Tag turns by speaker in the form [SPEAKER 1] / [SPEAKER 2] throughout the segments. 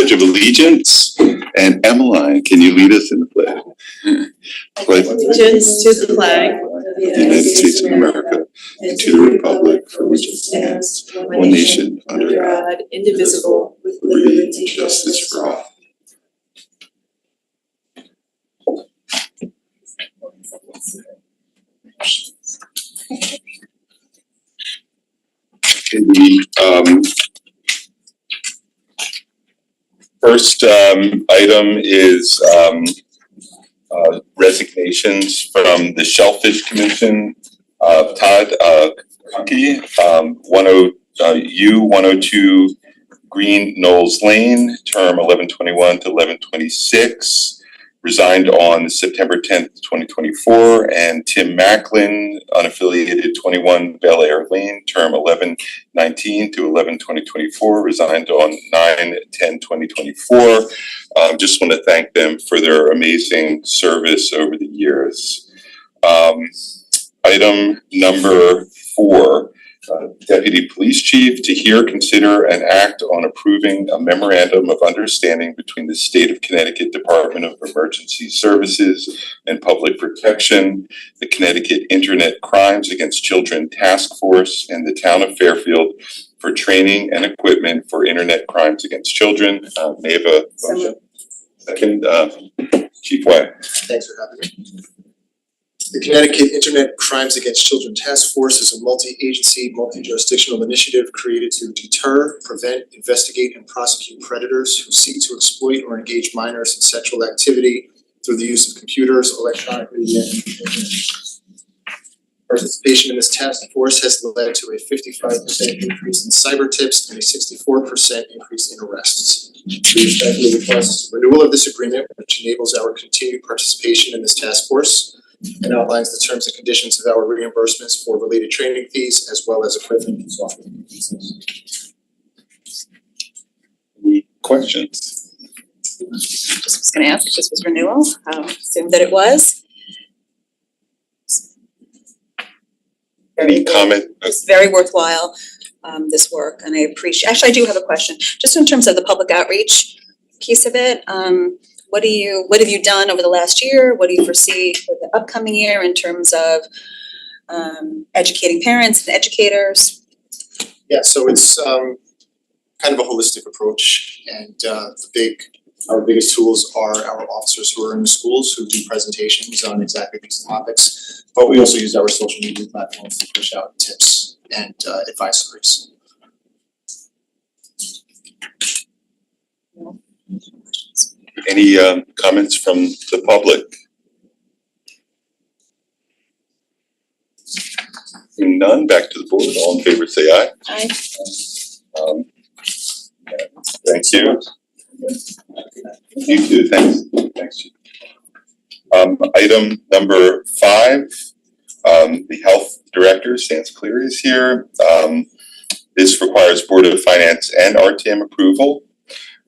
[SPEAKER 1] Pledge of Allegiance. And Emmeline, can you lead us in the pledge?
[SPEAKER 2] Pledge allegiance to the flag
[SPEAKER 1] of the United States of America and to the republic for which it stands, one nation, under God, indivisible, with liberty and justice for all. The first item is resignations from the Shellfish Commission. Todd Cookey, 102 Green Knolls Lane, term 1121 to 1126. Resigned on September 10th, 2024, and Tim Macklin, unaffiliated 21 Bel Air Lane, term 1119 to 11/2024, resigned on 9/10/2024. Just want to thank them for their amazing service over the years. Item number 4. Deputy Police Chief to hear, consider, and act on approving a memorandum of understanding between the State of Connecticut Department of Emergency Services and Public Protection, the Connecticut Internet Crimes Against Children Task Force, and the Town of Fairfield for training and equipment for Internet Crimes Against Children. May I have a motion? Second, Chief White.
[SPEAKER 3] Thanks for having me. The Connecticut Internet Crimes Against Children Task Force is a multi-agency, multi-jurisdictional initiative created to deter, prevent, investigate, and prosecute predators who seek to exploit or engage minors in sexual activity through the use of computers, electronic media, and internet. Participation in this task force has led to a 55% increase in cyber tips and a 64% increase in arrests. We respectfully request renewal of this agreement, which enables our continued participation in this task force and outlines the terms and conditions of our reimbursements for related training fees as well as equipment and software fees.
[SPEAKER 1] Any questions?
[SPEAKER 4] Just was going to ask if this was renewal. Assumed that it was.
[SPEAKER 1] Any comment?
[SPEAKER 4] It's very worthwhile, this work, and I appreciate. Actually, I do have a question. Just in terms of the public outreach piece of it. What have you done over the last year? What do you foresee for the upcoming year in terms of educating parents and educators?
[SPEAKER 3] Yeah, so it's kind of a holistic approach, and our biggest tools are our officers who are in the schools who do presentations on exactly these topics, but we also use our social media platforms to push out tips and advisories.
[SPEAKER 1] Any comments from the public? Seeing none, back to the board. All in favor say aye.
[SPEAKER 4] Aye.
[SPEAKER 1] Thank you. You too, thanks. Thanks. Item number 5, the health director, Sans Cleary, is here. This requires Board of Finance and RTM approval.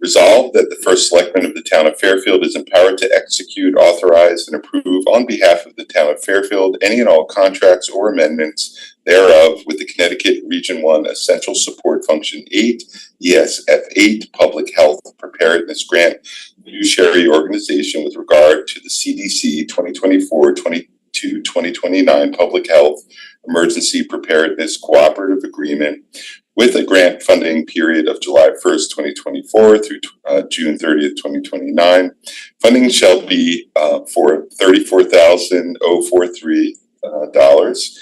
[SPEAKER 1] Resolved that the first selectman of the town of Fairfield is empowered to execute, authorize, and approve on behalf of the town of Fairfield any and all contracts or amendments thereof with the Connecticut Region 1 Essential Support Function 8, ESF 8 Public Health Preparedness Grant fiduciary organization with regard to the CDC 2024-2029 Public Health Emergency Preparedness Cooperative Agreement with a grant funding period of July 1st, 2024 through June 30th, 2029. Funding shall be for $34,043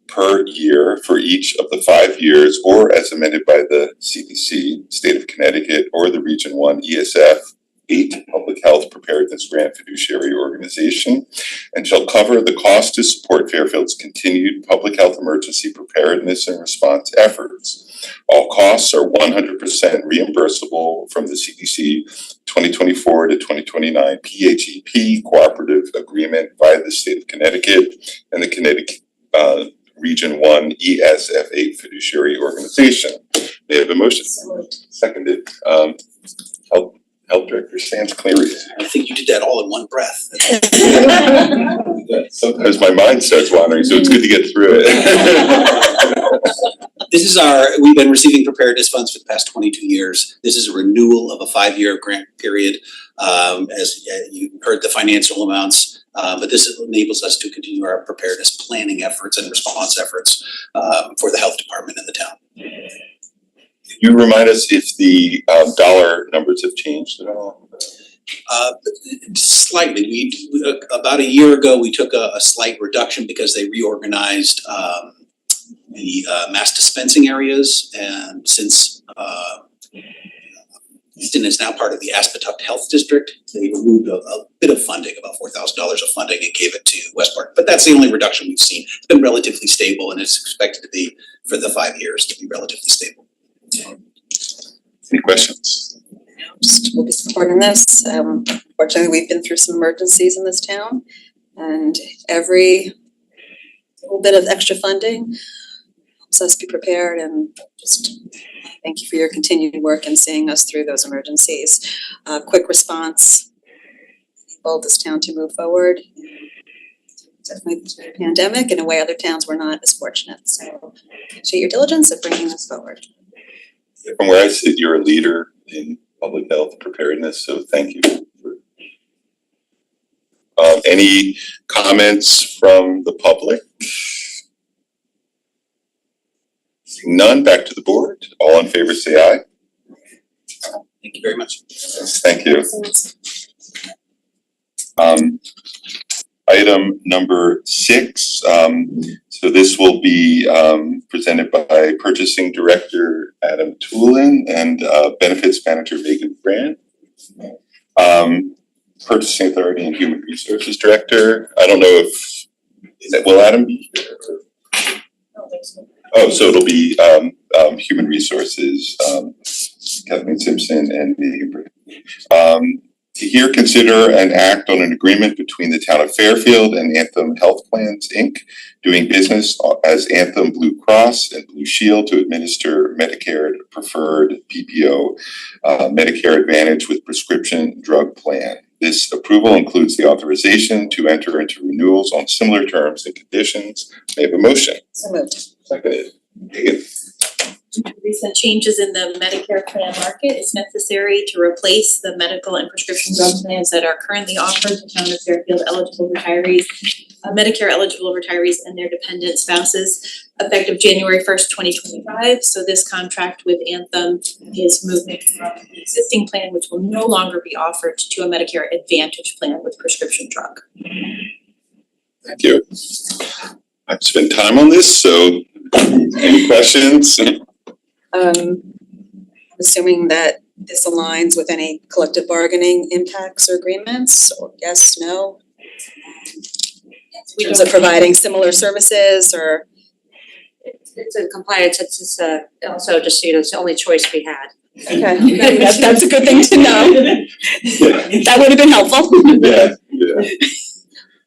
[SPEAKER 1] per year for each of the 5 years, or as amended by the CDC, State of Connecticut, or the Region 1 ESF 8 Public Health Preparedness Grant Fiduciary Organization, and shall cover the cost to support Fairfield's continued public health emergency preparedness and response efforts. All costs are 100% reimbursable from the CDC 2024 to 2029 PHEP Cooperative Agreement by the State of Connecticut and the Connecticut Region 1 ESF 8 Fiduciary Organization. May I have a motion? Seconded. Health Director Sans Cleary.
[SPEAKER 5] I think you did that all in one breath.
[SPEAKER 1] Sometimes my mind starts wandering, so it's good to get through it.
[SPEAKER 5] We've been receiving preparedness funds for the past 22 years. This is a renewal of a 5-year grant period. As you heard the financial amounts, but this enables us to continue our preparedness planning efforts and response efforts for the health department in the town.
[SPEAKER 1] Can you remind us if the dollar numbers have changed at all?
[SPEAKER 5] Slightly. About a year ago, we took a slight reduction because they reorganized the mass dispensing areas, and since Easton is now part of the Aspetuck Health District, they removed a bit of funding, about $4,000 of funding, and gave it to Westport. But that's the only reduction we've seen. It's been relatively stable, and it's expected to be, for the 5 years, to be relatively stable.
[SPEAKER 1] Any questions?
[SPEAKER 4] We'll be supporting this. Fortunately, we've been through some emergencies in this town, and every little bit of extra funding helps us be prepared, and just thank you for your continued work in seeing us through those emergencies. Quick response enabled this town to move forward. Definitely through the pandemic, in a way other towns were not as fortunate. So appreciate your diligence in bringing this forward.
[SPEAKER 1] From where I sit, you're a leader in public health preparedness, so thank you. Any comments from the public? Seeing none, back to the board. All in favor, say aye.
[SPEAKER 5] Thank you very much.
[SPEAKER 1] Thank you. Item number 6. So this will be presented by Purchasing Director Adam Toolin and Benefits Manager Megan Grant. Purchasing Authority and Human Resources Director. I don't know if will Adam be here? Oh, so it'll be Human Resources, Kathleen Simpson and Megan Grant. To hear, consider, and act on an agreement between the town of Fairfield and Anthem Health Plans, Inc., doing business as Anthem Blue Cross and Blue Shield to administer Medicare Preferred PPO, Medicare Advantage with prescription drug plan. This approval includes the authorization to enter into renewals on similar terms and conditions. May I have a motion?
[SPEAKER 4] So moved.
[SPEAKER 1] Seconded. Megan.
[SPEAKER 2] Recent changes in the Medicare plan market is necessary to replace the medical and prescription drug plans that are currently offered to town of Fairfield eligible retirees, Medicare eligible retirees and their dependent spouses, effective January 1st, 2025. So this contract with Anthem is moving from the existing plan, which will no longer be offered, to a Medicare Advantage plan with prescription drug.
[SPEAKER 1] Thank you. I've spent time on this, so any questions?
[SPEAKER 4] Assuming that this aligns with any collective bargaining impacts or agreements, or yes, no? In terms of providing similar services, or?
[SPEAKER 6] It's in compliance, it's just also just, it's the only choice we had.
[SPEAKER 4] Okay, that's a good thing to know. That would have been helpful.
[SPEAKER 1] Yeah.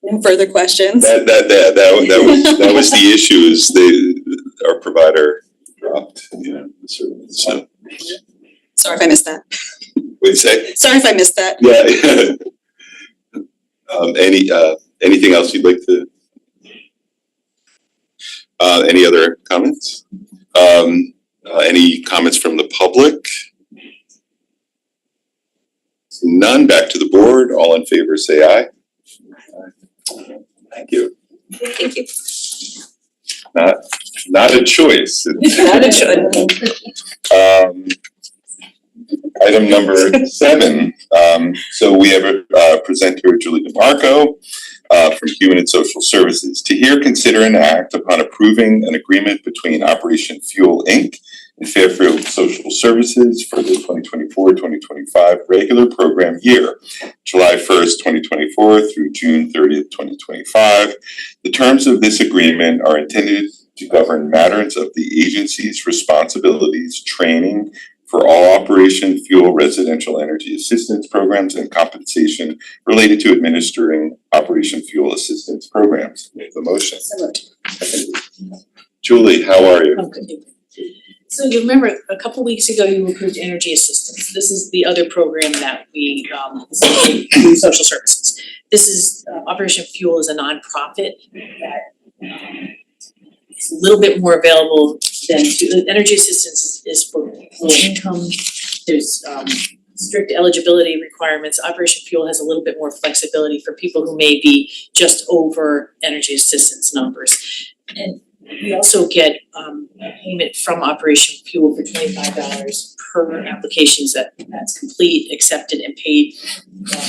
[SPEAKER 4] No further questions?
[SPEAKER 1] That was the issue, is our provider dropped, so.
[SPEAKER 4] Sorry if I missed that.
[SPEAKER 1] What'd you say?
[SPEAKER 4] Sorry if I missed that.
[SPEAKER 1] Yeah. Anything else you'd like to? Any other comments? Any comments from the public? None, back to the board. All in favor, say aye. Thank you.
[SPEAKER 4] Thank you.
[SPEAKER 1] Not a choice.
[SPEAKER 4] Not a choice.
[SPEAKER 1] Item number 7. So we have a presenter, Julie DeMarco, from Human and Social Services. To hear, consider, and act upon approving an agreement between Operation Fuel, Inc. and Fairfield Social Services for the 2024-2025 regular program year, July 1st, 2024 through June 30th, 2025. The terms of this agreement are intended to govern matters of the agency's responsibilities, training for all Operation Fuel residential energy assistance programs, and compensation related to administering Operation Fuel assistance programs. May I have the motion?
[SPEAKER 4] So moved.
[SPEAKER 1] Julie, how are you?
[SPEAKER 2] Okay. So you remember a couple weeks ago you approved energy assistance. This is the other program that we through social services. This is Operation Fuel is a nonprofit that is a little bit more available then energy assistance is for low income. There's strict eligibility requirements. Operation Fuel has a little bit more flexibility for people who may be just over energy assistance numbers. And we also get a payment from Operation Fuel for $25 per applications that's complete, accepted, and paid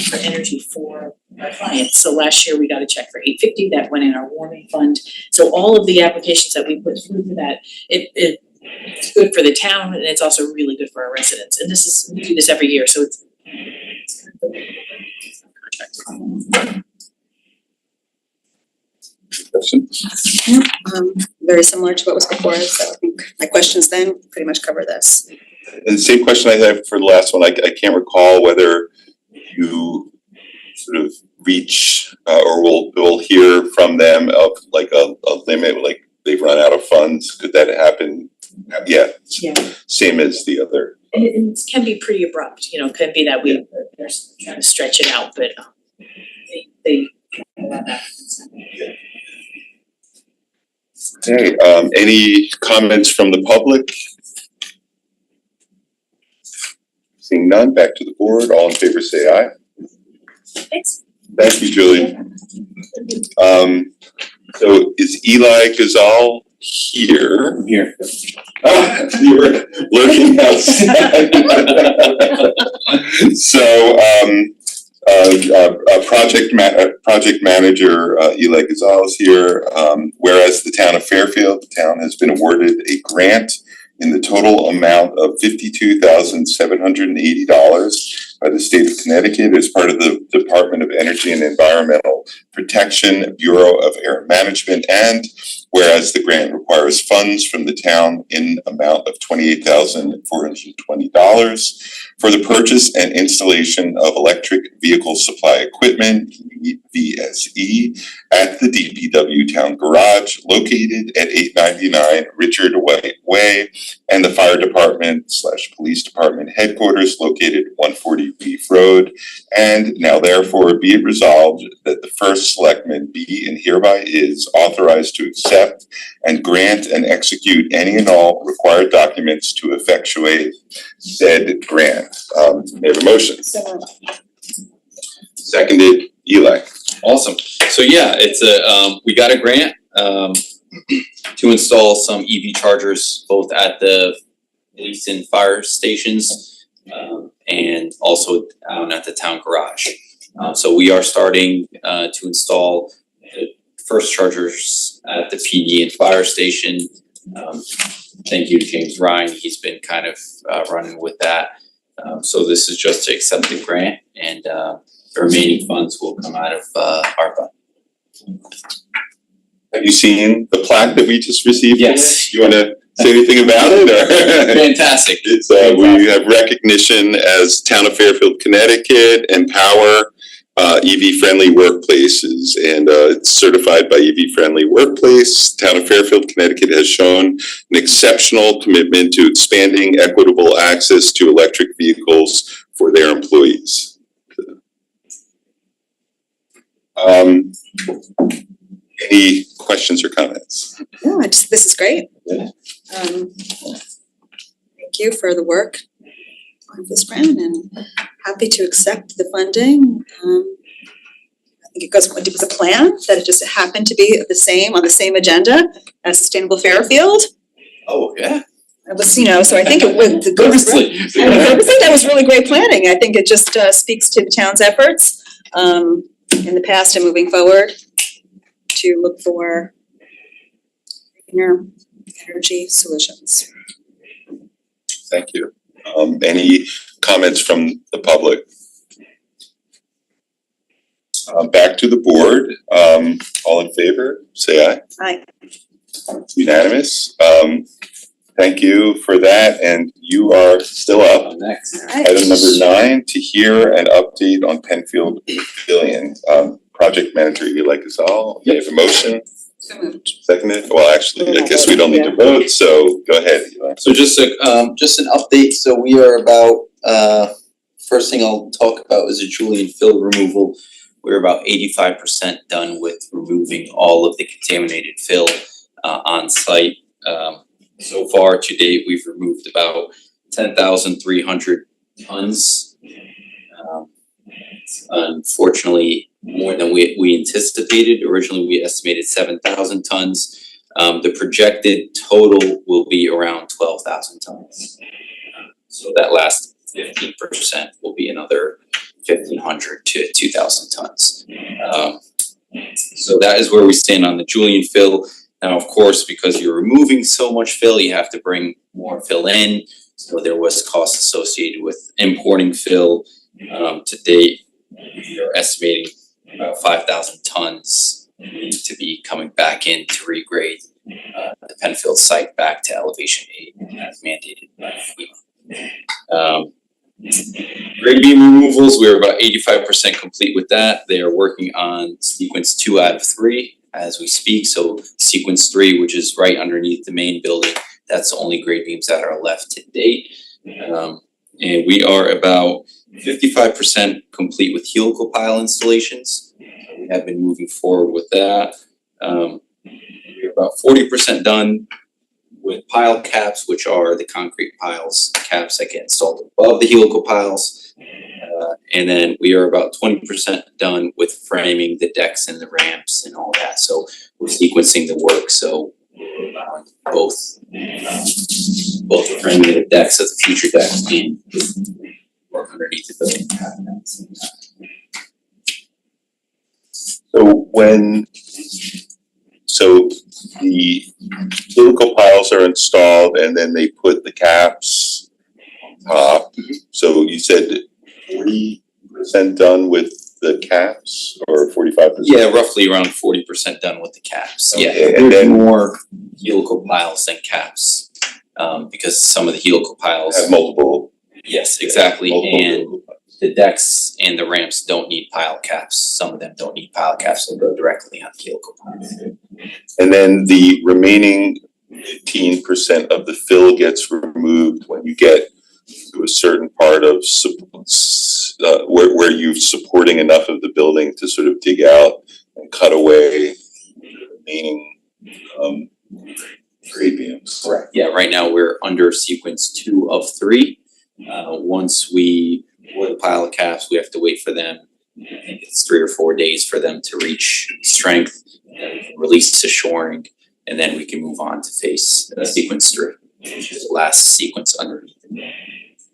[SPEAKER 2] for energy for our clients. So last year we got a check for $850 that went in our warming fund. So all of the applications that we put through for that, it's good for the town, and it's also really good for our residents. And we do this every year, so it's contract.
[SPEAKER 4] Very similar to what was before, so I think my questions then pretty much cover this.
[SPEAKER 1] And the same question I had for the last one, I can't recall whether you sort of reach or we'll hear from them of like a limit, like they've run out of funds. Could that happen? Yeah. Same as the other.
[SPEAKER 2] And it can be pretty abrupt, it could be that they're trying to stretch it out, but they allow that.
[SPEAKER 1] Okay, any comments from the public? Seeing none, back to the board. All in favor, say aye.
[SPEAKER 2] Thanks.
[SPEAKER 1] Thank you, Julie. So is Eli Gazal here?
[SPEAKER 5] I'm here.
[SPEAKER 1] You were lurking outside. So, project manager Eli Gazal is here. Whereas the town of Fairfield, the town has been awarded a grant in the total amount of $52,780 by the state of Connecticut as part of the Department of Energy and Environmental Protection Bureau of Air Management. And whereas the grant requires funds from the town in amount of $28,420 for the purchase and installation of electric vehicle supply equipment, VSE, at the DPW Town Garage located at 899 Richard White Way, and the Fire Department / Police Department headquarters located 140 Beef Road. And now therefore be it resolved that the first selectman be and hereby is authorized to accept and grant and execute any and all required documents to effectuate said grant. May I have a motion? Seconded, Eli.
[SPEAKER 7] Awesome. So yeah, it's we got a grant to install some EV chargers both at the police and fire stations and also down at the town garage. So we are starting to install the first chargers at the PD and fire station. Thank you to James Ryan. He's been kind of running with that. So this is just to accept the grant, and the remaining funds will come out of ARPA.
[SPEAKER 1] Have you seen the plaque that we just received?
[SPEAKER 7] Yes.
[SPEAKER 1] You wanna say anything about it or?
[SPEAKER 7] Fantastic.
[SPEAKER 1] It's we have recognition as Town of Fairfield, Connecticut, Empower EV friendly workplaces, and it's certified by EV friendly workplace. Town of Fairfield, Connecticut has shown an exceptional commitment to expanding equitable access to electric vehicles for their employees. Any questions or comments?
[SPEAKER 4] No, this is great.
[SPEAKER 1] Yeah.
[SPEAKER 4] Thank you for the work on this grant, and happy to accept the funding. I think it was a plan that it just happened to be on the same agenda as Sustainable Fairfield.
[SPEAKER 7] Oh, yeah.
[SPEAKER 4] It was, so I think it was the
[SPEAKER 7] Purposely.
[SPEAKER 4] I think that was really great planning. I think it just speaks to the town's efforts in the past and moving forward to look for greener energy solutions.
[SPEAKER 1] Thank you. Any comments from the public? Back to the board. All in favor, say aye.
[SPEAKER 4] Aye.
[SPEAKER 1] Unanimous. Thank you for that, and you are still up.
[SPEAKER 7] Next.
[SPEAKER 1] Item number 9, to hear an update on Penfield Pavilion. Project manager Eli Gazal, you have a motion?
[SPEAKER 4] So moved.
[SPEAKER 1] Seconded? Well, actually, I guess we don't need to vote, so go ahead, Eli.
[SPEAKER 7] So just an update, so we are about, first thing I'll talk about is a Julian fill removal. We're about 85% done with removing all of the contaminated fill on site. So far to date, we've removed about 10,300 tons. Unfortunately, more than we anticipated. Originally, we estimated 7,000 tons. The projected total will be around 12,000 tons. So that last 15% will be another 1,500 to 2,000 tons. So that is where we stand on the Julian fill. Now, of course, because you're removing so much fill, you have to bring more fill in. So there was cost associated with importing fill. To date, we are estimating about 5,000 tons to be coming back in to regrade the Penfield site back to elevation 8 as mandated by FEMA. Grade beam removals, we're about 85% complete with that. They are working on sequence 2 out of 3 as we speak. So sequence 3, which is right underneath the main building, that's the only grade beams that are left to date. And we are about 55% complete with helical pile installations. We have been moving forward with that. We're about 40% done with pile caps, which are the concrete piles, caps that get installed above the helical piles. And then we are about 20% done with framing the decks and the ramps and all that. So we're sequencing the work. So we're allowing both framing the decks of the future decks and work underneath the building.
[SPEAKER 1] So the helical piles are installed and then they put the caps on top. So you said 40% done with the caps or 45%?
[SPEAKER 7] Yeah, roughly around 40% done with the caps.
[SPEAKER 1] Okay,
[SPEAKER 7] Yeah,
[SPEAKER 1] and
[SPEAKER 7] there's
[SPEAKER 1] then-
[SPEAKER 7] more helical piles than caps, because some of the helical piles.
[SPEAKER 1] Have multiple.
[SPEAKER 7] Yes, exactly,
[SPEAKER 1] multiple
[SPEAKER 7] and
[SPEAKER 1] helical piles.
[SPEAKER 7] the decks and the ramps don't need pile caps. Some of them don't need pile caps, they go directly on the helical piles.
[SPEAKER 1] And then the remaining 15% of the fill gets removed when you get to a certain part of where you're supporting enough of the building to sort of dig out and cut away the remaining grade beams.
[SPEAKER 7] Correct. Yeah, right now we're under sequence 2 of 3. Once we pour the pile of caps, we have to wait for them. I think it's 3 or 4 days for them to reach strength, then we can release to shoring, and then we can move on to phase sequence 3, which is the last sequence underneath it.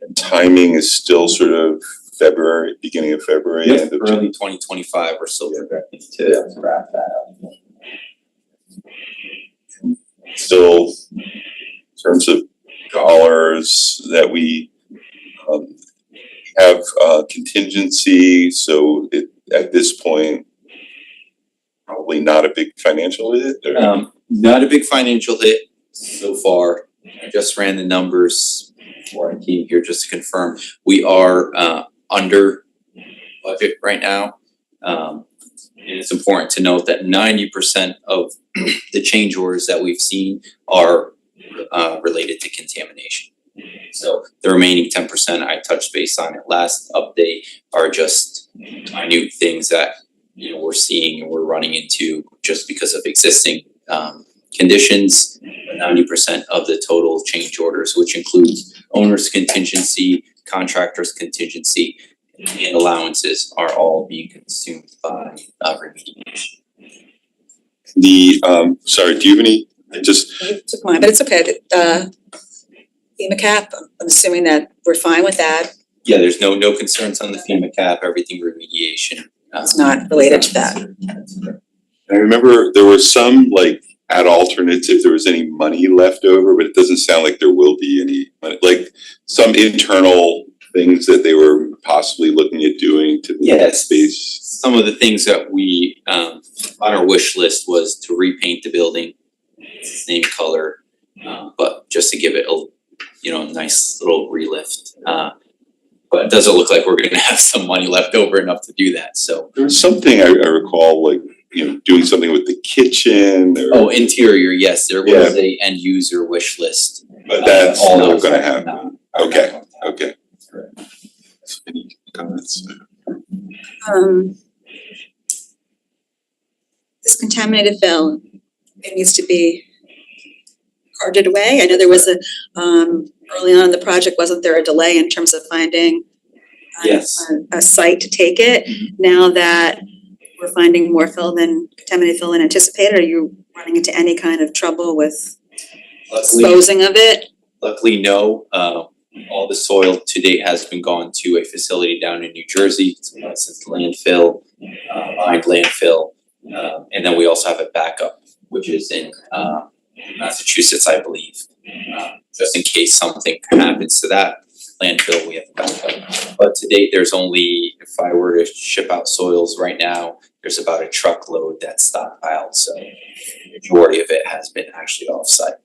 [SPEAKER 1] And timing is still sort of February, beginning of February, end of
[SPEAKER 7] Early 2025, we're still projecting to wrap that up.
[SPEAKER 1] Still, in terms of dollars that we have contingency, so at this point, probably not a big financial hit, or?
[SPEAKER 7] Not a big financial hit so far. I just ran the numbers before I came here just to confirm. We are under budget right now. And it's important to note that 90% of the change orders that we've seen are related to contamination. So the remaining 10% I touched base on it last update are just minute things that we're seeing and we're running into just because of existing conditions. 90% of the total change orders, which includes owner's contingency, contractor's contingency, and allowances, are all being consumed by remediation.
[SPEAKER 1] Sorry, do you have any,
[SPEAKER 4] You took mine, but it's okay. FEMA cap, I'm assuming that we're fine with that.
[SPEAKER 7] Yeah, there's no concerns on the FEMA cap, everything remediation.
[SPEAKER 4] It's not related to that.
[SPEAKER 1] I remember there were some at alternates if there was any money left over, but it doesn't sound like there will be any, like some internal things that they were possibly looking at doing to the space.
[SPEAKER 7] Some of the things that we on our wish list was to repaint the building same color, but just to give it a nice little relift. But it doesn't look like we're gonna have some money left over enough to do that, so.
[SPEAKER 1] There was something I recall, doing something with the kitchen or.
[SPEAKER 7] Oh, interior, yes, there was a end user wish list.
[SPEAKER 1] But that's
[SPEAKER 7] all
[SPEAKER 1] not
[SPEAKER 7] those
[SPEAKER 1] gonna
[SPEAKER 7] are
[SPEAKER 1] happen.
[SPEAKER 7] not- are not
[SPEAKER 1] Okay,
[SPEAKER 7] going to happen.
[SPEAKER 1] okay. Any comments?
[SPEAKER 4] This contaminated fill, it needs to be carted away? I know there was a, early on in the project, wasn't there a delay in terms of finding
[SPEAKER 7] Yes.
[SPEAKER 4] a site to take it? Now that we're finding more contaminated fill than anticipated, are you running into any kind of trouble with disposing of it?
[SPEAKER 7] Luckily, no. All the soil to date has been gone to a facility down in New Jersey. It's a licensed landfill, mined landfill. And then we also have a backup, which is in Massachusetts, I believe. Just in case something happens to that landfill, we have a backup. But to date, there's only, if I were to ship out soils right now, there's about a truckload that's stockpiled. So the majority of it has been actually offsite.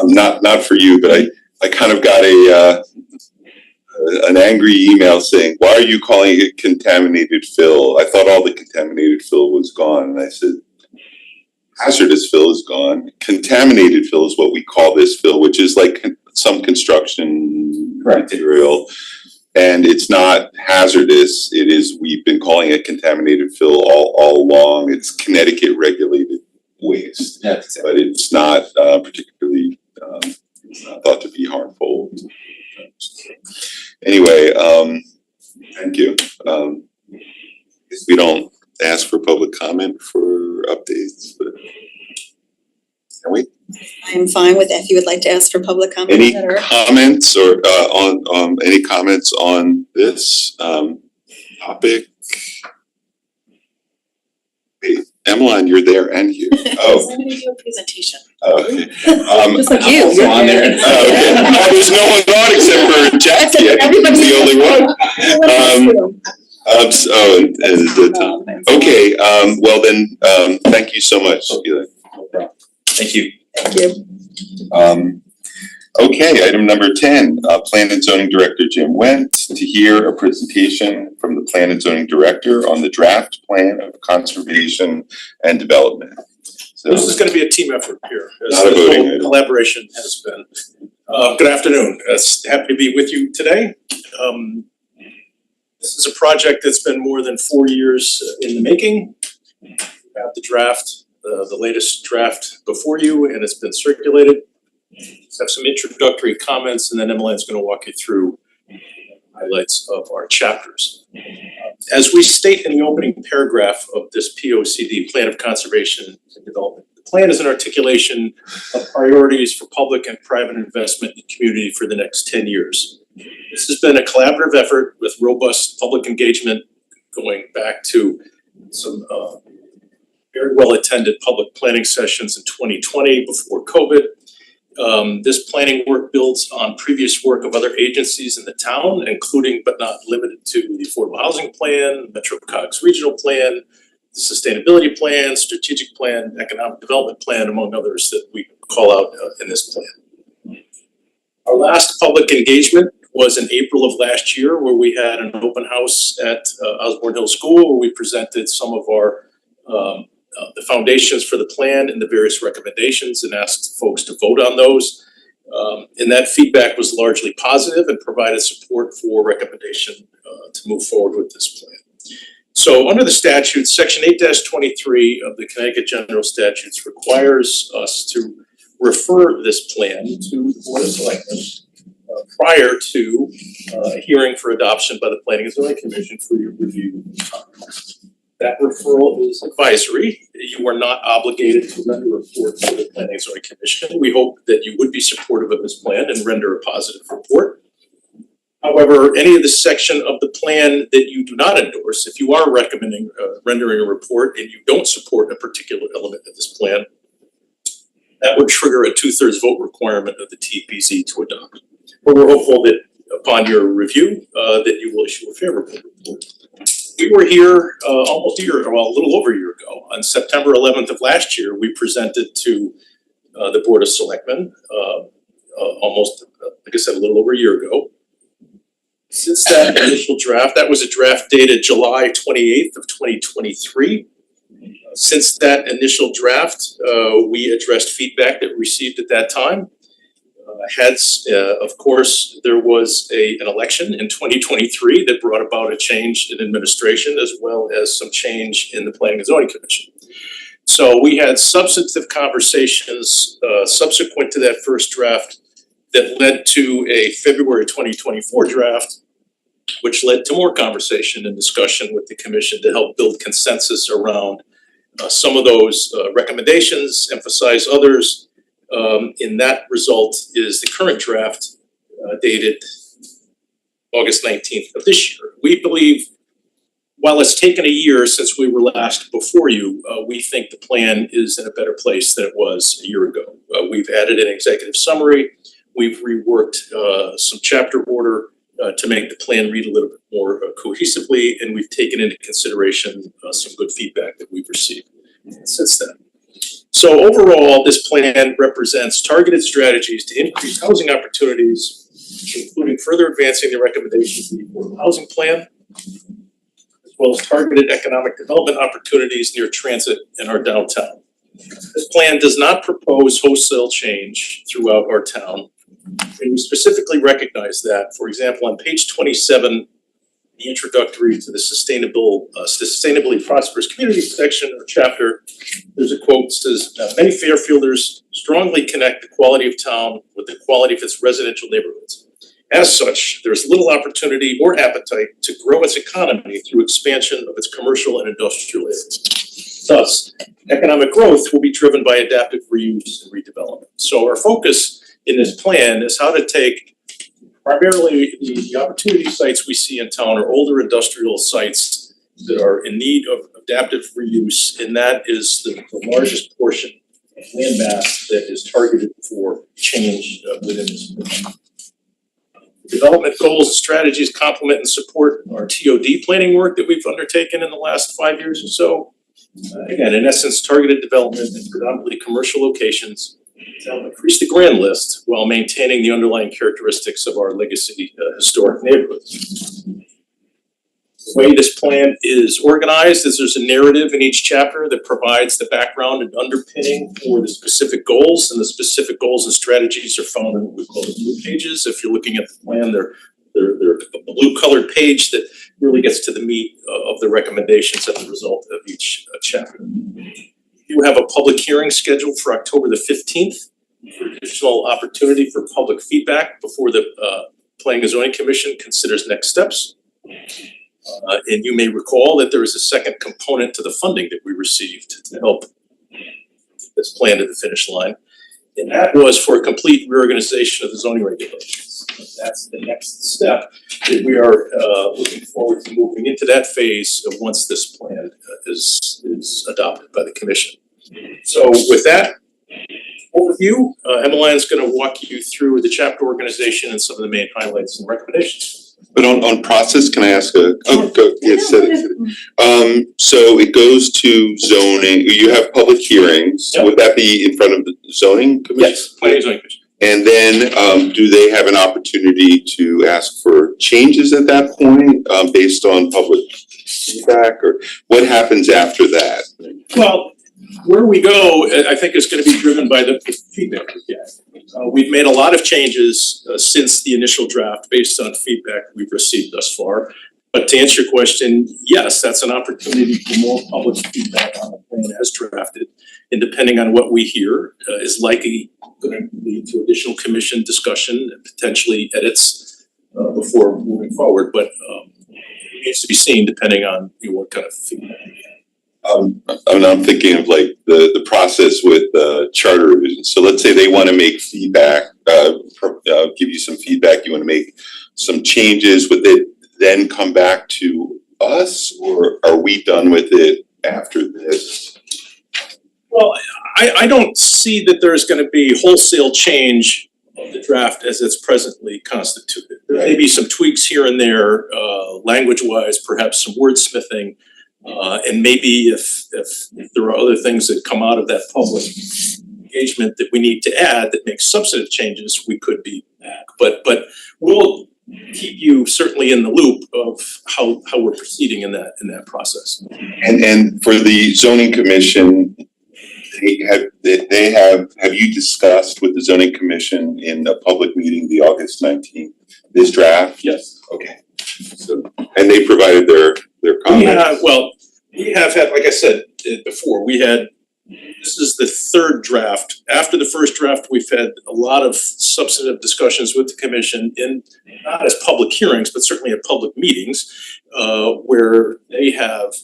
[SPEAKER 1] Not for you, but I kind of got an angry email saying, why are you calling it contaminated fill? I thought all the contaminated fill was gone. And I said, hazardous fill is gone. Contaminated fill is what we call this fill, which is like some construction material. And it's not hazardous. It is, we've been calling it contaminated fill all along. It's Connecticut regulated waste.
[SPEAKER 7] That's
[SPEAKER 1] But it's not particularly, it's not thought to be harmful. Anyway, thank you. Guess we don't ask for public comment for updates, but can we?
[SPEAKER 4] I'm fine with if you would like to ask for public comment.
[SPEAKER 1] Any comments or on any comments on this topic? Hey, Emmeline, you're there and here. Oh.
[SPEAKER 2] Somebody do a presentation.
[SPEAKER 1] Okay.
[SPEAKER 2] Just like you.
[SPEAKER 7] Also on there.
[SPEAKER 1] Okay. Oh, there's no one on except for Jackie. I think I'm the only one. Okay, well then, thank you so much, Eli.
[SPEAKER 7] Thank you.
[SPEAKER 4] Thank you.
[SPEAKER 1] Okay, item number 10, Plan and Zoning Director Jim Wendt to hear a presentation from the Plan and Zoning Director on the draft plan of conservation and development. So,
[SPEAKER 8] This is gonna be a team effort here, as
[SPEAKER 1] Not a
[SPEAKER 8] the
[SPEAKER 1] voting
[SPEAKER 8] whole
[SPEAKER 1] item.
[SPEAKER 8] collaboration has been. Good afternoon, happy to be with you today. This is a project that's been more than 4 years in the making. We have the draft, the latest draft before you, and it's been circulated. Have some introductory comments, and then Emmeline's gonna walk you through highlights of our chapters. As we state in the opening paragraph of this POCD, Plan of Conservation and Development, the plan is an articulation of priorities for public and private investment in the community for the next 10 years. This has been a collaborative effort with robust public engagement going back to some very well attended public planning sessions in 2020 before COVID. This planning work builds on previous work of other agencies in the town, including but not limited to the Affordable Housing Plan, Metro Cogs Regional Plan, the Sustainability Plan, Strategic Plan, Economic Development Plan, among others that we call out in this plan. Our last public engagement was in April of last year, where we had an open house at Osborne Hill School, where we presented some of our the foundations for the plan and the various recommendations and asked folks to vote on those. And that feedback was largely positive and provided support for recommendation to move forward with this plan. So under the statute, section 8-23 of the Connecticut General Statutes requires us to refer this plan to the Board of Selectmen prior to a hearing for adoption by the Planning and Zoning Commission for your review. That referral is advisory. You are not obligated to render a report to the Planning and Zoning Commission. We hope that you would be supportive of this plan and render a positive report. However, any of the section of the plan that you do not endorse, if you are recommending rendering a report and you don't support a particular element of this plan, that would trigger a 2/3 vote requirement of the TPZ to adopt. But we're hopeful that upon your review, that you will issue a favorable report. We were here almost a year, well, a little over a year ago. On September 11th of last year, we presented to the Board of Selectmen, almost, like I said, a little over a year ago. Since that initial draft, that was a draft dated July 28th of 2023. Since that initial draft, we addressed feedback that we received at that time. Of course, there was an election in 2023 that brought about a change in administration as well as some change in the Planning and Zoning Commission. So we had substantive conversations subsequent to that first draft that led to a February 2024 draft, which led to more conversation and discussion with the commission to help build consensus around some of those recommendations, emphasize others. In that result is the current draft dated August 19th of this year. We believe, while it's taken a year since we were last before you, we think the plan is in a better place than it was a year ago. We've added an executive summary. We've reworked some chapter order to make the plan read a little bit more cohesively, and we've taken into consideration some good feedback that we've received since then. So overall, this plan represents targeted strategies to increase housing opportunities, including further advancing the recommendations of the Affordable Housing Plan, as well as targeted economic development opportunities near transit in our downtown. This plan does not propose wholesale change throughout our town, and we specifically recognize that. For example, on page 27, the introductory to the Sustainably Prosperous Community section or chapter, there's a quote that says, "Many Fairfielders strongly connect the quality of town with the quality of its residential neighborhoods. As such, there's little opportunity or appetite to grow its economy through expansion of its commercial and industrial areas. Thus, economic growth will be driven by adaptive reuse and redevelopment." So our focus in this plan is how to take primarily the opportunity sites we see in town are older industrial sites that are in need of adaptive reuse, and that is the largest portion of land mass that is targeted for change within this plan. Development goals and strategies complement and support our TOD planning work that we've undertaken in the last 5 years or so. Again, in essence, targeted development in predominantly commercial locations to help increase the grand list while maintaining the underlying characteristics of our legacy historic neighborhoods. The way this plan is organized is there's a narrative in each chapter that provides the background and underpinning for the specific goals, and the specific goals and strategies are found in what we call the blue pages. If you're looking at the plan, they're a blue colored page that really gets to the meat of the recommendations as a result of each chapter. You have a public hearing scheduled for October the 15th for additional opportunity for public feedback before the Planning and Zoning Commission considers next steps. And you may recall that there is a second component to the funding that we received to help this plan to the finish line. And that was for a complete reorganization of the zoning regulations. That's the next step that we are looking forward to moving into that phase once this plan is adopted by the commission. So with that overview, Emmeline's going to walk you through the chapter organization and some of the main highlights and recommendations.
[SPEAKER 1] But on process, can I ask so it goes to zoning, you have public hearings,
[SPEAKER 8] Yep.
[SPEAKER 1] Would that be in front of the zoning commission?
[SPEAKER 8] Yes, Planning and Zoning Commission.
[SPEAKER 1] And then, do they have an opportunity to ask for changes at that point, based on public feedback, or what happens after that?
[SPEAKER 8] Well, where we go, I think is gonna be driven by the feedback we get. We've made a lot of changes since the initial draft based on feedback we've received thus far. But to answer your question, yes, that's an opportunity for more public feedback on the plan as drafted. And depending on what we hear, is likely going to lead to additional commission discussion and potentially edits before moving forward. But it needs to be seen depending on what kind of feedback we get.
[SPEAKER 1] I'm thinking of like the process with charter revisions. So let's say they want to make feedback, give you some feedback, you want to make some changes, would it then come back to us, or are we done with it after this?
[SPEAKER 8] Well, I don't see that there's gonna be wholesale change of the draft as it's presently constituted. There may be some tweaks here and there, language-wise, perhaps some wordsmithing. And maybe if there are other things that come out of that public engagement that we need to add that make substantive changes, we could be back. But we'll keep you certainly in the loop of how we're proceeding in that process.
[SPEAKER 1] And for the zoning commission, have you discussed with the zoning commission in a public meeting, the August 19th, this draft?
[SPEAKER 8] Yes.
[SPEAKER 1] Okay, so, and they provided their comments?
[SPEAKER 8] We have had, like I said before, we had this is the third draft. After the first draft, we've had a lot of substantive discussions with the commission in, not as public hearings, but certainly at public meetings, where they have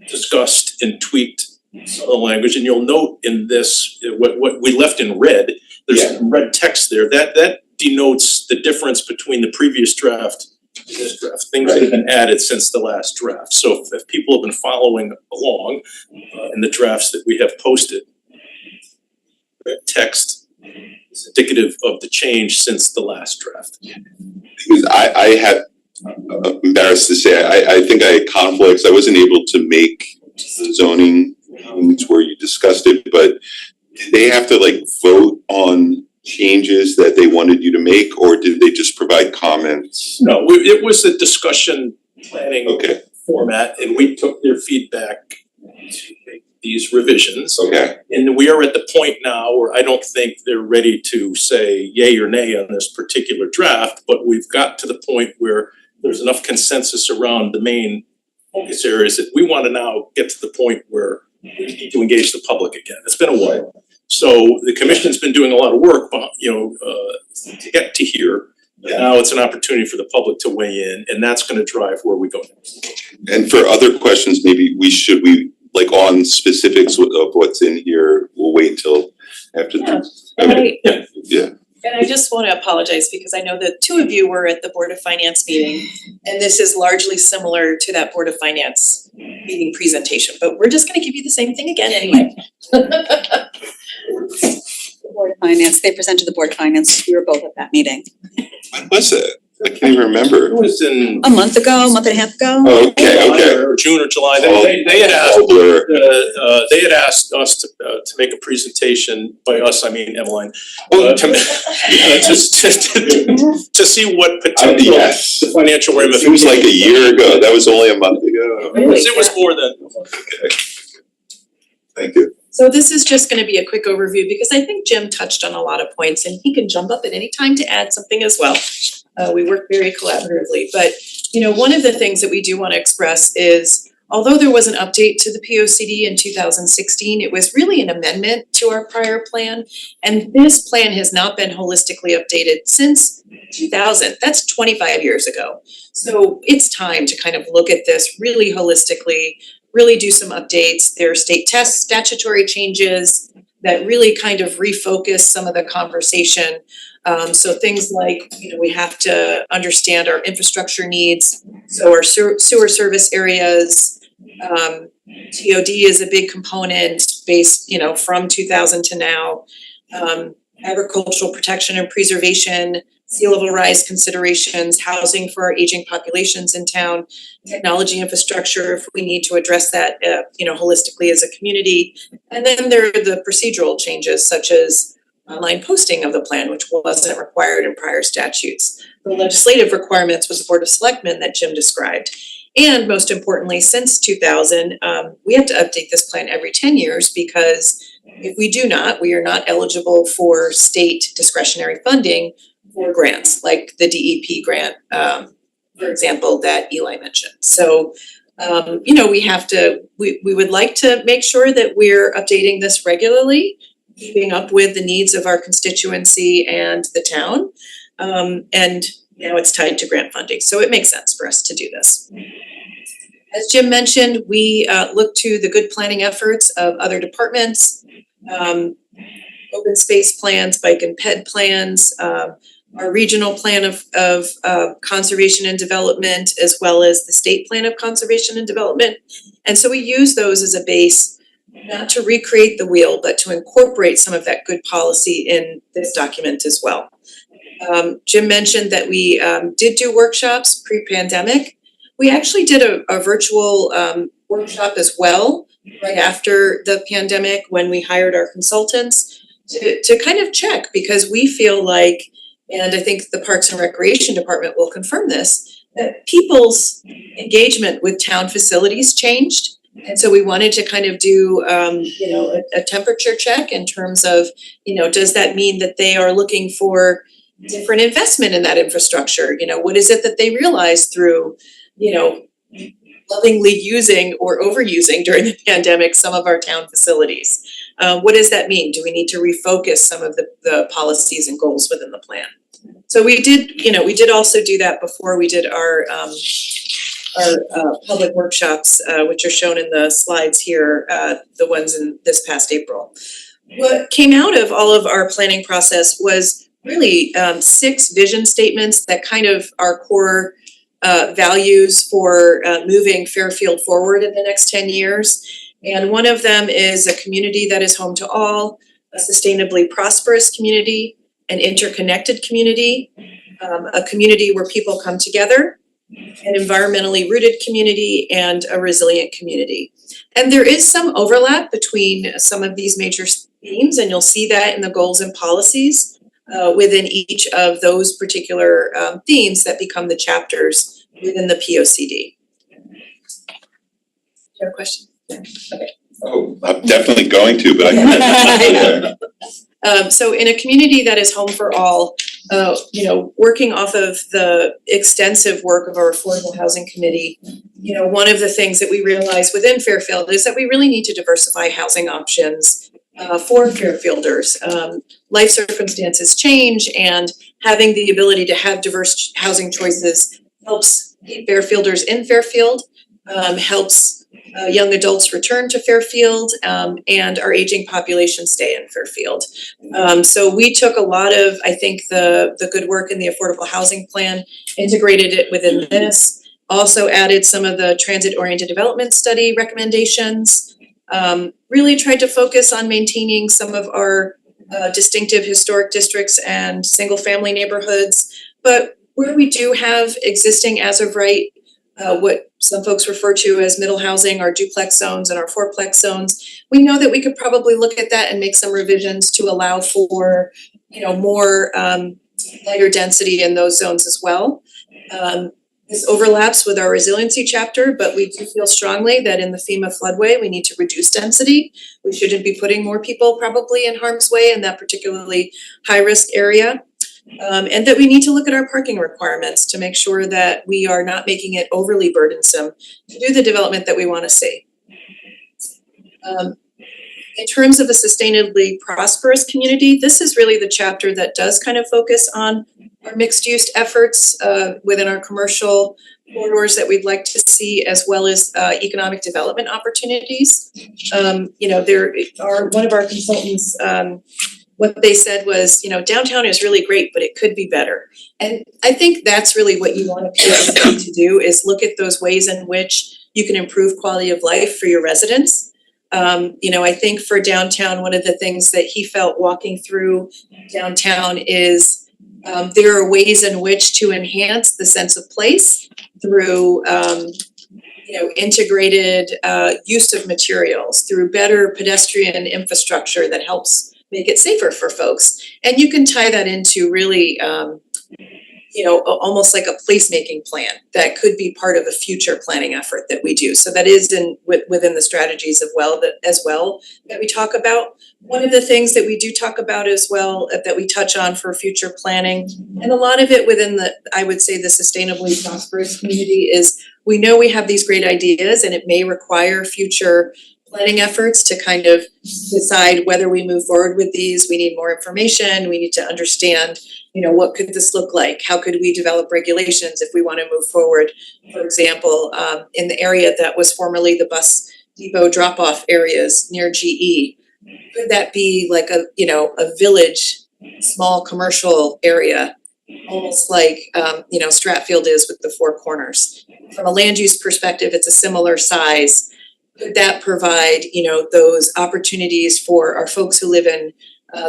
[SPEAKER 8] discussed and tweaked some of the language. And you'll note in this, what we left in red, there's some red text there. That denotes the difference between the previous draft and this draft. Things that have been added since the last draft. So if people have been following along in the drafts that we have posted, red text is indicative of the change since the last draft.
[SPEAKER 1] Because I had, embarrassed to say, I think I had conflicts. I wasn't able to make the zoning meetings where you discussed it, but did they have to like vote on changes that they wanted you to make, or did they just provide comments?
[SPEAKER 8] No, it was a discussion planning
[SPEAKER 1] Okay,
[SPEAKER 8] format, and we took their feedback to make these revisions.
[SPEAKER 1] okay,
[SPEAKER 8] And we are at the point now where I don't think they're ready to say yay or nay on this particular draft, but we've got to the point where there's enough consensus around the main focus areas that we want to now get to the point where we need to engage the public again. It's been a while. So the commission's been doing a lot of work, to get to here.
[SPEAKER 1] Yeah.
[SPEAKER 8] Now it's an opportunity for the public to weigh in, and that's gonna drive where we go next.
[SPEAKER 1] and for other questions, maybe we like on specifics of what's in here, we'll wait till after
[SPEAKER 2] Yeah.
[SPEAKER 1] the.
[SPEAKER 2] And
[SPEAKER 1] Okay,
[SPEAKER 2] I, and I just wanna apologize because I know that two of you were at the Board of Finance meeting, and this is largely similar to that Board of Finance meeting presentation, but we're just gonna give you the same thing again anyway.
[SPEAKER 4] Board of Finance, they presented to the Board of Finance, we were both at that meeting.
[SPEAKER 1] when was it? I can't even remember.
[SPEAKER 8] It was in
[SPEAKER 4] A month and a half ago.
[SPEAKER 1] Oh, okay,
[SPEAKER 8] or June or July,
[SPEAKER 1] All-
[SPEAKER 8] they had asked,
[SPEAKER 1] all blur.
[SPEAKER 8] they had asked us to make a presentation, by us, I mean Emmeline,
[SPEAKER 1] Oh,
[SPEAKER 8] to see what potential
[SPEAKER 1] yes.
[SPEAKER 8] financial
[SPEAKER 1] It
[SPEAKER 8] ramifications.
[SPEAKER 1] was like a year ago, that was only a month ago.
[SPEAKER 8] It was more than.
[SPEAKER 1] Okay. Thank you.
[SPEAKER 2] So this is just gonna be a quick overview because I think Jim touched on a lot of points and he can jump up at any time to add something as well. We work very collaboratively, but one of the things that we do wanna express is although there was an update to the P O C D in 2016, it was really an amendment to our prior plan. And this plan has not been holistically updated since 2000, that's 25 years ago. So it's time to kind of look at this really holistically, really do some updates. There are state test statutory changes that really kind of refocus some of the conversation. So things like, we have to understand our infrastructure needs, so our sewer service areas. TOD is a big component based, from 2000 to now. Agricultural protection and preservation, sea level rise considerations, housing for our aging populations in town, technology infrastructure if we need to address that, holistically as a community. And then there are the procedural changes such as online posting of the plan, which wasn't required in prior statutes. The legislative requirements was the Board of Selectmen that Jim described. And most importantly, since 2000, we have to update this plan every 10 years because if we do not, we are not eligible for state discretionary funding for grants, like the DEP grant, for example, that Eli mentioned. So, we would like to make sure that we're updating this regularly, keeping up with the needs of our constituency and the town. And now it's tied to grant funding, so it makes sense for us to do this. As Jim mentioned, we look to the good planning efforts of other departments, open space plans, bike and ped plans, our regional plan of conservation and development, as well as the state plan of conservation and development. And so we use those as a base, not to recreate the wheel, but to incorporate some of that good policy in this document as well. Jim mentioned that we did do workshops pre-pandemic. We actually did a virtual workshop as well, right after the pandemic, when we hired our consultants to kind of check, because we feel like, and I think the Parks and Recreation Department will confirm this, that people's engagement with town facilities changed. And so we wanted to kind of do, a temperature check in terms of, does that mean that they are looking for different investment in that infrastructure? What is it that they realize through, lovingly using or overusing during the pandemic some of our town facilities?
[SPEAKER 9] What does that mean? Do we need to refocus some of the policies and goals within the plan? So we did also do that before we did our public workshops, which are shown in the slides here, the ones in this past April. What came out of all of our planning process was really 6 vision statements that kind of are core values for moving Fairfield forward in the next 10 years. And one of them is a community that is home to all, a sustainably prosperous community, an interconnected community, a community where people come together, an environmentally rooted community, and a resilient community. And there is some overlap between some of these major themes, and you'll see that in the goals and policies within each of those particular themes that become the chapters within the POCD. Do you have a question? Okay.
[SPEAKER 1] Oh, I'm definitely going to, but I can.
[SPEAKER 9] So in a community that is home for all, working off of the extensive work of our Affordable Housing Committee, one of the things that we realized within Fairfield is that we really need to diversify housing options for Fairfielders. Life circumstances change, and having the ability to have diverse housing choices helps keep Fairfielders in Fairfield, helps young adults return to Fairfield, and our aging population stay in Fairfield. So we took a lot of, I think, the good work in the Affordable Housing Plan, integrated it within this, also added some of the transit-oriented development study recommendations, really tried to focus on maintaining some of our distinctive historic districts and single-family neighborhoods. But where we do have existing as of right, what some folks refer to as middle housing, our duplex zones and our fourplex zones, we know that we could probably look at that and make some revisions to allow for, more lighter density in those zones as well. This overlaps with our resiliency chapter, but we do feel strongly that in the FEMA floodway, we need to reduce density. We shouldn't be putting more people probably in harm's way in that particularly high-risk area. And that we need to look at our parking requirements to make sure that we are not making it overly burdensome to do the development that we want to see. In terms of a sustainably prosperous community, this is really the chapter that does kind of focus on our mixed-use efforts within our commercial corridors that we'd like to see, as well as economic development opportunities. There are one of our consultants. What they said was, downtown is really great, but it could be better. And I think that's really what you want to do, is look at those ways in which you can improve quality of life for your residents. I think for downtown, one of the things that he felt walking through downtown is there are ways in which to enhance the sense of place through integrated use of materials, through better pedestrian infrastructure that helps make it safer for folks. And you can tie that into really, almost like a placemaking plan that could be part of a future planning effort that we do. So that is within the strategies as well that we talk about. One of the things that we do talk about as well, that we touch on for future planning, and a lot of it within I would say the sustainably prosperous community, is we know we have these great ideas and it may require future planning efforts to kind of decide whether we move forward with these. We need more information. We need to understand, what could this look like? How could we develop regulations if we want to move forward? For example, in the area that was formerly the bus depot drop-off areas near GE, could that be like a village, small commercial area, almost like, Stratfield is with the Four Corners? From a land use perspective, it's a similar size. Could that provide, those opportunities for our folks who live in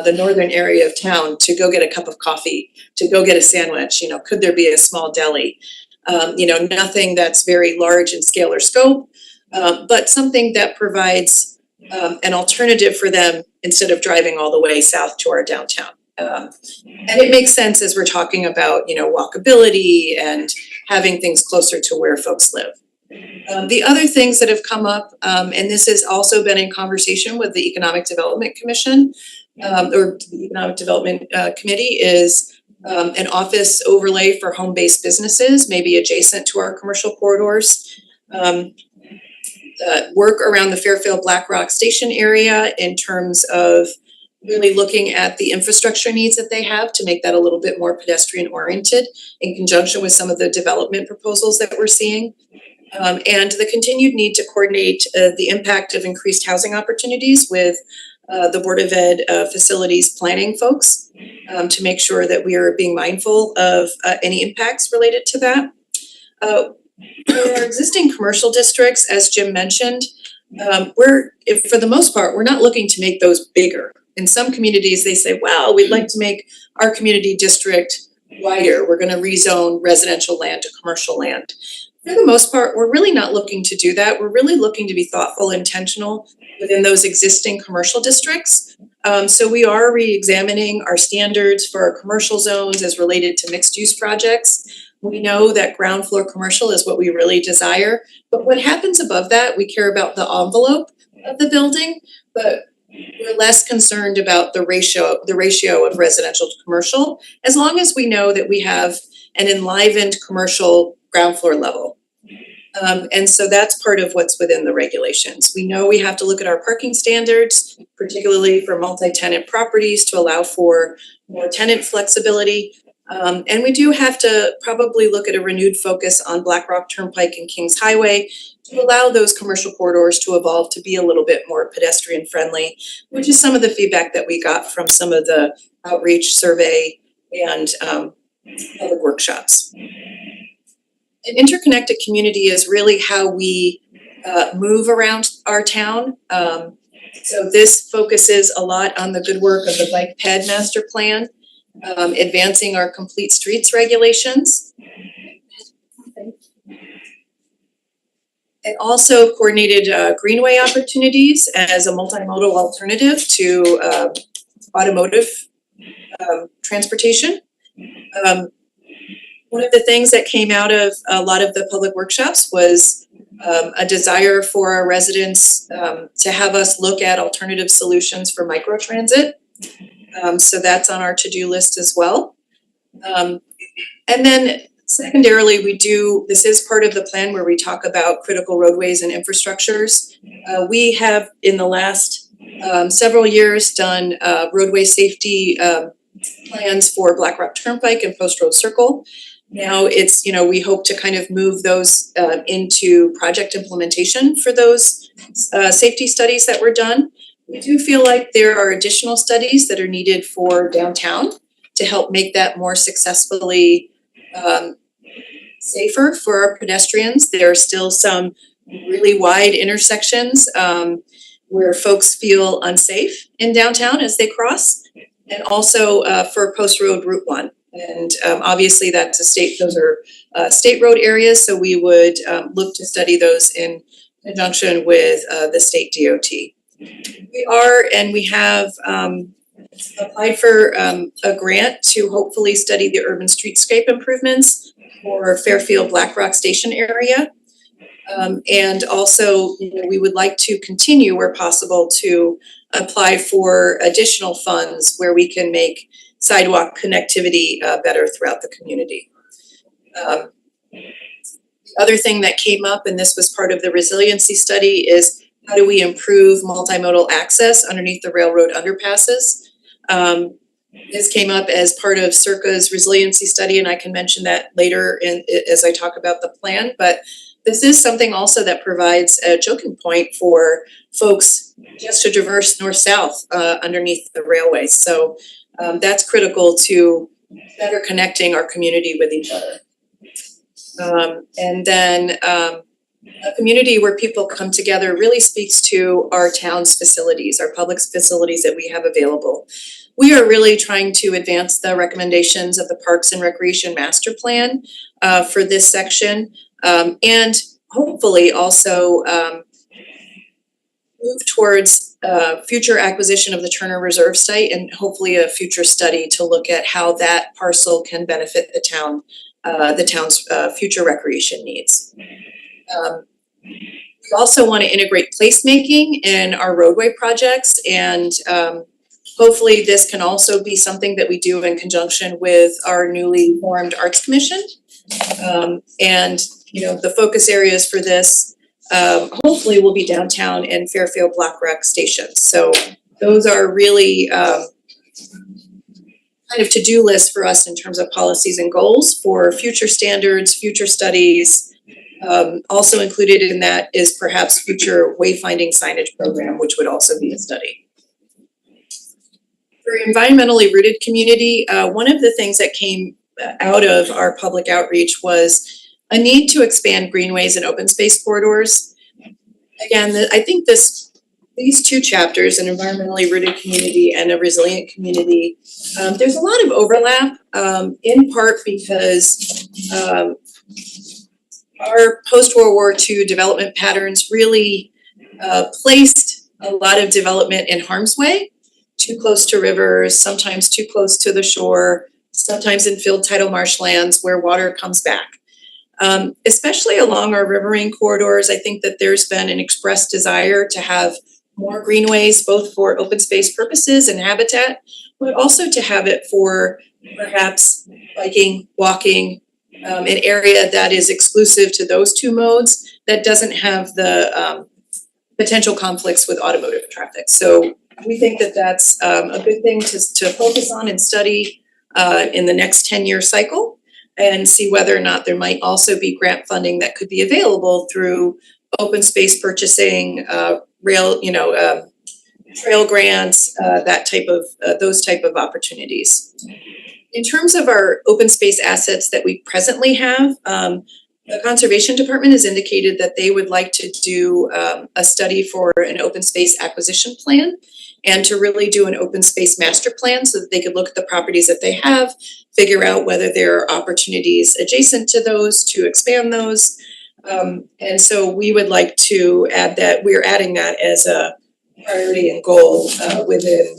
[SPEAKER 9] the northern area of town to go get a cup of coffee, to go get a sandwich? Could there be a small deli? Nothing that's very large in scale or scope, but something that provides an alternative for them instead of driving all the way south to our downtown. And it makes sense as we're talking about, walkability and having things closer to where folks live. The other things that have come up, and this has also been in conversation with the Economic Development Commission, or the Economic Development Committee, is an office overlay for home-based businesses, maybe adjacent to our commercial corridors. work around the Fairfield Black Rock Station area in terms of really looking at the infrastructure needs that they have to make that a little bit more pedestrian oriented in conjunction with some of the development proposals that we're seeing. And the continued need to coordinate the impact of increased housing opportunities with the Board of Ed facilities planning folks to make sure that we are being mindful of any impacts related to that. For our existing commercial districts, as Jim mentioned, for the most part, we're not looking to make those bigger. In some communities, they say, wow, we'd like to make our community district wider. We're gonna rezone residential land to commercial land. For the most part, we're really not looking to do that. We're really looking to be thoughtful, intentional within those existing commercial districts. So we are re-examining our standards for our commercial zones as related to mixed use projects. We know that ground floor commercial is what we really desire, but what happens above that, we care about the envelope of the building, but we're less concerned about the ratio of residential to commercial, as long as we know that we have an enlivened commercial ground floor level. And so that's part of what's within the regulations. We know we have to look at our parking standards, particularly for multi-tenant properties, to allow for more tenant flexibility. And we do have to probably look at a renewed focus on Black Rock Turnpike and Kings Highway to allow those commercial corridors to evolve to be a little bit more pedestrian friendly, which is some of the feedback that we got from some of the outreach survey and public workshops. An interconnected community is really how we move around our town. So this focuses a lot on the good work of the Bike Ped Master Plan, advancing our complete streets regulations. And also coordinated greenway opportunities as a multimodal alternative to automotive transportation. One of the things that came out of a lot of the public workshops was a desire for our residents to have us look at alternative solutions for microtransit. So that's on our to-do list as well. And then secondarily, this is part of the plan where we talk about critical roadways and infrastructures. We have in the last several years done roadway safety plans for Black Rock Turnpike and Post Road Circle. Now it's, we hope to kind of move those into project implementation for those safety studies that were done. We do feel like there are additional studies that are needed for downtown to help make that more successfully safer for our pedestrians. There are still some really wide intersections where folks feel unsafe in downtown as they cross, and also for Post Road Route 1. And obviously that's those are state road areas, so we would look to study those in conjunction with the state DOT. We have applied for a grant to hopefully study the urban streetscape improvements for Fairfield Black Rock Station area. And also, we would like to continue where possible to apply for additional funds where we can make sidewalk connectivity better throughout the community. The other thing that came up, and this was part of the resiliency study, is how do we improve multimodal access underneath the railroad underpasses? This came up as part of Circa's resiliency study, and I can mention that later as I talk about the plan, but this is something also that provides a choking point for folks just to traverse north-south underneath the railway. So that's critical to better connecting our community with each other. And then a community where people come together really speaks to our town's facilities, our public facilities that we have available. We are really trying to advance the recommendations of the Parks and Recreation Master Plan for this section, and hopefully also move towards future acquisition of the Turner Reserve site, and hopefully a future study to look at how that parcel can benefit the town's future recreation needs. We also want to integrate placemaking in our roadway projects, and hopefully this can also be something that we do in conjunction with our newly formed Arts Commission. And the focus areas for this hopefully will be downtown and Fairfield Black Rock stations. So those are really kind of to-do lists for us in terms of policies and goals for future standards, future studies. Also included in that is perhaps future wayfinding signage program, which would also be a study. For environmentally rooted community, one of the things that came out of our public outreach was a need to expand greenways and open space corridors. Again, I think these two chapters, an environmentally rooted community and a resilient community, there's a lot of overlap, in part because our post-World War II development patterns really placed a lot of development in harm's way, too close to rivers, sometimes too close to the shore, sometimes in filled tidal marshlands where water comes back. Especially along our riverine corridors, I think that there's been an expressed desire to have more greenways, both for open space purposes and habitat, but also to have it for perhaps biking, walking, an area that is exclusive to those two modes that doesn't have the potential conflicts with automotive traffic. So we think that that's a good thing to focus on and study in the next 10-year cycle, and see whether or not there might also be grant funding that could be available through open space purchasing, trail grants, that type of those type of opportunities. In terms of our open space assets that we presently have, the Conservation Department has indicated that they would like to do a study for an open space acquisition plan and to really do an open space master plan so that they could look at the properties that they have, figure out whether there are opportunities adjacent to those to expand those. And so we would like to add that, we're adding that as a priority and goal within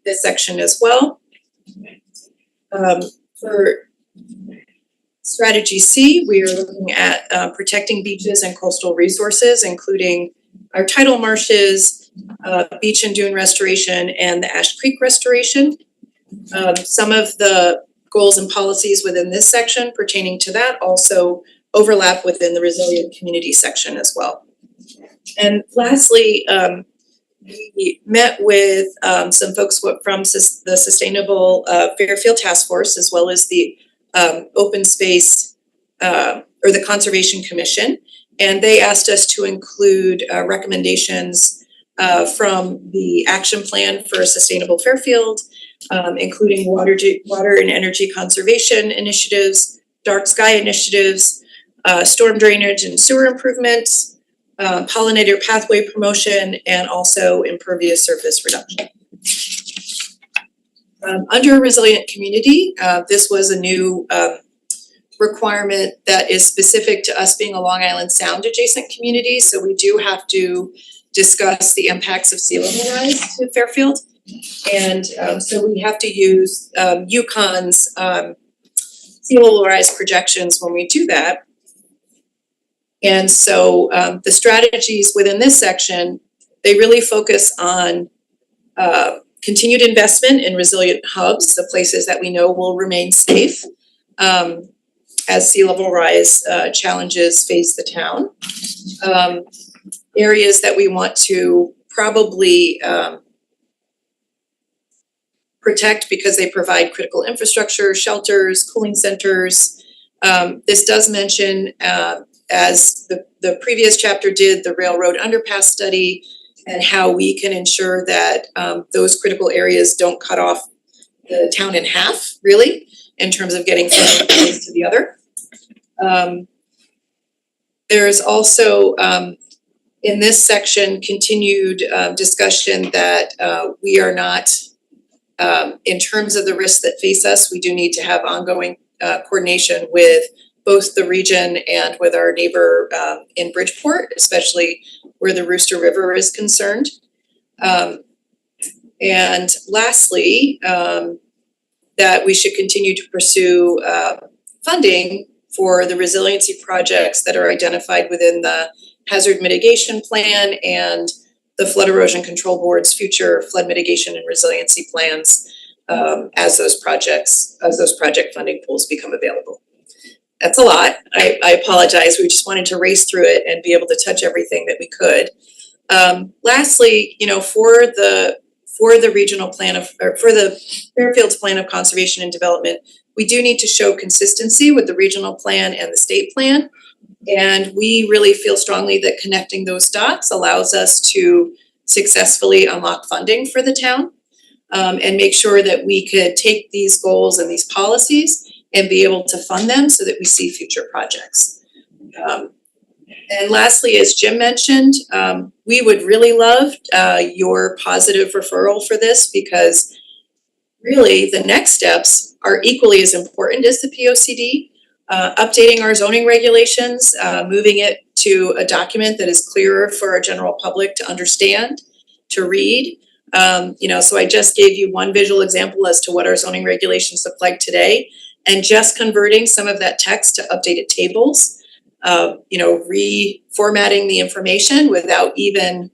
[SPEAKER 9] this section as well. For strategy C, we are looking at protecting beaches and coastal resources, including our tidal marshes, beach and dune restoration, and the Ash Creek restoration. Some of the goals and policies within this section pertaining to that also overlap within the resilient community section as well. And lastly, we met with some folks from the Sustainable Fairfield Task Force, as well as the Open Space or the Conservation Commission, and they asked us to include recommendations from the action plan for Sustainable Fairfield, including water and energy conservation initiatives, dark sky initiatives, storm drainage and sewer improvements, pollinator pathway promotion, and also impervious surface reduction. Under resilient community, this was a new requirement that is specific to us being a Long Island Sound adjacent community. So we do have to discuss the impacts of sea level rise to Fairfield. And so we have to use UConn's sea level rise projections when we do that. And so the strategies within this section, they really focus on continued investment in resilient hubs, the places that we know will remain safe as sea level rise challenges face the town. Areas that we want to probably protect because they provide critical infrastructure, shelters, cooling centers. This does mention, as the previous chapter did, the railroad underpass study and how we can ensure that those critical areas don't cut off the town in half, really, in terms of getting from one place to the other. There's also, in this section, continued discussion that we are not, in terms of the risks that face us, we do need to have ongoing coordination with both the region and with our neighbor in Bridgeport, especially where the Rooster River is concerned. And lastly, that we should continue to pursue funding for the resiliency projects that are identified within the Hazard Mitigation Plan and the Flood Erosion Control Board's future flood mitigation and resiliency plans as those project funding pools become available. that's a lot. I apologize. We just wanted to race through it and be able to touch everything that we could. Lastly, you know, for the regional plan of, or for the Fairfield's plan of conservation and development, we do need to show consistency with the regional plan and the state plan. And we really feel strongly that connecting those dots allows us to successfully unlock funding for the town, and make sure that we could take these goals and these policies and be able to fund them so that we see future projects. And lastly, as Jim mentioned, we would really love your positive referral for this, because really the next steps are equally as important as the POCD. Updating our zoning regulations, moving it to a document that is clearer for our general public to understand, to read. You know, so I just gave you one visual example as to what our zoning regulations look like today, and just converting some of that text to updated tables. You know, reformatting the information without even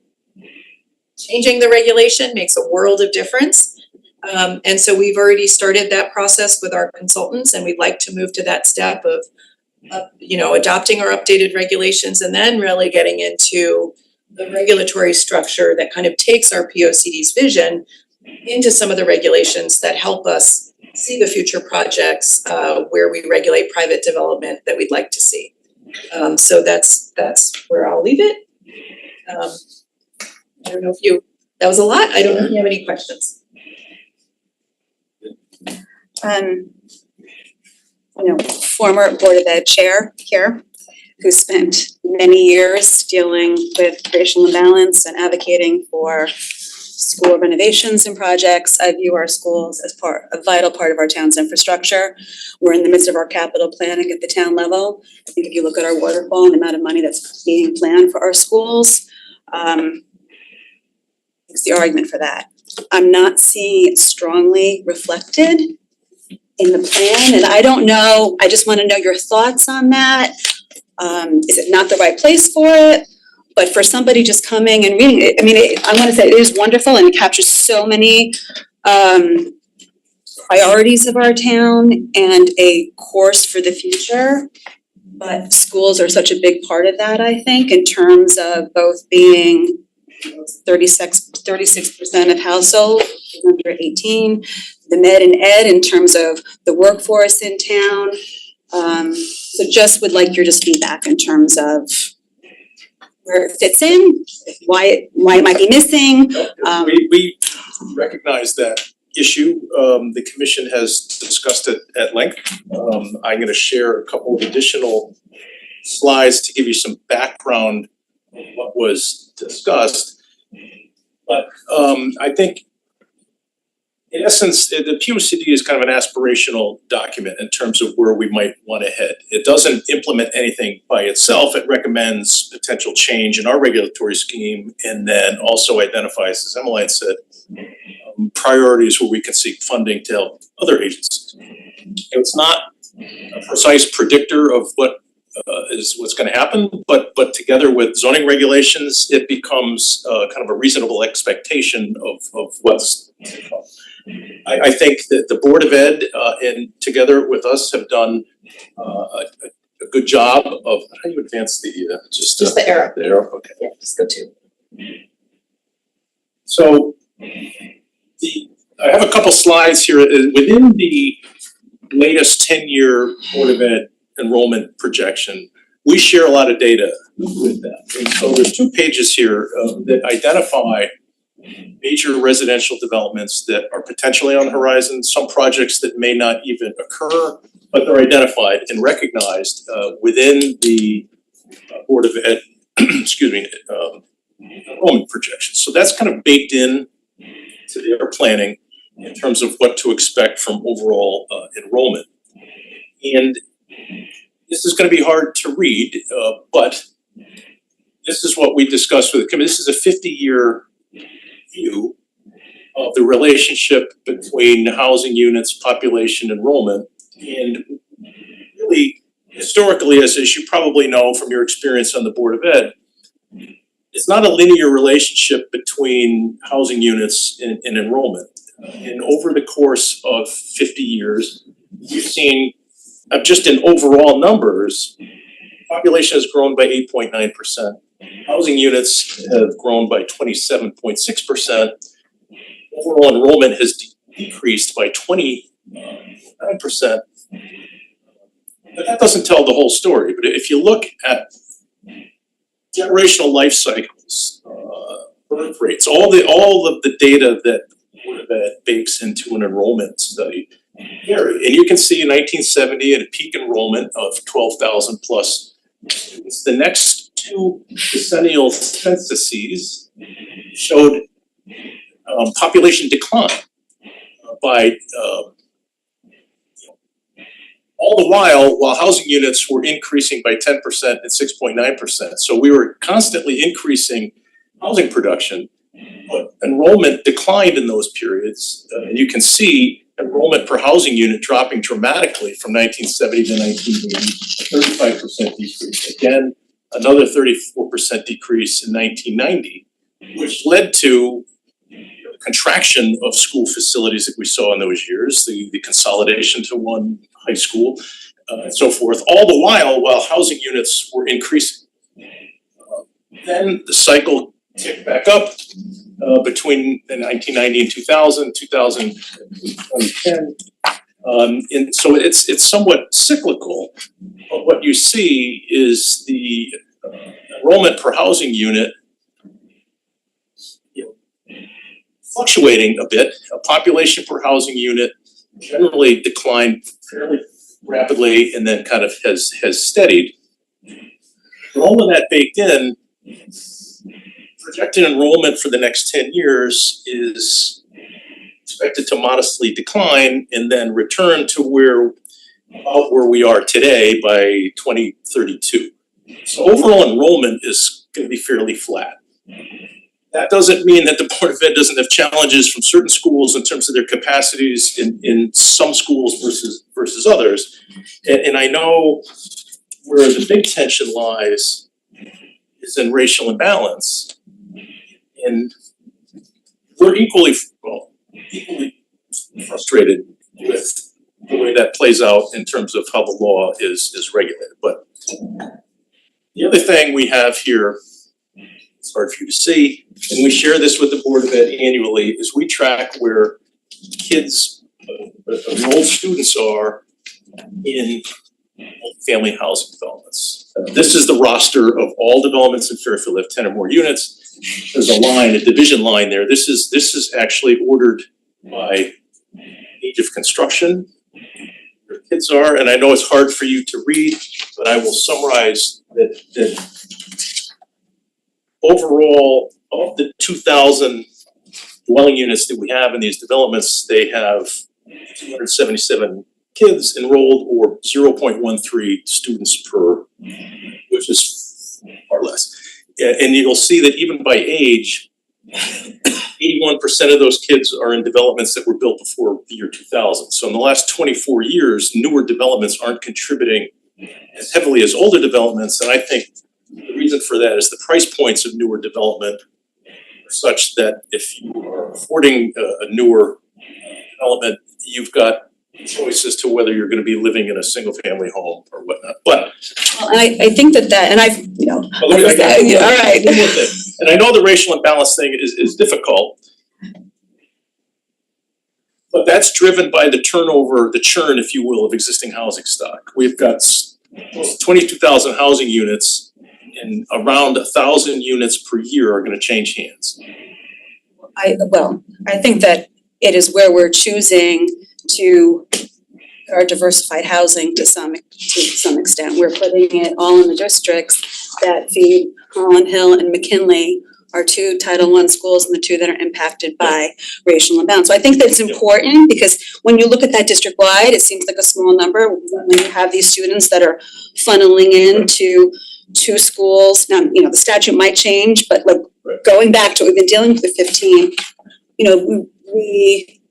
[SPEAKER 9] changing the regulation makes a world of difference. And so we've already started that process with our consultants, and we'd like to move to that step of you know, adopting our updated regulations and then really getting into the regulatory structure that kind of takes our POCD's vision into some of the regulations that help us see the future projects where we regulate private development that we'd like to see. So that's where I'll leave it. I don't know if that was a lot. I don't know if you have any questions.
[SPEAKER 4] You know, former Board of Ed chair here, who spent many years dealing with racial imbalance and advocating for school renovations and projects. I view our schools as a vital part of our town's infrastructure. We're in the midst of our capital planning at the town level. I think if you look at our waterfall and the amount of money that's being planned for our schools, it's the argument for that. I'm not seeing it strongly reflected in the plan, and I don't know, I just wanna know your thoughts on that. Is it not the right place for it? But for somebody just coming and reading it, I mean, I wanna say it is wonderful and it captures so many priorities of our town and a course for the future. But schools are such a big part of that, I think, in terms of both being 36% of households under 18, the med and ed in terms of the workforce in town. So just would like your just feedback in terms of where it fits in, why it might be missing.
[SPEAKER 8] We recognize that issue. The commission has discussed it at length. I'm gonna share a couple of additional slides to give you some background of what was discussed. But I think in essence, the POCD is kind of an aspirational document in terms of where we might want to head. It doesn't implement anything by itself. It recommends potential change in our regulatory scheme, and then also identifies, as Emmeline said, priorities where we can seek funding to help other agencies. It's not a precise predictor of what's going to happen, but together with zoning regulations, it becomes kind of a reasonable expectation of what's to come. I think that the Board of Ed and together with us have done a good job of, how do you advance the just
[SPEAKER 9] the arrow.
[SPEAKER 8] The arrow, okay.
[SPEAKER 9] Yeah, just go to.
[SPEAKER 8] So I have a couple slides here. Within the latest 10-year Board of Ed enrollment projection, we share a lot of data with that. And so there's 2 pages here that identify major residential developments that are potentially on the horizon, some projects that may not even occur, but they're identified and recognized within the Board of Ed, enrollment projections. So that's kind of baked in to their planning in terms of what to expect from overall enrollment. And this is gonna be hard to read, but this is what we discussed with the committee. This is a 50-year view of the relationship between housing units, population, enrollment. And really, historically, as you probably know from your experience on the Board of Ed, it's not a linear relationship between housing units and enrollment. And over the course of 50 years, you've seen just in overall numbers, population has grown by 8.9%. Housing units have grown by 27.6%. Overall enrollment has decreased by 29%. But that doesn't tell the whole story. But if you look at generational life cycles, birth rates, all of the data that bakes into an enrollment study, and you can see in 1970 at a peak enrollment of 12,000 plus students. The next two decennial censuses showed population decline by all the while housing units were increasing by 10% and 6.9%. So we were constantly increasing housing production, but enrollment declined in those periods. And you can see enrollment per housing unit dropping dramatically from 1970 to 1980, 35% decrease. Again, another 34% decrease in 1990, which led to contraction of school facilities that we saw in those years, the consolidation to one high school, and so forth, all the while housing units were increasing. Then the cycle ticked back up between 1990 and 2000, 2010. And so it's somewhat cyclical, but what you see is the enrollment per housing unit fluctuating a bit. A population per housing unit generally declined fairly rapidly and then kind of has steadied. But all of that baked in, projected enrollment for the next 10 years is expected to modestly decline and then return to about where we are today by 2032. So overall enrollment is going to be fairly flat. That doesn't mean that the Board of Ed doesn't have challenges from certain schools in terms of their capacities in some schools versus others. And I know where the big tension lies is in racial imbalance. And we're equally frustrated with the way that plays out in terms of how the law is regulated. But the other thing we have here, it's hard for you to see, and we share this with the Board of Ed annually, is we track where kids, enrolled students are in family housing developments. This is the roster of all developments in Fairfield that have 10 or more units. There's a line, a division line there. This is actually ordered by age of construction. Where kids are, and I know it's hard for you to read, but I will summarize that overall, of the 2,000 dwelling units that we have in these developments, they have 277 kids enrolled or 0.13 students per, which is far less. And you'll see that even by age, 81% of those kids are in developments that were built before the year 2000. So in the last 24 years, newer developments aren't contributing as heavily as older developments. And I think the reason for that is the price points of newer development are such that if you are affording a newer development, you've got choice as to whether you're gonna be living in a single family home or whatnot. But
[SPEAKER 4] Well, and I think that, and I've,
[SPEAKER 8] all right.
[SPEAKER 4] right.
[SPEAKER 8] And I know the racial imbalance thing is difficult. But that's driven by the turnover, the churn, if you will, of existing housing stock. We've got 22,000 housing units and around 1,000 units per year are gonna change hands.
[SPEAKER 4] I think that it is where we're choosing to our diversified housing to some extent. We're putting it all in the districts that feed Holland Hill and McKinley, are two Title I schools and the two that are impacted by racial imbalance. So I think that's important because when you look at that district-wide, it seems like a small number. When you have these students that are funneling into two schools, now, the statute might change, but like going back to what we've been dealing with 15, we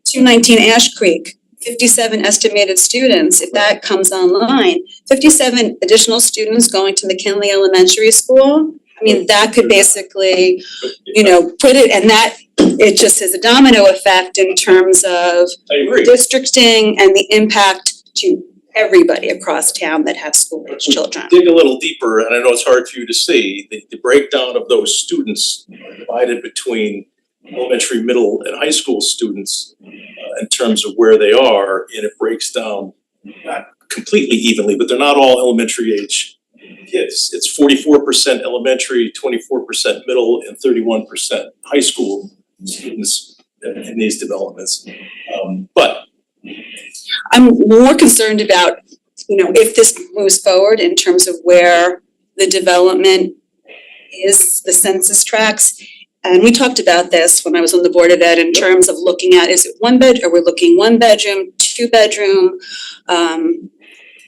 [SPEAKER 4] 219 Ash Creek, 57 estimated students, if that comes online, 57 additional students going to McKinley Elementary School. I mean, that could basically, put it, and that, it just has a domino effect in terms of
[SPEAKER 8] I agree.
[SPEAKER 4] districting and the impact to everybody across town that have school-age children.
[SPEAKER 8] Dig a little deeper, and I know it's hard for you to see, the breakdown of those students are divided between elementary, middle, and high school students in terms of where they are, and it breaks down not completely evenly, but they're not all elementary age kids. It's 44% elementary, 24% middle, and 31% high school students in these developments. But
[SPEAKER 4] I'm more concerned about, if this moves forward in terms of where the development is, the census tracts. And we talked about this when I was on the Board of Ed in terms of looking at, is it are we looking 1 bedroom, 2 bedroom?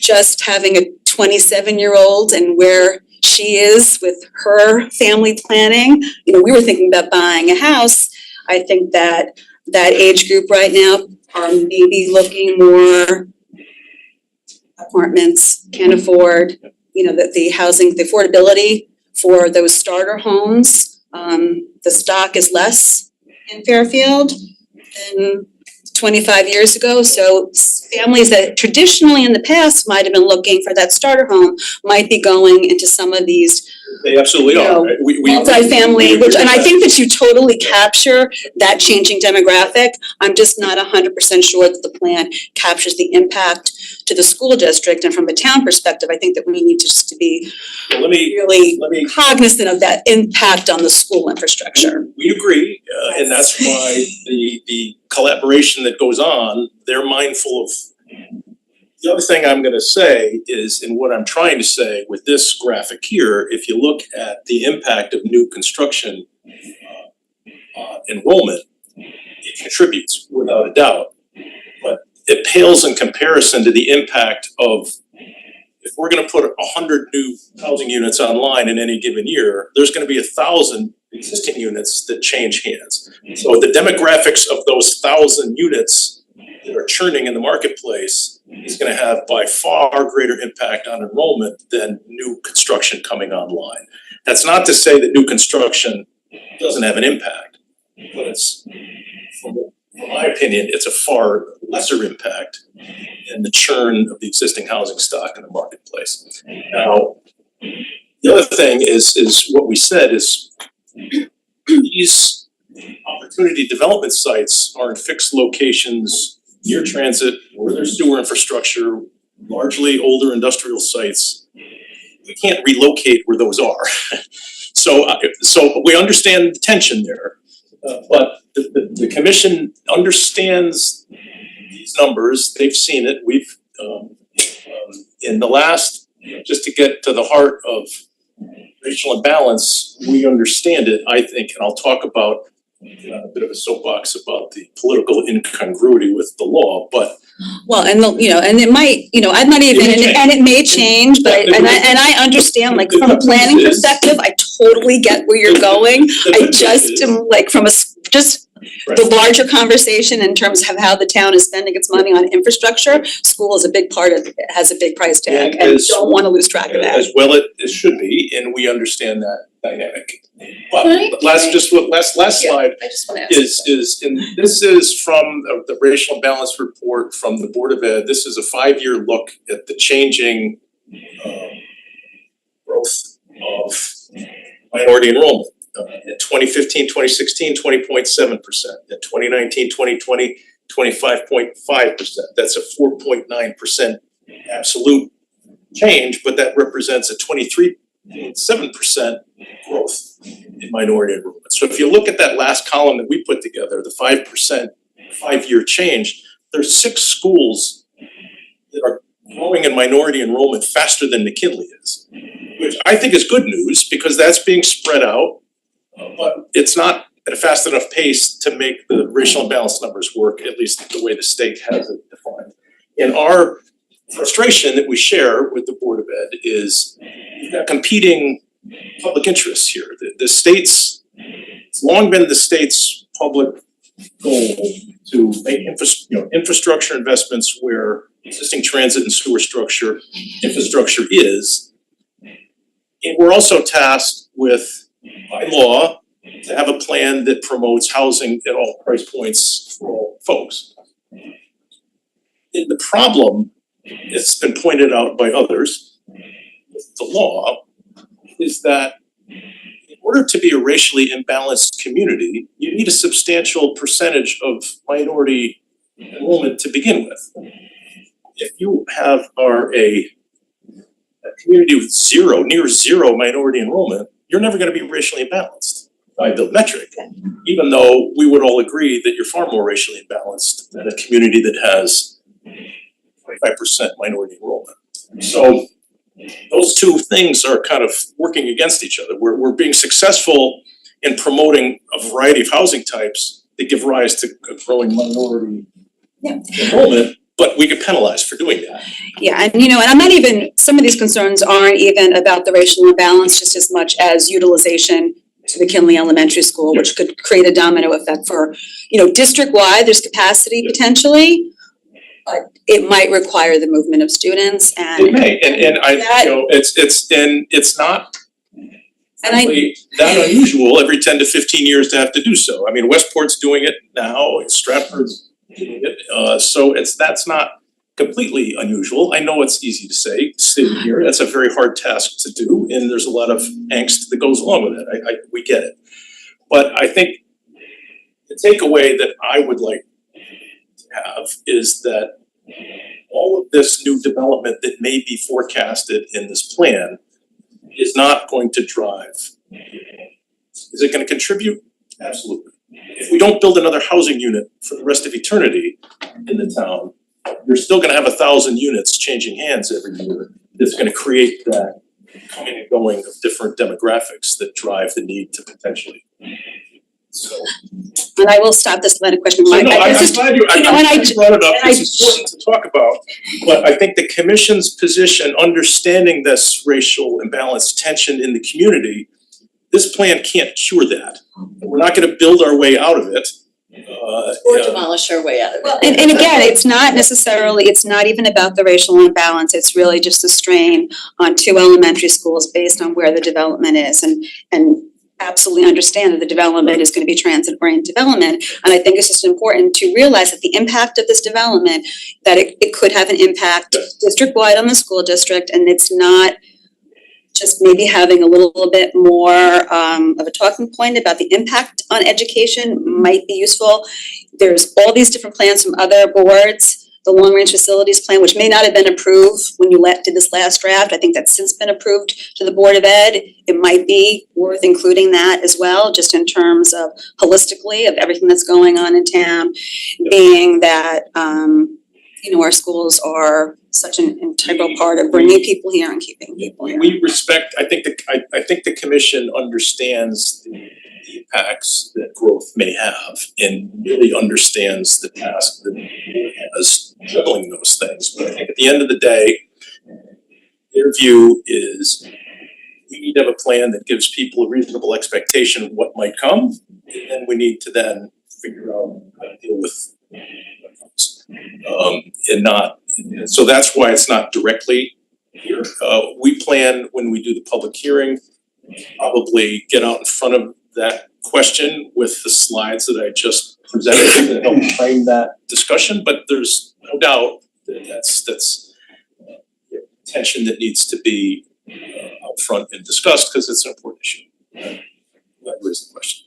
[SPEAKER 4] Just having a 27-year-old and where she is with her family planning. We were thinking about buying a house. I think that age group right now are maybe looking more apartments, can't afford, that the housing, the affordability for those starter homes. The stock is less in Fairfield than 25 years ago. So families that traditionally in the past might have been looking for that starter home might be going into some of these
[SPEAKER 8] they absolutely are, right? We
[SPEAKER 4] multifamily,
[SPEAKER 8] agree
[SPEAKER 4] and I
[SPEAKER 8] with
[SPEAKER 4] think that you totally capture that changing demographic. I'm just not 100% sure that the plan captures the impact to the school district, and from a town perspective, I think that we need to be
[SPEAKER 8] that. Let me
[SPEAKER 4] really cognizant of that impact on the school infrastructure.
[SPEAKER 8] We agree, and that's why the collaboration that goes on, they're mindful of. The other thing I'm gonna say is, and what I'm trying to say with this graphic here, if you look at the impact of new construction enrollment, it contributes without a doubt. But it pales in comparison to the impact of, if we're gonna put 100 new housing units online in any given year, there's gonna be 1,000 existing units that change hands. So the demographics of those 1,000 units that are churning in the marketplace is gonna have by far greater impact on enrollment than new construction coming online. That's not to say that new construction doesn't have an impact, but it's, from my opinion, it's a far lesser impact than the churn of the existing housing stock in the marketplace. Now, the other thing is what we said is these opportunity development sites are in fixed locations near transit, where there's sewer infrastructure, largely older industrial sites. We can't relocate where those are. So we understand the tension there, but the commission understands these numbers, they've seen it, we've, in the last, just to get to the heart of racial imbalance, we understand it, I think, and I'll talk about a bit of a soapbox about the political incongruity with the law, but
[SPEAKER 4] Well, and and it might, I'm not even, and it may change, but I understand, like, from a planning perspective, I totally get where you're going. I just am like, from the larger conversation in terms of how the town is spending its money on infrastructure, school is a big part of it, has a big price tag, and don't wanna lose track of that.
[SPEAKER 8] as well it should be, and we understand that dynamic. But last slide
[SPEAKER 2] I just wanna ask.
[SPEAKER 8] is, and this is from the racial imbalance report from the Board of Ed. This is a 5-year look at the changing growth of minority enrollment. In 2015, 2016, 20.7%. In 2019, 2020, 25.5%. That's a 4.9% absolute change, but that represents a 23.7% growth in minority enrollment. So if you look at that last column that we put together, the 5% 5-year change, there's 6 schools that are growing in minority enrollment faster than McKinley is, which I think is good news because that's being spread out, but it's not at a fast enough pace to make the racial imbalance numbers work, at least the way the state has it defined. And our frustration that we share with the Board of Ed is you've got competing public interests here. The state's, it's long been the state's public goal to make infrastructure investments where existing transit and sewer infrastructure is. And we're also tasked with, by law, to have a plan that promotes housing at all price points for all folks. And the problem it's been pointed out by others, the law is that in order to be a racially imbalanced community, you need a substantial percentage of minority enrollment to begin with. If you are a community with near zero minority enrollment, you're never gonna be racially imbalanced by the metric. Even though we would all agree that you're far more racially imbalanced than a community that has 25% minority enrollment. So those two things are kind of working against each other. We're being successful in promoting a variety of housing types that give rise to a growing minority enrollment, but we get penalized for doing that.
[SPEAKER 4] Yeah, and and I'm not even, some of these concerns aren't even about the racial imbalance just as much as utilization to the Kinley Elementary School, which could create a domino effect for, district-wide, there's capacity potentially, but it might require the movement of students and.
[SPEAKER 8] It may, and it's not frankly that unusual every 10 to 15 years to have to do so. I mean, Westport's doing it now, Stratford's doing it, so that's not completely unusual. I know it's easy to say, sitting here, that's a very hard task to do, and there's a lot of angst that goes along with it, we get it. But I think the takeaway that I would like to have is that all of this new development that may be forecasted in this plan is not going to drive. Is it gonna contribute? Absolutely. If we don't build another housing unit for the rest of eternity in the town, you're still gonna have 1,000 units changing hands every year. That's gonna create that coming and going of different demographics that drive the need to potentially. So.
[SPEAKER 4] And I will stop this line of questioning.
[SPEAKER 8] So no, I'm glad you brought it up,
[SPEAKER 4] and
[SPEAKER 8] it's important to talk about, but I think the commission's position, understanding this racial imbalance tension in the community, this plan can't cure that. We're not gonna build our way out of it.
[SPEAKER 6] Or demolish our way out of it.
[SPEAKER 4] And again, it's not even about the racial imbalance, it's really just a strain on two elementary schools based on where the development is and absolutely understand that the development is gonna be transit-oriented development. And I think it's just important to realize that the impact of this development, that it could have an impact district-wide on the school district, and it's not just maybe having a little bit more of a talking point about the impact on education might be useful. There's all these different plans from other boards, the long range facilities plan, which may not have been approved when you did this last draft. I think that's since been approved to the Board of Ed. It might be worth including that as well, just in terms of holistically of everything that's going on in town, being that our schools are such an integral part of bringing people here and keeping people here.
[SPEAKER 8] We respect, I think the commission understands the impacts that growth may have and really understands the task that it has juggling those things. But I think at the end of the day, their view is we need to have a plan that gives people a reasonable expectation of what might come, and then we need to then figure out how to deal with what comes. So that's why it's not directly here. We plan, when we do the public hearing, probably get out in front of that question with the slides that I just presented to help frame that discussion, but there's no doubt that that's tension that needs to be out front and discussed, because it's an important issue. That raised the question.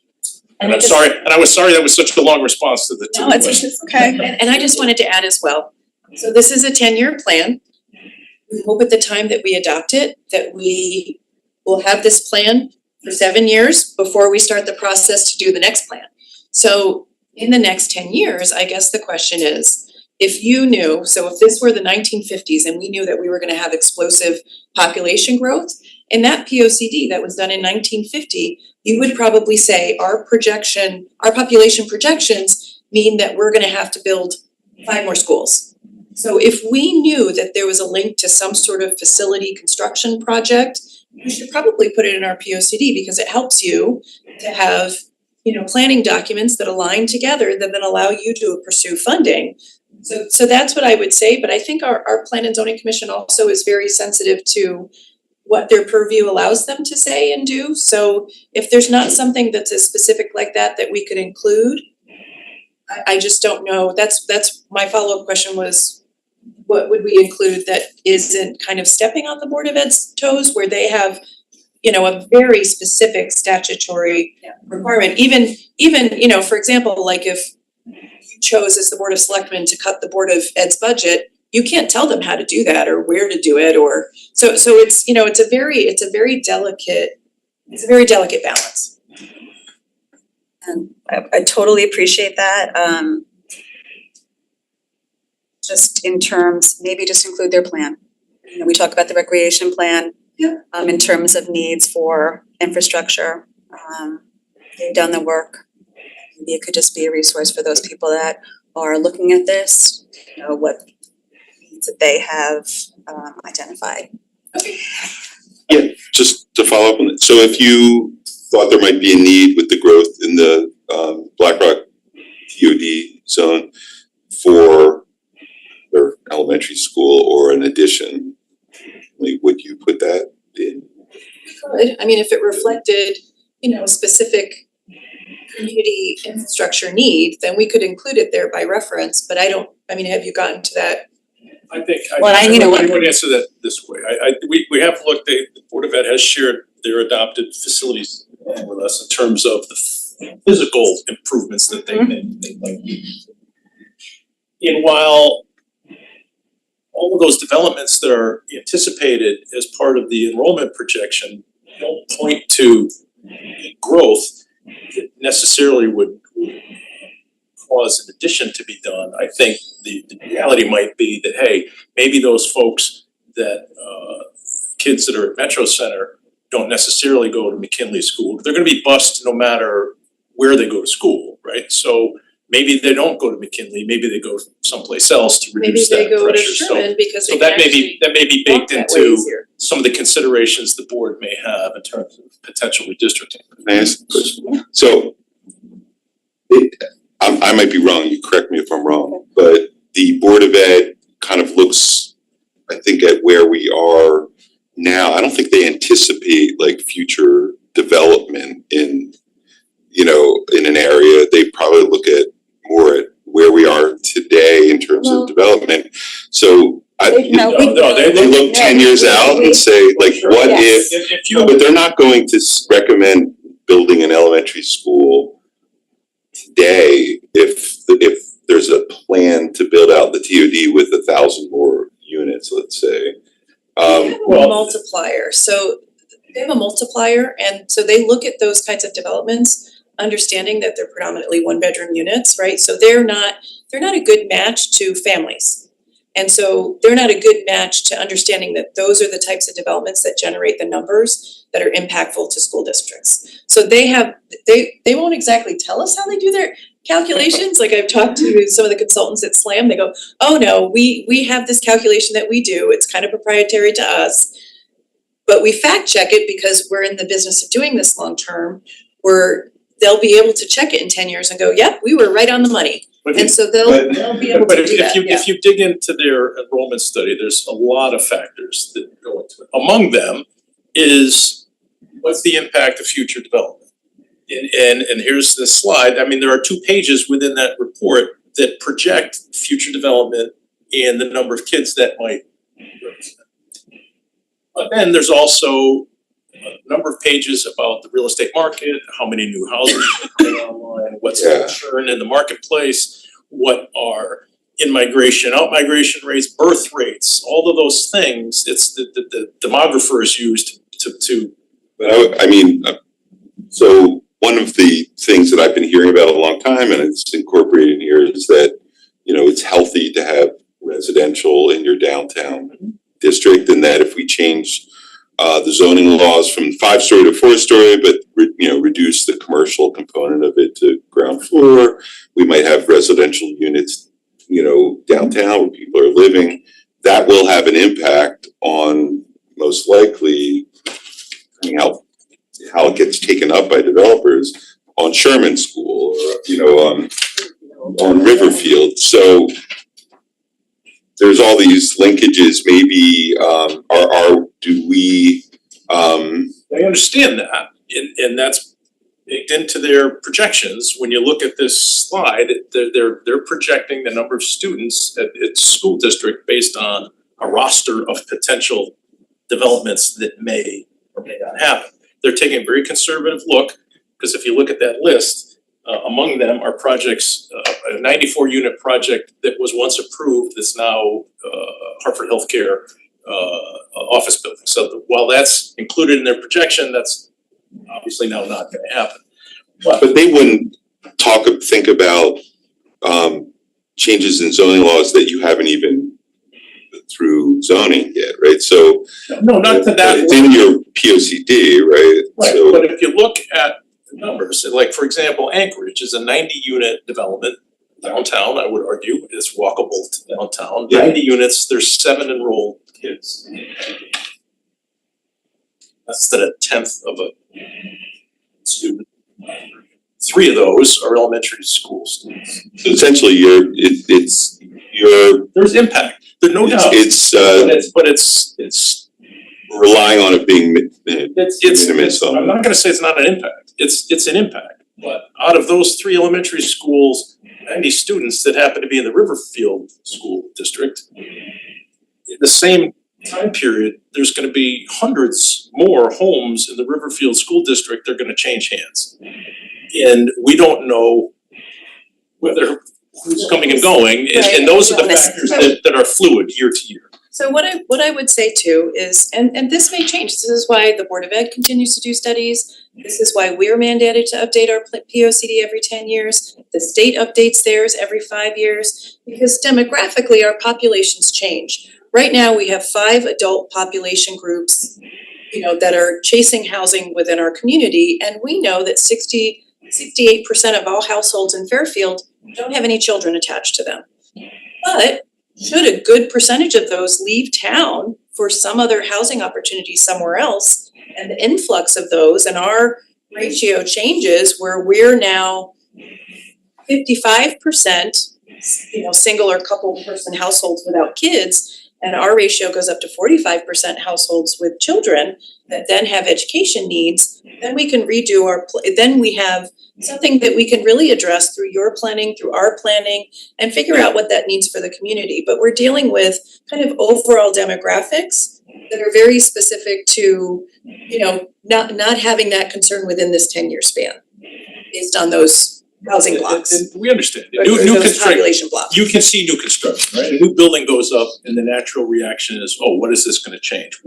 [SPEAKER 8] And I'm sorry, and I was sorry that was such a long response to the two questions.
[SPEAKER 4] It's okay.
[SPEAKER 9] And I just wanted to add as well, so this is a 10-year plan. We hope at the time that we adopt it, that we will have this plan for 7 years before we start the process to do the next plan. So in the next 10 years, I guess the question is, if you knew, so if this were the 1950s and we knew that we were gonna have explosive population growth, in that POCD that was done in 1950, you would probably say our population projections mean that we're gonna have to build 5 more schools. So if we knew that there was a link to some sort of facility construction project, we should probably put it in our POCD, because it helps you to have, planning documents that align together that then allow you to pursue funding. So that's what I would say, but I think our Plan and Zoning Commission also is very sensitive to what their purview allows them to say and do. So if there's not something that's as specific like that we could include, I just don't know. That's my follow-up question was, what would we include that isn't kind of stepping on the Board of Ed's toes, where they have, you know, a very specific statutory requirement, even, you know, for example, like if you chose as the Board of Selectmen to cut the Board of Ed's budget, you can't tell them how to do that or where to do it, or, so it's, you know, it's a very delicate balance.
[SPEAKER 4] And I totally appreciate that, just in terms, maybe just include their plan. You know, we talk about the recreation plan.
[SPEAKER 9] Yeah.
[SPEAKER 4] In terms of needs for infrastructure, they've done the work. Maybe it could just be a resource for those people that are looking at this, you know, what needs that they have identified.
[SPEAKER 1] Yeah, just to follow up on it, so if you thought there might be a need with the growth in the Black Rock TOD zone for their elementary school or an addition, like, would you put that in?
[SPEAKER 9] Could, I mean, if it reflected, you know, a specific community infrastructure need, then we could include it there by reference, but I mean, have you gotten to that?
[SPEAKER 8] I think,
[SPEAKER 4] Well, you know what-
[SPEAKER 8] I would answer that this way, we have looked, the Board of Ed has shared their adopted facilities with us in terms of the physical improvements that they like. And while all of those developments that are anticipated as part of the enrollment projection don't point to growth that necessarily would cause an addition to be done, I think the reality might be that, hey, maybe those folks that kids that are at Metro Center don't necessarily go to McKinley School. They're gonna be bused no matter where they go to school, right? So maybe they don't go to McKinley, maybe they go someplace else to reduce that pressure.
[SPEAKER 9] Maybe they go to Sherman because they
[SPEAKER 8] So
[SPEAKER 9] can
[SPEAKER 8] that may
[SPEAKER 9] actually
[SPEAKER 8] be
[SPEAKER 9] walk
[SPEAKER 8] baked
[SPEAKER 9] that way
[SPEAKER 8] into
[SPEAKER 9] easier.
[SPEAKER 8] some of the considerations the board may have in terms of potential redistricting.
[SPEAKER 1] Can I ask a question? So I might be wrong, you correct me if I'm wrong, but the Board of Ed kind of looks, I think, at where we are now. I don't think they anticipate like future development in, you know, in an area. They probably look at more at where we are today in terms
[SPEAKER 4] Well,
[SPEAKER 1] of development. So
[SPEAKER 4] they
[SPEAKER 1] look 10 years out and say, like, what
[SPEAKER 4] Yes.
[SPEAKER 1] if but they're not going to recommend building an elementary school today if there's a plan to build out the TOD with 1,000 more units, let's say.
[SPEAKER 9] They have a multiplier, so they have a multiplier, and so they look at those kinds of developments, understanding that they're predominantly one-bedroom units, right? So they're not a good match to families. And so they're not a good match to understanding that those are the types of developments that generate the numbers that are impactful to school districts. So they won't exactly tell us how they do their calculations. Like I've talked to some of the consultants at SLAM, they go, oh no, we have this calculation that we do, it's kind of proprietary to us. But we fact check it because we're in the business of doing this long term, they'll be able to check it in 10 years and go, yep, we were right on the money. And so they'll be able to do that, yeah.
[SPEAKER 8] If you dig into their enrollment study, there's a lot of factors that go into it. Among them is what's the impact of future development? And here's the slide. I mean, there are 2 pages within that report that project future development and the number of kids that might represent. But then there's also a number of pages about the real estate market, how many new houses are coming online, what's the churn in the marketplace, what are in-migration, out-migration rates, birth rates, all of those things. It's the demographers used to.
[SPEAKER 1] But I mean, so one of the things that I've been hearing about a long time, and it's incorporated in here, is that, you know, it's healthy to have residential in your downtown district, and that if we change the zoning laws from 5-story to 4-story, but reduce the commercial component of it to ground floor, we might have residential units, you know, downtown where people are living. That will have an impact on, most likely, how it gets taken up by developers on Sherman School, or, you know, on Riverfield. So there's all these linkages. Maybe
[SPEAKER 8] I understand that, and that's baked into their projections, when you look at this slide, they're projecting the number of students at its school district based on a roster of potential developments that may or may not happen. They're taking a very conservative look, because if you look at that list, among them are projects, a 94 unit project that was once approved that's now Hartford Healthcare office building. So while that's included in their projection, that's obviously now not gonna happen.
[SPEAKER 1] But they wouldn't think about changes in zoning laws that you haven't even through zoning yet, right? So
[SPEAKER 8] No, not to that.
[SPEAKER 1] it's in your POCD, right?
[SPEAKER 8] Right,
[SPEAKER 1] So
[SPEAKER 8] but if you look at the numbers, like for example, Anchorage is a 90 unit development downtown, I would argue, it's walkable to downtown,
[SPEAKER 1] Yeah.
[SPEAKER 8] 90 units, there's 7 enrolled kids. That's a tenth of a student. 3 of those are elementary school students.
[SPEAKER 1] so essentially it's your
[SPEAKER 8] There's impact, there's no doubt. But it's
[SPEAKER 1] relying on it being minimus.
[SPEAKER 8] I'm not gonna say it's not an impact, it's an impact. But out of those 3 elementary schools, 90 students that happen to be in the Riverfield School District, in the same time period, there's gonna be hundreds more homes in the Riverfield School District that are gonna change hands. And we don't know whether who's coming and going, and those are the factors that are fluid year to year.
[SPEAKER 9] So what I would say too is, and this may change, this is why the Board of Ed continues to do studies. This is why we're mandated to update our POCD every 10 years. The state updates theirs every 5 years, because demographically our populations change. Right now, we have 5 adult population groups, that are chasing housing within our community, and we know that 68% of all households in Fairfield don't have any children attached to them. But should a good percentage of those leave town for some other housing opportunity somewhere else, and the influx of those and our ratio changes where we're now 55%, single or couple person households without kids, and our ratio goes up to 45% households with children that then have education needs, then we can redo then we have something that we can really address through your planning, through our planning, and figure out what that means for the community. But we're dealing with kind of overall demographics that are very specific to, not having that concern within this 10-year span based on those housing blocks.
[SPEAKER 8] And we understand,
[SPEAKER 9] or
[SPEAKER 8] new
[SPEAKER 9] those
[SPEAKER 8] construction,
[SPEAKER 9] population blocks.
[SPEAKER 8] you can see new construction, right? A new building goes up and the natural reaction is, oh, what is this gonna change?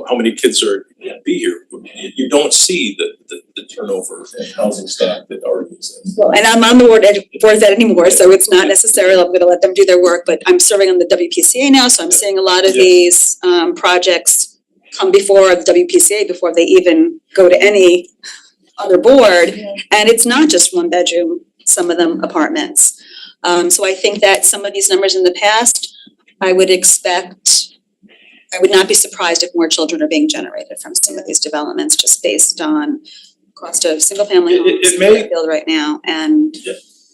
[SPEAKER 8] How many kids are gonna be here? You don't see the turnover in housing stock that already exists.
[SPEAKER 4] Well, and I'm on the board of ed anymore, so it's not necessarily, I'm gonna let them do their work, but I'm serving on the WPCA now, so I'm seeing a lot of these projects come before the WPCA, before they even go to any other board, and it's not just 1 bedroom, some of them apartments. So I think that some of these numbers in the past, I would not be surprised if more children are being generated from some of these developments, just based on cost of single family homes in Fairfield right now, and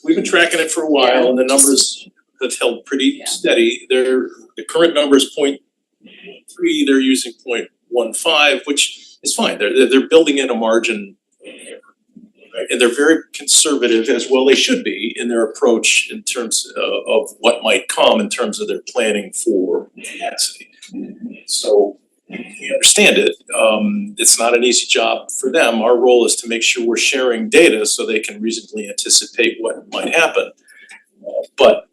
[SPEAKER 8] We've been tracking it for a while and the numbers have held pretty steady. The current number is 0.3, they're using 0.15, which is fine. They're building in a margin. Right, and they're very conservative, as well they should be, in their approach in terms of what might come in terms of their planning for capacity. So we understand it. It's not an easy job for them. Our role is to make sure we're sharing data so they can reasonably anticipate what might happen. But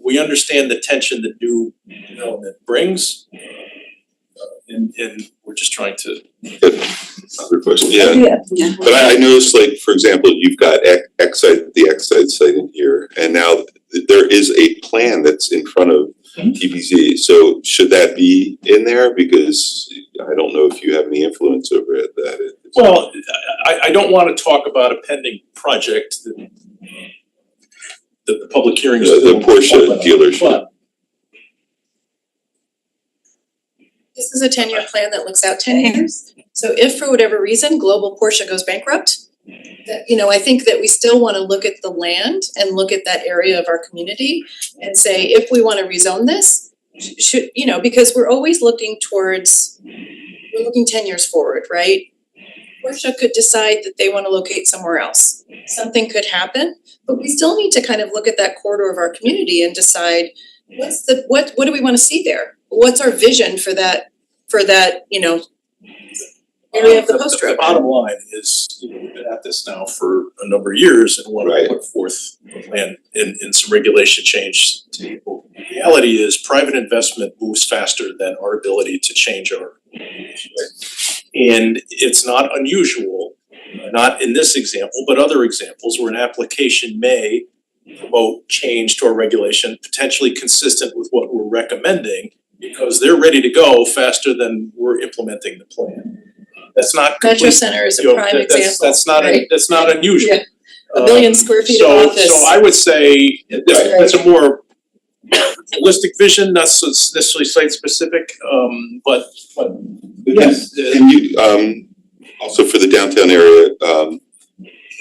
[SPEAKER 8] we understand the tension that new development brings. And we're just trying to.
[SPEAKER 1] Other question, yeah.
[SPEAKER 4] yeah.
[SPEAKER 1] But I noticed, like, for example, you've got the Exide site in here, and now there is a plan that's in front of TPZ. So should that be in there? Because I don't know if you have any influence over it.
[SPEAKER 8] Well, I don't wanna talk about a pending project that the public hearing is.
[SPEAKER 1] The Porsche dealership.
[SPEAKER 9] This is a 10-year plan that looks out 10 years. So if for whatever reason, global Porsche goes bankrupt, that, I think that we still wanna look at the land and look at that area of our community and say, if we wanna rezone this, should, because we're always looking 10 years forward, right? Portia could decide that they wanna locate somewhere else. Something could happen, but we still need to kind of look at that corridor of our community and decide what do we wanna see there? What's our vision for that, you know, area of the post road?
[SPEAKER 8] The bottom line is, we've been at this now for a number of years and wanna
[SPEAKER 1] Right.
[SPEAKER 8] put forth a plan in some regulation change to people. The reality is private investment moves faster than our ability to change our regulations. And it's not unusual, not in this example, but other examples where an application may promote change to our regulation, potentially consistent with what we're recommending, because they're ready to go faster than we're implementing the plan. That's not
[SPEAKER 9] Metro
[SPEAKER 8] complete,
[SPEAKER 9] Center is a
[SPEAKER 8] you know,
[SPEAKER 9] prime
[SPEAKER 8] that's
[SPEAKER 9] example, right?
[SPEAKER 8] that's not unusual.
[SPEAKER 9] Yeah. A million square feet of office.
[SPEAKER 8] So I would say that's a more holistic vision, not so necessarily site specific, but yes.
[SPEAKER 1] And you, also for the downtown area, can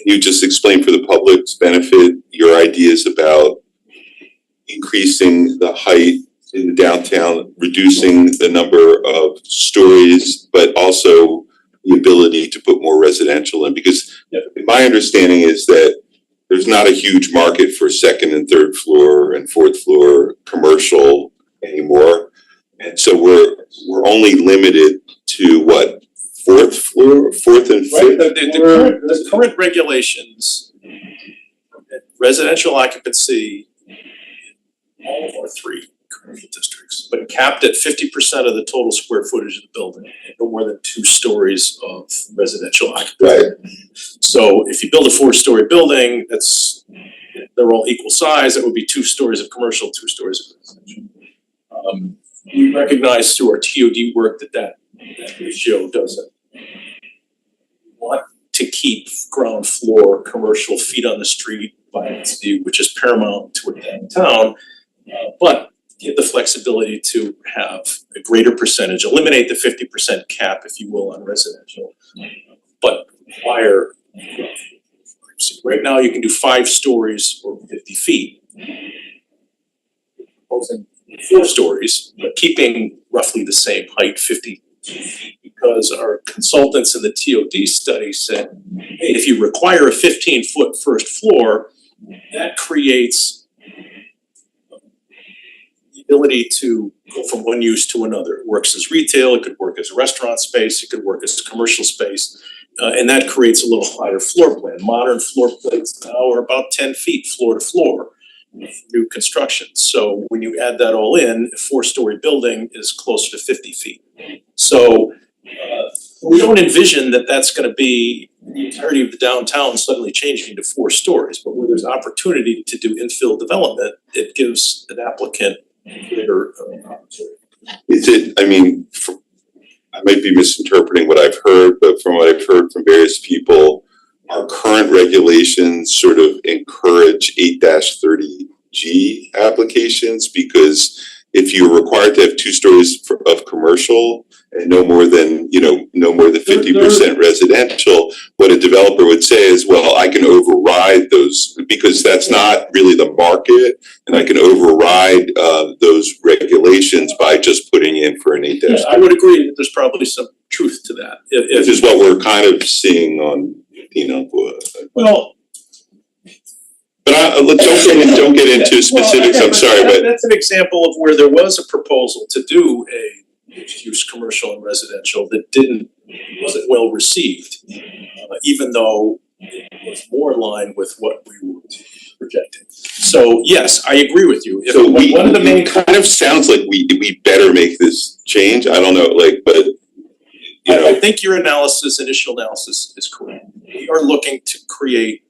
[SPEAKER 1] you just explain for the public's benefit, your ideas about increasing the height in the downtown, reducing the number of stories, but also the ability to put more residential in? Because my understanding is that there's not a huge market for second and third floor and fourth floor commercial anymore. And so we're only limited to what, fourth and fifth
[SPEAKER 8] Right,
[SPEAKER 1] floor?
[SPEAKER 8] the current regulations, residential occupancy in all of our three commercial districts, but capped at 50% of the total square footage of the building, and no more than 2 stories of residential occupancy.
[SPEAKER 1] Right.
[SPEAKER 8] So if you build a 4-story building, they're all equal size, that would be 2 stories of commercial, 2 stories of residential. We recognize through our TOD work that ratio doesn't want to keep ground floor commercial feet on the street by density, which is paramount to a downtown, but get the flexibility to have a greater percentage, eliminate the 50% cap, if you will, on residential, but require. Right now, you can do 5 stories or 50 feet. Proposing 4 stories, but keeping roughly the same height, 50 feet, because our consultants in the TOD study said, hey, if you require a 15-foot first floor, that creates the ability to go from one use to another. It works as retail, it could work as a restaurant space, it could work as commercial space, and that creates a little higher floor plan. Modern floor plans now are about 10 feet floor to floor. New construction. So when you add that all in, a 4-story building is closer to 50 feet. So we don't envision that that's gonna be the entirety of the downtown suddenly changing to 4 stories, but where there's opportunity to do infill development, it gives an applicant greater opportunity.
[SPEAKER 1] Is it, I mean, I might be misinterpreting what I've heard, but from what I've heard from various people, our current regulations sort of encourage 8-30G applications, because if you're required to have 2 stories of commercial and no more than 50% residential, what a developer would say is, well, I can override those, because that's not really the market, and I can override those regulations by just putting in for an 8-30.
[SPEAKER 8] Yeah, I would agree that there's probably some truth to that.
[SPEAKER 1] Which is what we're kind of seeing on,
[SPEAKER 8] Well,
[SPEAKER 1] but don't get into specifics, I'm sorry, but
[SPEAKER 8] that's an example of where there was a proposal to do a mixed-use commercial and residential that wasn't well received, even though it was more in line with what we were projecting. So yes, I agree with you.
[SPEAKER 1] so
[SPEAKER 8] One of the main
[SPEAKER 1] it kind of sounds like we better make this change, I don't know, but
[SPEAKER 8] I think your initial analysis is correct. We are looking to create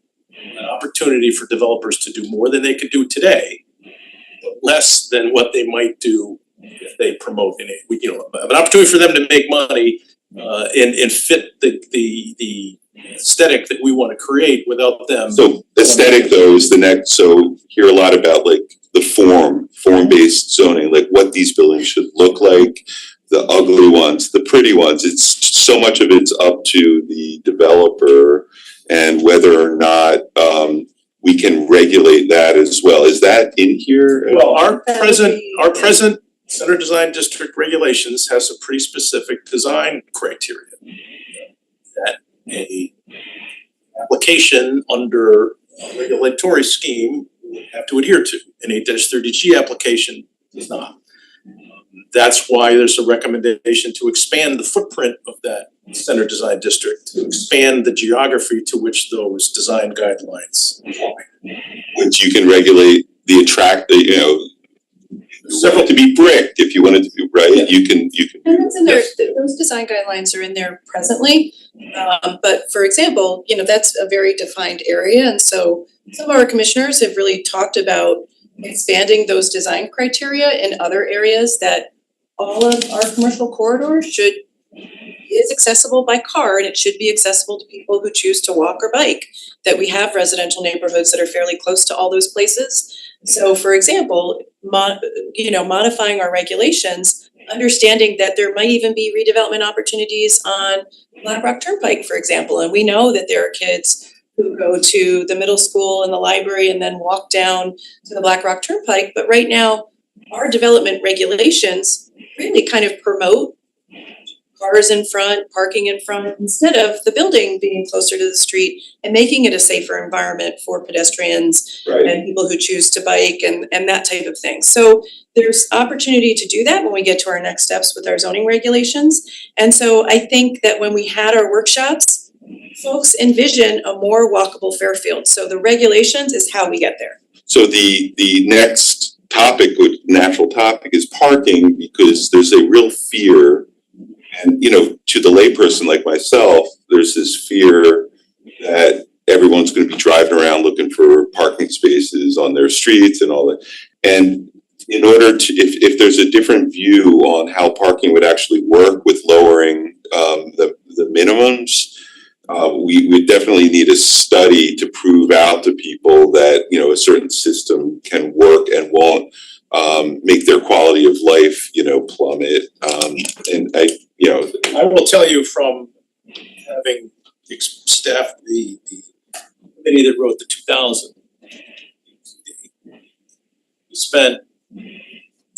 [SPEAKER 8] an opportunity for developers to do more than they could do today, but less than what they might do if they promote an opportunity for them to make money and fit the aesthetic that we want to create without them.
[SPEAKER 1] So aesthetic though is the next, so hear a lot about like the form-based zoning, like what these buildings should look like, the ugly ones, the pretty ones. It's so much of it's up to the developer and whether or not we can regulate that as well. Is that in here?
[SPEAKER 8] Well, our present Center Design District regulations has some pretty specific design criteria that a application under a regulatory scheme would have to adhere to. An 8-30G application does not. That's why there's a recommendation to expand the footprint of that center design district, to expand the geography to which those design guidelines apply.
[SPEAKER 1] Which you can regulate you know, several to be bricked if you wanted to be, right? You can.
[SPEAKER 9] And that's in there, those design guidelines are in there presently. But for example, you know, that's a very defined area, and so some of our commissioners have really talked about expanding those design criteria in other areas, that all of our commercial corridors is accessible by car, and it should be accessible to people who choose to walk or bike. That we have residential neighborhoods that are fairly close to all those places. So for example, modifying our regulations, understanding that there might even be redevelopment opportunities on Black Rock Turnpike, for example. And we know that there are kids who go to the middle school and the library and then walk down to the Black Rock Turnpike. But right now, our development regulations really kind of promote cars in front, parking in front, instead of the building being closer to the street and making it a safer environment for pedestrians and people who choose to bike and that type of thing. So there's opportunity to do that when we get to our next steps with our zoning regulations. And so I think that when we had our workshops, folks envision a more walkable Fairfield. So the regulations is how we get there.
[SPEAKER 1] So the next topic, natural topic, is parking, because there's a real fear. And, you know, to the layperson like myself, there's this fear that everyone's going to be driving around looking for parking spaces on their streets and all that. And in order to, if there's a different view on how parking would actually work with lowering the minimums, we would definitely need a study to prove out to people that, you know, a certain system can work and won't make their quality of life, you know, plummet. And
[SPEAKER 8] I will tell you, from having staffed the committee that wrote the 2000, we spent an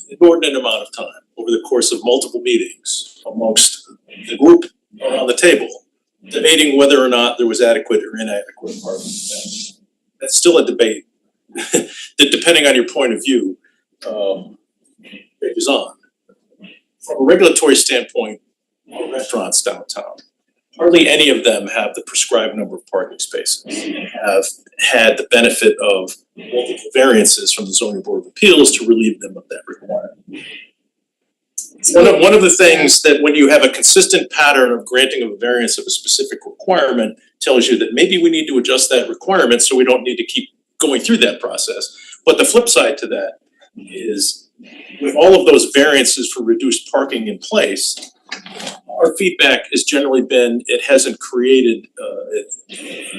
[SPEAKER 8] inordinate amount of time over the course of multiple meetings amongst the group around the table, debating whether or not there was adequate or inadequate parking. That's still a debate that, depending on your point of view, is on. From a regulatory standpoint, our restaurants downtown, hardly any of them have the prescribed number of parking spaces, and have had the benefit of multiple variances from the zoning board of appeals to relieve them of that requirement. One of the things that, when you have a consistent pattern of granting of a variance of a specific requirement, tells you that maybe we need to adjust that requirement so we don't need to keep going through that process. But the flip side to that is, with all of those variances for reduced parking in place, our feedback has generally been it hasn't created a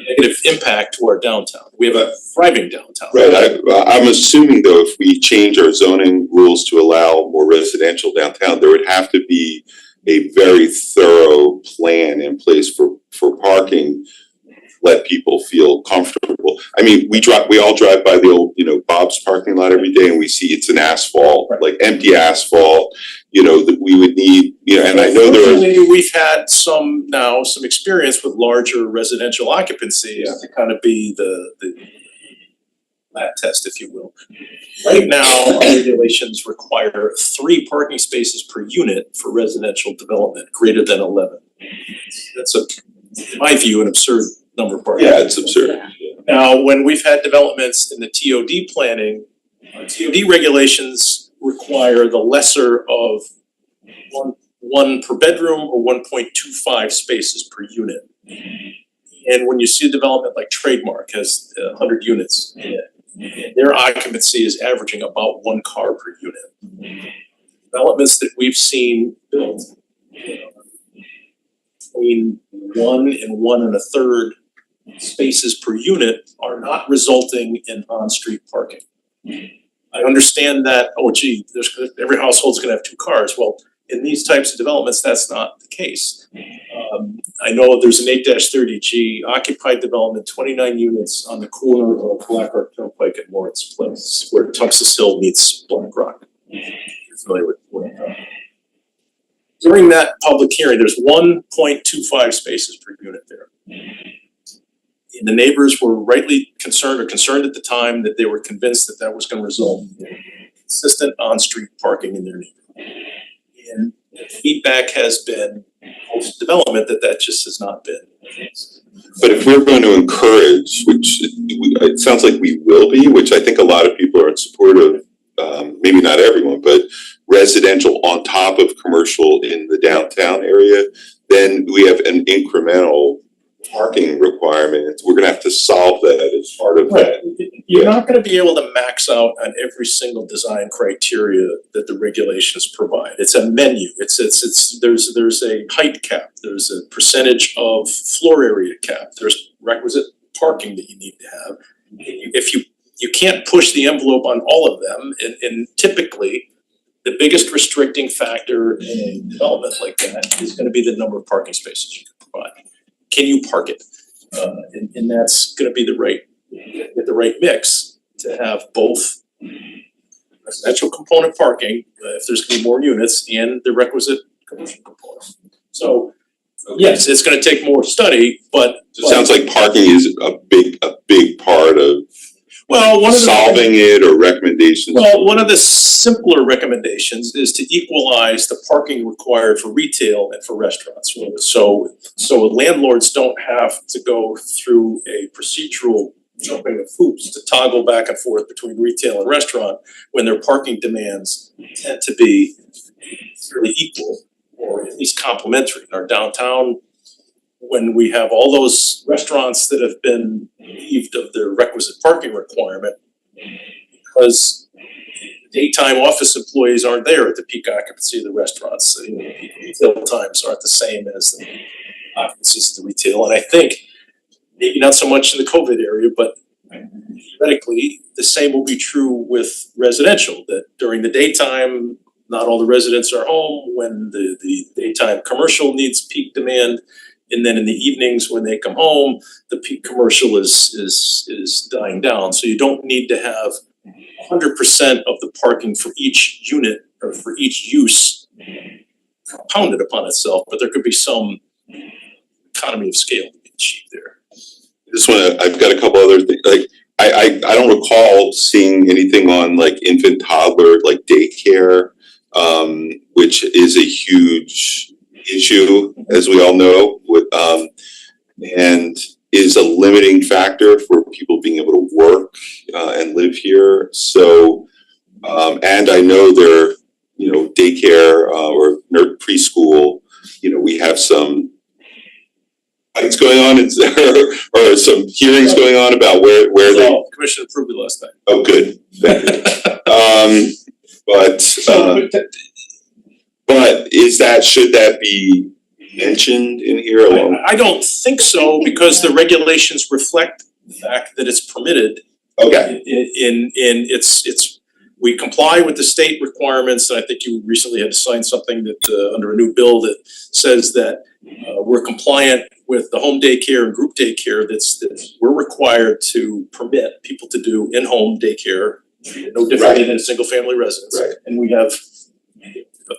[SPEAKER 8] negative impact to our downtown. We have a thriving downtown.
[SPEAKER 1] Right, I'm assuming though, if we change our zoning rules to allow more residential downtown, there would have to be a very thorough plan in place for parking, let people feel comfortable. I mean, we all drive by the old, you know, Bob's parking lot every day, and we see it's an asphalt, like empty asphalt, you know, that we would need, you know, and I know there are.
[SPEAKER 8] We've had some experience with larger residential occupancies to kind of be the lab test, if you will. Right now, our regulations require 3 parking spaces per unit for residential development greater than 11. That's in my view, an absurd number of parking.
[SPEAKER 1] Yeah, it's absurd.
[SPEAKER 8] Now, when we've had developments in the TOD planning, our TOD regulations require the lesser of one per bedroom or 1.25 spaces per unit. And when you see a development like Trademark has 100 units in it, their occupancy is averaging about 1 car per unit. Developments that we've seen built between 1 and 1 1/3 spaces per unit are not resulting in on-street parking. I understand that, every household's gonna have 2 cars. Well, in these types of developments, that's not the case. I know there's an 8-30G occupied development, 29 units on the corner of Black Rock Turnpike at Moritz Place, where Tuxas Hill meets Black Rock. You're familiar with what I'm talking about. During that public hearing, there's 1.25 spaces per unit there. And the neighbors were rightly concerned at the time that they were convinced that that was gonna result in consistent on-street parking in their neighborhood. And the feedback has been post-development that just has not been.
[SPEAKER 1] But if we're going to encourage, which it sounds like we will be, which I think a lot of people are in support of, maybe not everyone, but residential on top of commercial in the downtown area, then we have an incremental parking requirement. We're gonna have to solve that as part of that.
[SPEAKER 8] You're not gonna be able to max out on every single design criteria that the regulations provide. It's a menu. There's a height cap, there's a percentage of floor area cap, there's requisite parking that you need to have. If you can't push the envelope on all of them, and typically the biggest restricting factor in a development like that is gonna be the number of parking spaces you can provide. Can you park it? And that's gonna be the right mix to have both residential component parking, if there's gonna be more units, and the requisite commercial component. So, yes, it's gonna take more study, but.
[SPEAKER 1] So it sounds like parking is a big part of
[SPEAKER 8] Well, one of the.
[SPEAKER 1] solving it or recommendations.
[SPEAKER 8] Well, one of the simpler recommendations is to equalize the parking required for retail and for restaurants. So landlords don't have to go through a procedural jumping of hoops to toggle back and forth between retail and restaurant when their parking demands tend to be fairly equal or at least complementary. In our downtown, when we have all those restaurants that have been relieved of their requisite parking requirement, because daytime office employees aren't there at the peak occupancy of the restaurants, retail times aren't the same as the occupancies of the retail, and I think maybe not so much in the COVID area, but theoretically, the same will be true with residential, that during the daytime, not all the residents are home, when the daytime commercial needs peak demand, and then in the evenings when they come home, the peak commercial is dying down. So you don't need to have 100% of the parking for each unit or for each use compounded upon itself, but there could be some economy of scale to be achieved there.
[SPEAKER 1] I've got a couple other things, like, I don't recall seeing anything on like infant toddler, like daycare, which is a huge issue, as we all know, with and is a limiting factor for people being able to work and live here. So and I know there, daycare or preschool, we have some fights going on or some hearings going on about where they.
[SPEAKER 8] The commission approved it last night.
[SPEAKER 1] Oh, good. Thank you. But should that be mentioned in here along?
[SPEAKER 8] I don't think so, because the regulations reflect the fact that it's permitted.
[SPEAKER 1] Okay.
[SPEAKER 8] We comply with the state requirements, and I think you recently had to sign something that under a new bill that says that we're compliant with the home daycare and group daycare that we're required to permit people to do in-home daycare, no different than a single family residence.
[SPEAKER 1] Right.
[SPEAKER 8] And we have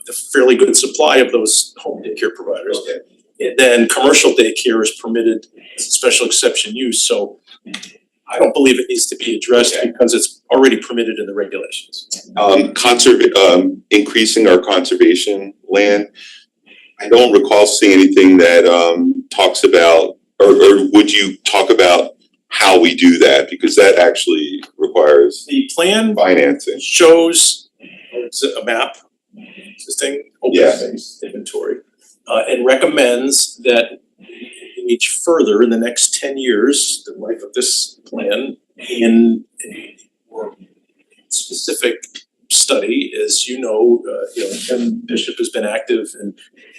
[SPEAKER 8] a fairly good supply of those home daycare providers.
[SPEAKER 1] Okay.
[SPEAKER 8] And then commercial daycare is permitted as a special exception use, so I don't believe it needs to be addressed because it's already permitted in the regulations.
[SPEAKER 1] Increasing our conservation land. I don't recall seeing anything that talks about, or would you talk about how we do that? Because that actually requires
[SPEAKER 8] The plan
[SPEAKER 1] financing.
[SPEAKER 8] shows a map, existing open space inventory, and recommends that each further in the next 10 years, the life of this plan, in a more specific study, as Ken Bishop has been active in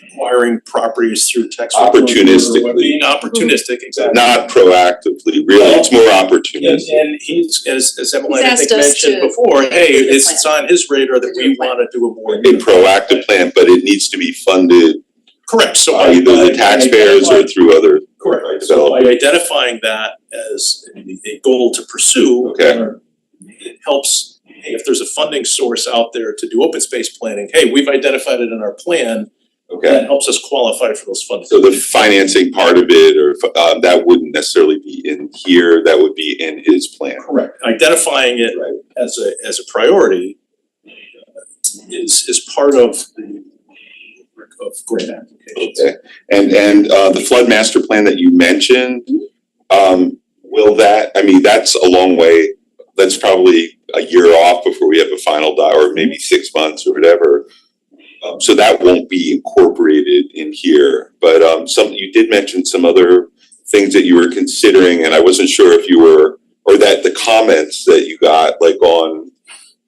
[SPEAKER 8] acquiring properties through tax.
[SPEAKER 1] Opportunistically.
[SPEAKER 8] Being opportunistic, exactly.
[SPEAKER 1] Not proactively, really, it's more opportunistic.
[SPEAKER 8] And he's, as Emily, I
[SPEAKER 4] He's
[SPEAKER 8] think,
[SPEAKER 4] asked us
[SPEAKER 8] mentioned
[SPEAKER 4] to
[SPEAKER 8] before, hey,
[SPEAKER 4] do the
[SPEAKER 8] it's on his radar that we wanna do a more.
[SPEAKER 1] A proactive plan, but it needs to be funded
[SPEAKER 8] Correct, so
[SPEAKER 1] by either the taxpayers or through other.
[SPEAKER 8] Correct, so by identifying that as a goal to pursue.
[SPEAKER 1] Okay.
[SPEAKER 8] It helps, hey, if there's a funding source out there to do open space planning, hey, we've identified it in our plan.
[SPEAKER 1] Okay,
[SPEAKER 8] That helps us qualify for those funds.
[SPEAKER 1] so the financing part of it, or that wouldn't necessarily be in here, that would be in his plan.
[SPEAKER 8] Correct. Identifying it
[SPEAKER 1] Right.
[SPEAKER 8] as a priority is part of the work of grant applications.
[SPEAKER 1] Okay, and the flood master plan that you mentioned, will that, I mean, that's a long way, that's probably a year off before we have a final or maybe 6 months or whatever. So that won't be incorporated in here, but you did mention some other things that you were considering, and I wasn't sure if you were, or that the comments that you got, like on,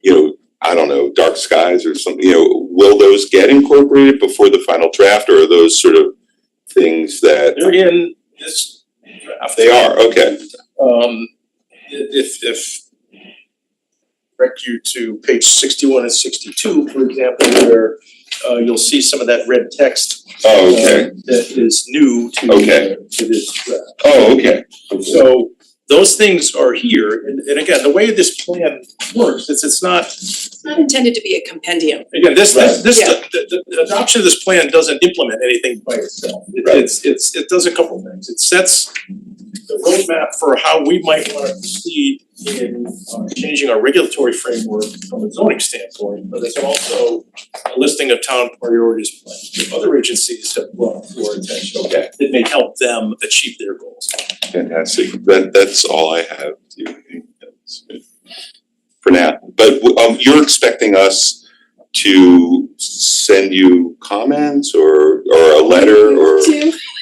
[SPEAKER 1] you know, I don't know, dark skies or something, you know, will those get incorporated before the final draft, or are those sort of things that?
[SPEAKER 8] They're in this draft.
[SPEAKER 1] They are, okay.
[SPEAKER 8] If direct you to page 61 and 62, for example, where you'll see some of that red text.
[SPEAKER 1] Oh, okay.
[SPEAKER 8] That is new to this draft.
[SPEAKER 1] Oh, okay.
[SPEAKER 8] So those things are here, and again, the way this plan works is it's not
[SPEAKER 9] Intended to be a compendium.
[SPEAKER 8] again, this
[SPEAKER 9] Yeah.
[SPEAKER 8] the adoption of this plan doesn't implement anything by itself. It does a couple things. It sets the roadmap for how we might want to proceed in changing our regulatory framework from a zoning standpoint, but it's also a listing of town priorities plans that other agencies have brought to our attention.
[SPEAKER 1] Okay.
[SPEAKER 8] That may help them achieve their goals.
[SPEAKER 1] Fantastic. That's all I have. For now, but you're expecting us to send you comments or a letter or?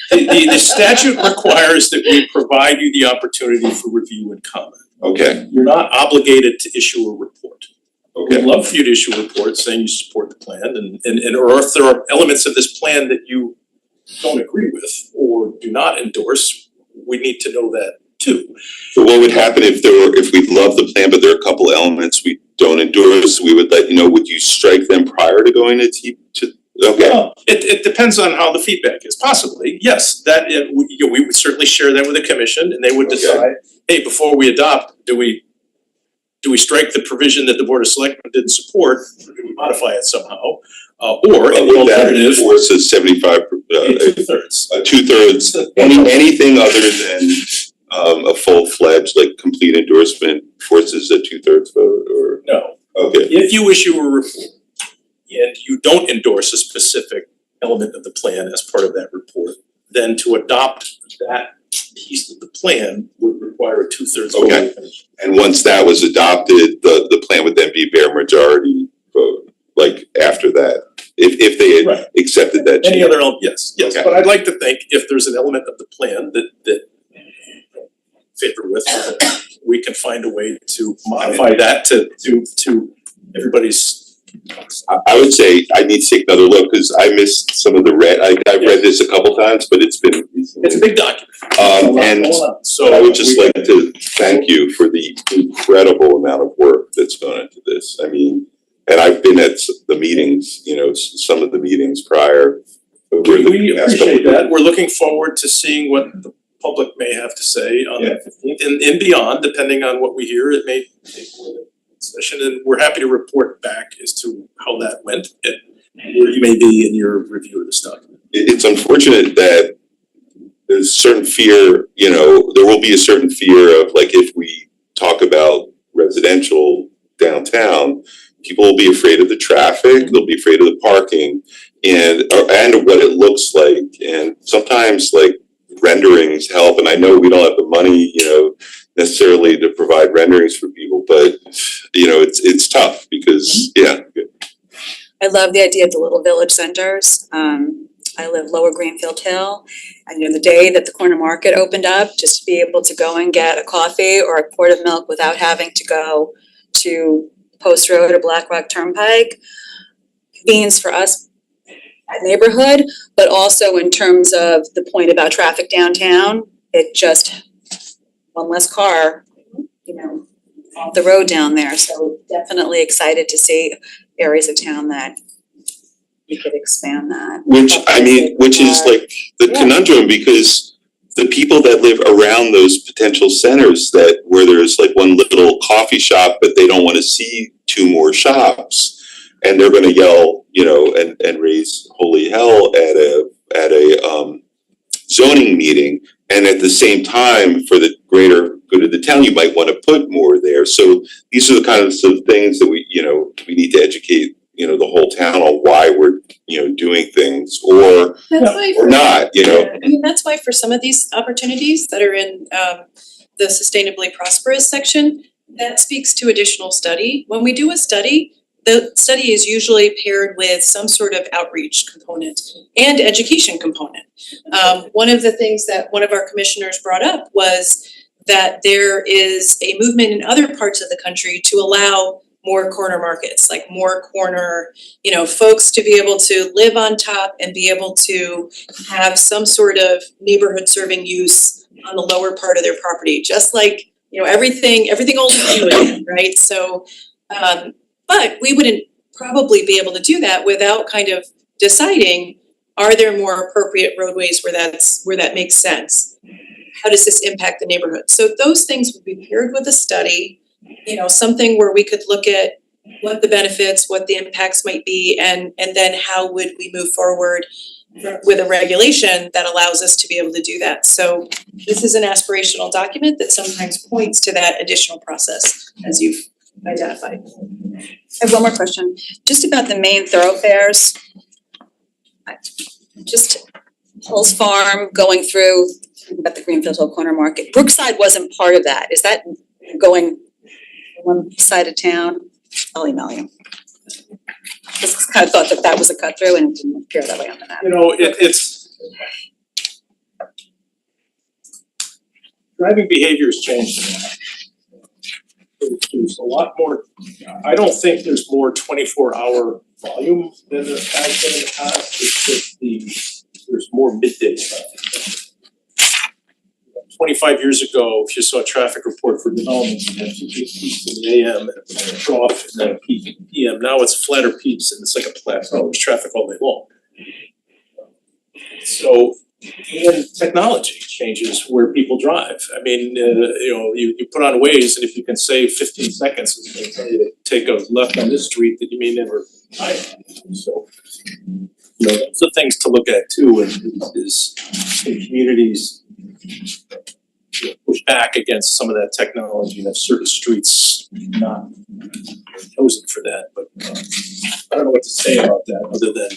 [SPEAKER 8] The statute requires that we provide you the opportunity for review and comment.
[SPEAKER 1] Okay,
[SPEAKER 8] You're not obligated to issue a report. We'd
[SPEAKER 1] okay,
[SPEAKER 8] love for you to issue a report saying you support the plan and or if there are elements of this plan that you don't agree with or do not endorse, we need to know that too.
[SPEAKER 1] so what would happen if we love the plan, but there are a couple elements we don't endorse, we would let you know, would you strike them prior to going to, okay,
[SPEAKER 8] Well, it depends on how the feedback is, possibly, yes, we would certainly share that with the commission and they would decide, hey, before we adopt, do we strike the provision that the Board of Selectmen didn't support, or do we modify it somehow? Or in the
[SPEAKER 1] would that
[SPEAKER 8] alternative,
[SPEAKER 1] enforce a 75,
[SPEAKER 8] 2/3.
[SPEAKER 1] 2/3, anything other than a full-fledged, like complete endorsement forces a 2/3 vote, or?
[SPEAKER 8] No,
[SPEAKER 1] Okay,
[SPEAKER 8] if you issue a report and you don't endorse a specific element of the plan as part of that report, then to adopt that piece of the plan would require a 2/3 vote.
[SPEAKER 1] Okay. and once that was adopted, the plan would then be bare majority vote, like after that, if they
[SPEAKER 8] Right.
[SPEAKER 1] had accepted that change.
[SPEAKER 8] Any other, yes,
[SPEAKER 1] Okay.
[SPEAKER 8] but I'd like to think if there's an element of the plan that favor with, we can find a way to modify that to everybody's.
[SPEAKER 1] I would say I need to take another look, cause I missed some of the I've read this a couple times, but it's been recently.
[SPEAKER 8] It's a big document.
[SPEAKER 1] And
[SPEAKER 8] So
[SPEAKER 1] I would just like to thank you for the incredible amount of work that's gone into this. I mean, and I've been at the meetings, you know, some of the meetings prior. over the
[SPEAKER 8] We
[SPEAKER 1] past couple
[SPEAKER 8] appreciate
[SPEAKER 1] of
[SPEAKER 8] that. We're looking forward to seeing what the public may have to say on the 15th and beyond, depending on what we hear, it may take more than one session, and we're happy to report back as to how that went and where you may be in your review of this document.
[SPEAKER 1] It's unfortunate that there's certain fear, you know, there will be a certain fear of, like, if we talk about residential downtown, people will be afraid of the traffic, they'll be afraid of the parking and what it looks like. And sometimes, like, renderings help, and I know we don't have the money, you know, necessarily to provide renderings for people, but you know, it's tough because, yeah.
[SPEAKER 4] I love the idea of the little village centers. I live Lower Greenfield Hill. And you know, the day that the corner market opened up, just to be able to go and get a coffee or a quart of milk without having to go to Post Road or Black Rock Turnpike, convenience for us at neighborhood, but also in terms of the point about traffic downtown, it just one less car, you know, off the road down there. So definitely excited to see areas of town that you could expand that.
[SPEAKER 1] Which is like the conundrum, because the people that live around those potential centers where there's like one little coffee shop, but they don't wanna see two more shops. And they're gonna yell, you know, and raise holy hell at a zoning meeting. And at the same time, for the greater good of the town, you might want to put more there. So these are the kinds of things that we need to educate, the whole town on why we're, doing things or not,
[SPEAKER 2] Yeah, I mean, that's why for some of these opportunities that are in the sustainably prosperous section, that speaks to additional study. When we do a study, the study is usually paired with some sort of outreach component and education component. One of the things that one of our commissioners brought up was that there is a movement in other parts of the country to allow more corner markets, like more corner, folks to be able to live on top and be able to have some sort of neighborhood serving use on the lower part of their property, just like, everything old is new again, right? So, but we wouldn't probably be able to do that without kind of deciding, are there more appropriate roadways where that makes sense? How does this impact the neighborhood? So those things would be paired with a study, something where we could look at what the benefits, what the impacts might be, and then how would we move forward with a regulation that allows us to be able to do that. So this is an aspirational document that sometimes points to that additional process, as you've identified.
[SPEAKER 4] I have one more question, just about the main thoroughfares. Just Hull's Farm going through, about the Greenfield Hill Corner Market. Brookside wasn't part of that. Is that going one side of town? I'll email you. Just kind of thought that was a cut through and it didn't appear that way on the map.
[SPEAKER 8] It's driving behavior's changed. There's a lot more, I don't think there's more 24-hour volume than there has been in the past. It's just there's more midday traffic. 25 years ago, if you saw a traffic report for development, you had two big peaks in the AM and a trough and then a peak in the PM. Now it's flatter peaks and it's like a plateau. There's traffic all day long. So, and technology changes where people drive. I mean, you put on Waze, and if you can save 15 seconds, it's going to tell you to take a left on this street that you may never drive on. So, those are things to look at too, is in communities push back against some of that technology and have certain streets not chosen for that. But I don't know what to say about that other than,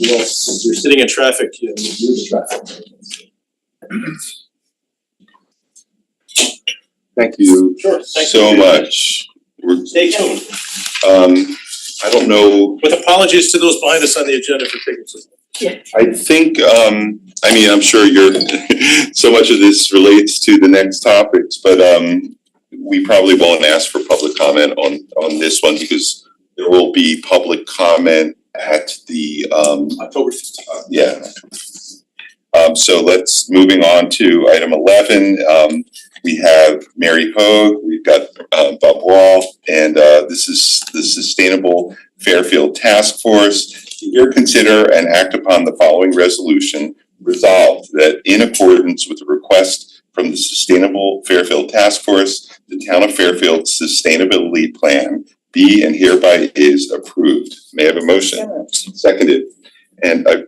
[SPEAKER 8] you're sitting in traffic, you're the traffic.
[SPEAKER 1] Thank you
[SPEAKER 8] Thank
[SPEAKER 1] so
[SPEAKER 8] you.
[SPEAKER 1] much.
[SPEAKER 8] Stay tuned.
[SPEAKER 1] I don't know.
[SPEAKER 8] With apologies to those behind us on the agenda for taking so long.
[SPEAKER 1] I think, I'm sure so much of this relates to the next topics, but we probably won't ask for public comment on this one because there will be public comment at the
[SPEAKER 8] October 15th.
[SPEAKER 1] Yeah. So moving on to item 11. We have Mary Hogue, we've got Bob Wall, and this is the Sustainable Fairfield Task Force. Here, consider and act upon the following resolution. Resolved that in accordance with the request from the Sustainable Fairfield Task Force, the Town of Fairfield's Sustainability Plan be and hereby is approved. May I have a motion? Seconded. And I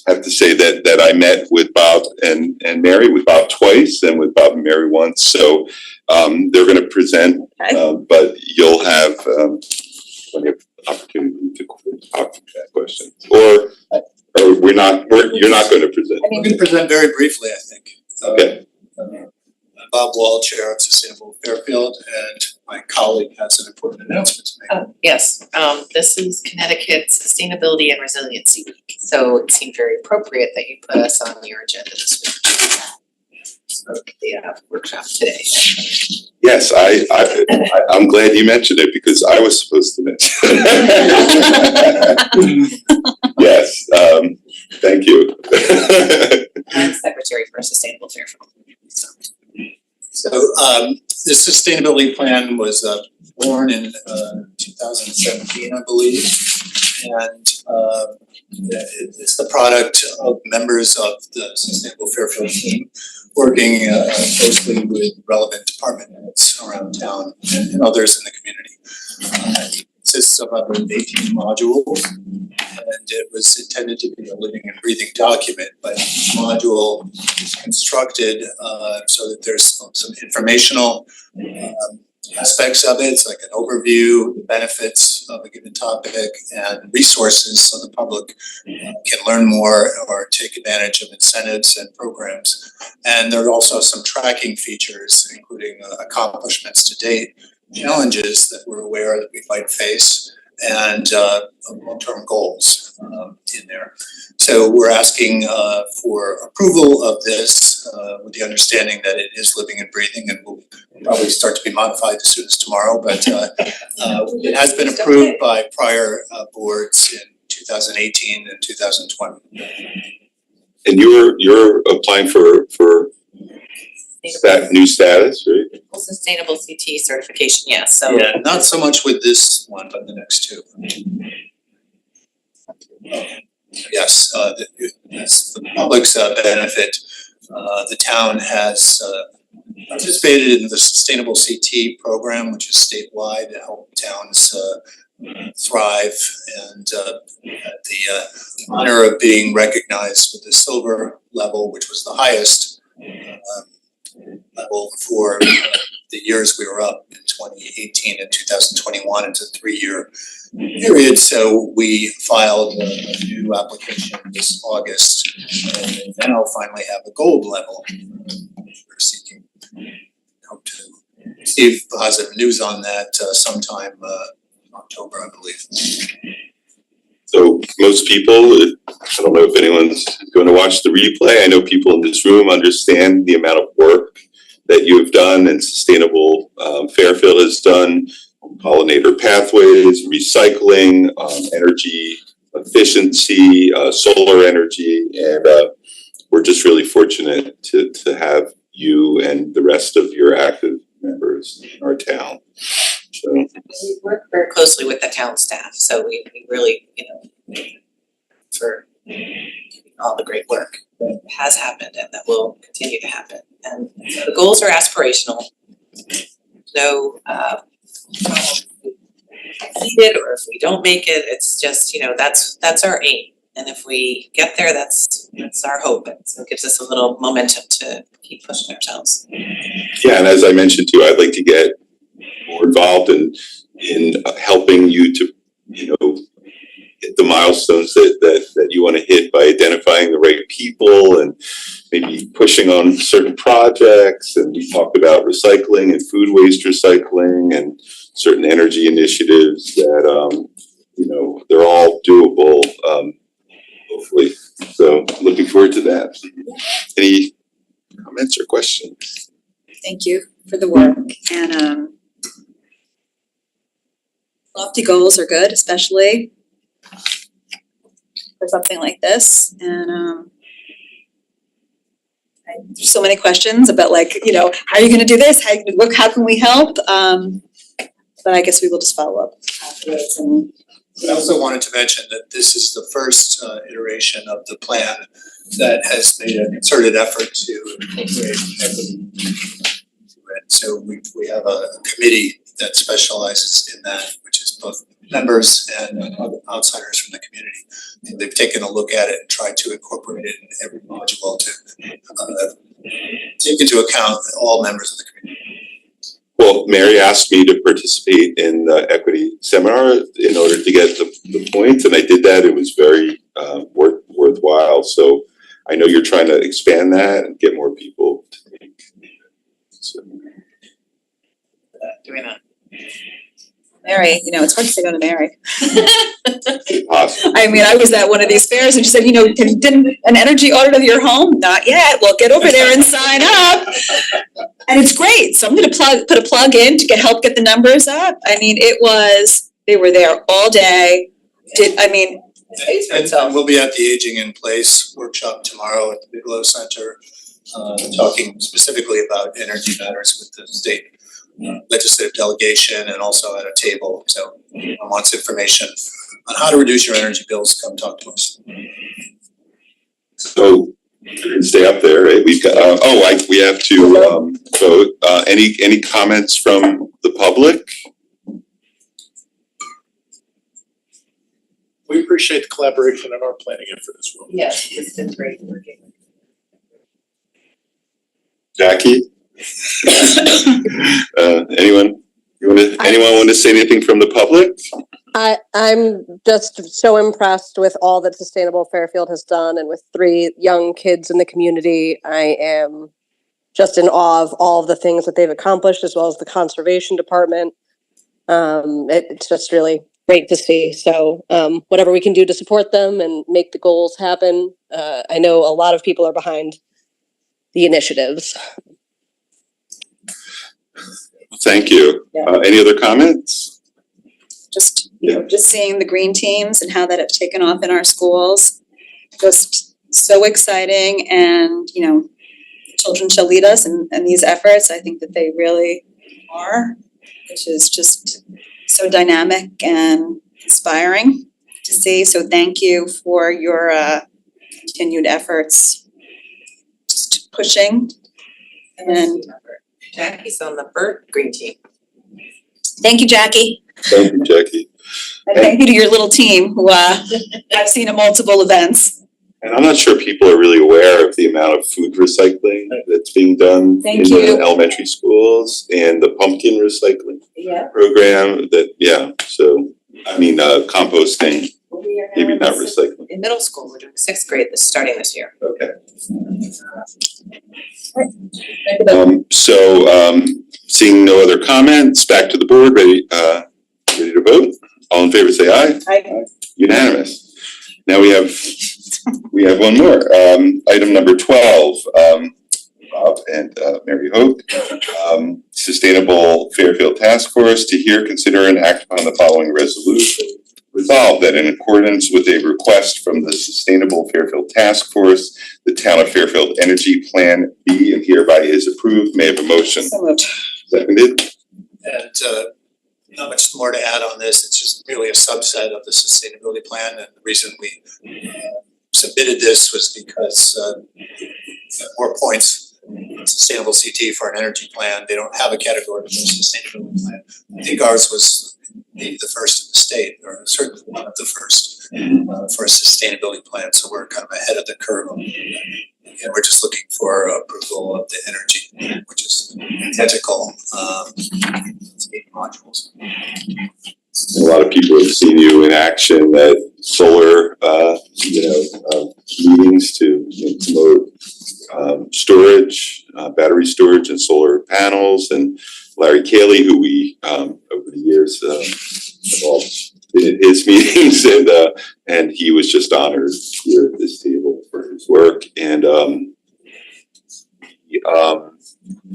[SPEAKER 1] have to say that I met with Bob and Mary, with Bob twice and with Bob and Mary once. So they're going to present, but you'll have plenty of opportunity to talk to that question. Or you're not going to present.
[SPEAKER 3] I'm going to present very briefly, I think.
[SPEAKER 1] Okay.
[SPEAKER 3] Bob Wall, Chair of Sustainable Fairfield, and my colleague has an important announcement to make.
[SPEAKER 10] Yes, this is Connecticut's Sustainability and Resiliency Week, so it seemed very appropriate that you put us on your agenda this week. So the workshop today.
[SPEAKER 1] Yes, I'm glad you mentioned it because I was supposed to mention it. Yes, thank you.
[SPEAKER 10] I'm Secretary for Sustainable Fairfield.
[SPEAKER 3] So the sustainability plan was born in 2017, I believe, and it's the product of members of the Sustainable Fairfield team working closely with relevant department heads around town and others in the community. consists of about 18 modules. And it was intended to be a living and breathing document, but each module is constructed so that there's some informational aspects of it. It's like an overview, the benefits of a given topic, and resources so the public can learn more or take advantage of incentives and programs. And there are also some tracking features, including accomplishments to date, challenges that we're aware that we might face, and long-term goals in there. So we're asking for approval of this with the understanding that it is living and breathing and will probably start to be modified as soon as tomorrow, but it has been approved by prior boards in 2018 and 2020.
[SPEAKER 1] And you're applying for new status, right?
[SPEAKER 10] Sustainable CT certification, yes, so.
[SPEAKER 3] Yeah, not so much with this one, but the next two. Yes, as the public's benefit, the town has participated in the Sustainable CT program, which is statewide to help towns thrive, and had the honor of being recognized with the silver level, which was the highest level for the years we were up in 2018 and 2021. It's a 3-year period, so we filed a new application this August, and now finally have a gold level. We're seeking, hope to receive positive news on that sometime in October, I believe.
[SPEAKER 1] So most people, I don't know if anyone's going to watch the replay. I know people in this room understand the amount of work that you have done and Sustainable Fairfield has done, pollinator pathways, recycling, energy efficiency, solar energy, and we're just really fortunate to have you and the rest of your active members in our town. So
[SPEAKER 10] We work very closely with the town staff, so we really, for all the great work that has happened and that will continue to happen. And so the goals are aspirational. No exceeded, or if we don't make it, it's just, that's our aim. And if we get there, that's our hope. And so it gives us a little momentum to keep pushing ourselves.
[SPEAKER 1] yeah, and as I mentioned too, I'd like to get more involved in helping you to, hit the milestones that you want to hit by identifying the right people and maybe pushing on certain projects. And we talked about recycling and food waste recycling and certain energy initiatives that, they're all doable, hopefully. So looking forward to that. Any comments or questions?
[SPEAKER 4] Thank you for the work, and lofty goals are good, especially for something like this, and there's so many questions about how are you gonna do this, how can we help, but I guess we will just follow up afterwards. And
[SPEAKER 3] I also wanted to mention that this is the first iteration of the plan that has made a concerted effort to incorporate equity into it. So we have a committee that specializes in that, which is both members and outsiders from the community. And they've taken a look at it and tried to incorporate it in every module to take into account all members of the community.
[SPEAKER 1] Well, Mary asked me to participate in the equity seminar in order to get the points, and I did that. It was very worthwhile. So I know you're trying to expand that and get more people to take. So.
[SPEAKER 10] Doing that.
[SPEAKER 4] Mary, it's hard to say no to Mary.
[SPEAKER 1] Awesome.
[SPEAKER 4] I mean, I was at one of these fairs and she said, have you done an energy audit of your home? Not yet. Well, get over there and sign up. And it's great. So I'm gonna put a plug in to help get the numbers up. I mean, they were there all day.
[SPEAKER 3] And we'll be at the Aging in Place workshop tomorrow at the Bigelow Center, talking specifically about energy matters with the state legislative delegation and also at a table. So if anyone wants information on how to reduce your energy bills, come talk to us.
[SPEAKER 1] So stay up there, right? We've got we have to vote. Any comments from the public?
[SPEAKER 8] We appreciate the collaboration in our planning effort as well.
[SPEAKER 10] Yes, it's been great working.
[SPEAKER 1] Jackie? Anyone want to say anything from the public?
[SPEAKER 11] I'm just so impressed with all that Sustainable Fairfield has done, and with 3 young kids in the community. I am just in awe of all of the things that they've accomplished, as well as the conservation department. It's just really great to see. So whatever we can do to support them and make the goals happen. I know a lot of people are behind the initiatives.
[SPEAKER 1] Thank you.
[SPEAKER 11] Yeah.
[SPEAKER 1] Any other comments?
[SPEAKER 4] Just, just seeing the green teams and how that have taken off in our schools. Just so exciting, and, children shall lead us in these efforts. I think that they really are, which is just so dynamic and inspiring to see. So thank you for your continued efforts, just pushing. And
[SPEAKER 10] Jackie's on the Burt Green Team.
[SPEAKER 4] thank you, Jackie.
[SPEAKER 1] Thank you, Jackie.
[SPEAKER 4] And thank you to your little team who I've seen at multiple events.
[SPEAKER 1] And I'm not sure people are really aware of the amount of food recycling that's being done
[SPEAKER 4] Thank
[SPEAKER 1] in
[SPEAKER 4] you.
[SPEAKER 1] the elementary schools, and the pumpkin recycling
[SPEAKER 4] Yeah.
[SPEAKER 1] program composting, maybe not recycling.
[SPEAKER 10] In middle school, we're doing 6th grade starting this year.
[SPEAKER 1] Okay.
[SPEAKER 11] Thank you.
[SPEAKER 1] Seeing no other comments, back to the board, ready to vote? All in favor, say aye.
[SPEAKER 11] Aye.
[SPEAKER 1] Unanimous. Now we have one more, item number 12, Bob and Mary Hope. Sustainable Fairfield Task Force to hear, consider, and act upon the following resolution. Resolved that in accordance with a request from the Sustainable Fairfield Task Force, the Town of Fairfield Energy Plan be and hereby is approved. May I have a motion?
[SPEAKER 4] So moved.
[SPEAKER 1] Seconded.
[SPEAKER 3] And not much more to add on this. It's just really a subset of the sustainability plan, and the reason we submitted this was because more points sustainable CT for an energy plan. They don't have a category for a sustainability plan. I think ours was maybe the first in the state, or certainly one of the first for a sustainability plan. So we're kind of ahead of the curve on that. And we're just looking for approval of the energy, which is identical to 8 modules.
[SPEAKER 1] A lot of people have seen you in action at solar, meetings to promote storage, battery storage, and solar panels. And Larry Cayley, who we over the years have all been at his meetings, and he was just honored here at this table for his work. And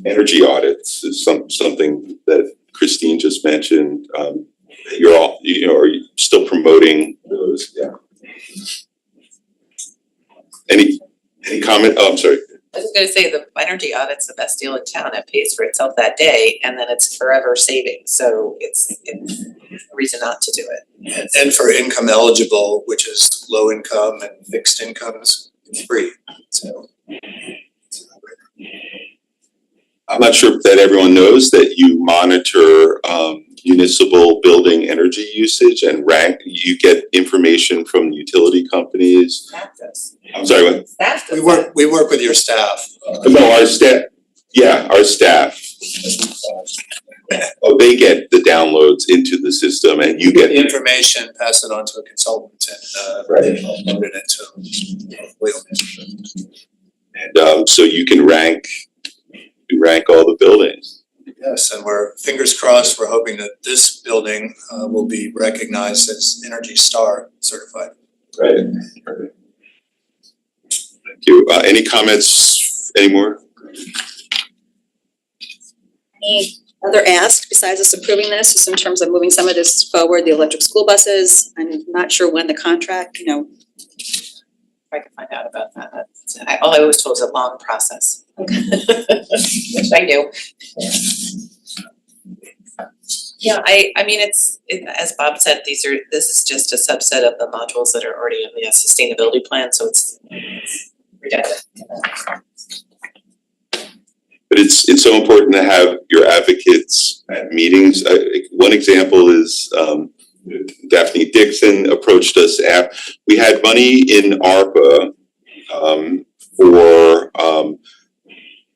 [SPEAKER 1] energy audits is something that Christine just mentioned. You're all, are you still promoting those? Yeah. Any comment? Oh, I'm sorry.
[SPEAKER 10] I was gonna say, the energy audit's the best deal in town. It pays for itself that day, and then it's forever savings, so it's a reason not to do it.
[SPEAKER 3] And for income eligible, which is low income and fixed incomes, it's free, so.
[SPEAKER 1] I'm not sure that everyone knows that you monitor municipal building energy usage and you get information from utility companies.
[SPEAKER 10] Staff does.
[SPEAKER 1] I'm sorry, what?
[SPEAKER 10] Staff does.
[SPEAKER 3] We work with your staff.
[SPEAKER 1] No, our staff. Yeah, our staff. Oh, they get the downloads into the system, and you get
[SPEAKER 3] the information, pass it on to a consultant, and they load it into.
[SPEAKER 1] And so you can rank all the buildings.
[SPEAKER 3] Yes, and we're, fingers crossed, we're hoping that this building will be recognized as Energy Star certified.
[SPEAKER 1] Right. Thank you. Any comments anymore?
[SPEAKER 4] Any other ask besides us approving this, just in terms of moving some of this forward, the electric school buses? I'm not sure when the contract,
[SPEAKER 10] I can find out about that. All I was told is a long process.
[SPEAKER 4] Okay.
[SPEAKER 10] Which I knew. Yeah, I mean, as Bob said, this is just a subset of the modules that are already in the sustainability plan, so it's redundant.
[SPEAKER 1] But it's so important to have your advocates at meetings. One example is Daphne Dixon approached us we had money in ARPA for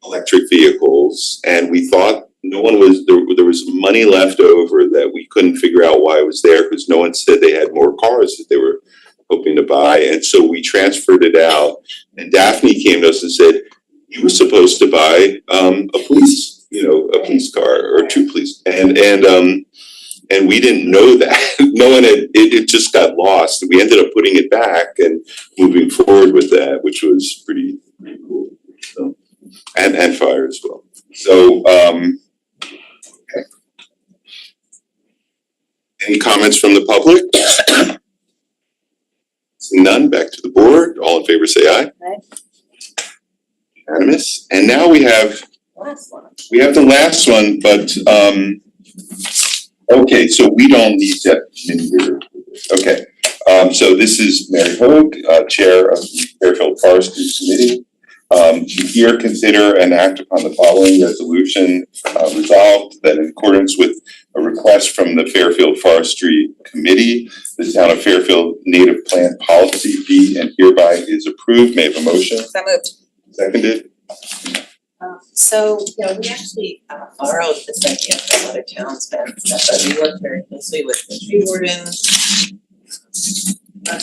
[SPEAKER 1] electric vehicles, and we thought there was money left over that we couldn't figure out why it was there, because no one said they had more cars that they were hoping to buy, and so we transferred it out. And Daphne came to us and said, "You were supposed to buy a police car or two police," and we didn't know that. No one had. It just got lost. We ended up putting it back and moving forward with that, which was pretty cool. So, and fire as well. So, okay. Any comments from the public? Seeing none, back to the board. All in favor, say aye.
[SPEAKER 4] Aye.
[SPEAKER 1] Unanimous. And now we have the last one, but okay, so we don't need that in here. Okay, so this is Mary Hoag, Chair of the Fairfield Forestry Committee. Here consider and act upon the following resolution, resolved that in accordance with a request from the Fairfield Forestry Committee, the town of Fairfield native plant policy be and hereby is approved. May I have a motion?
[SPEAKER 4] So moved.
[SPEAKER 1] Seconded.
[SPEAKER 10] We actually borrowed this idea from other towns, but we work very closely with the tree wardens and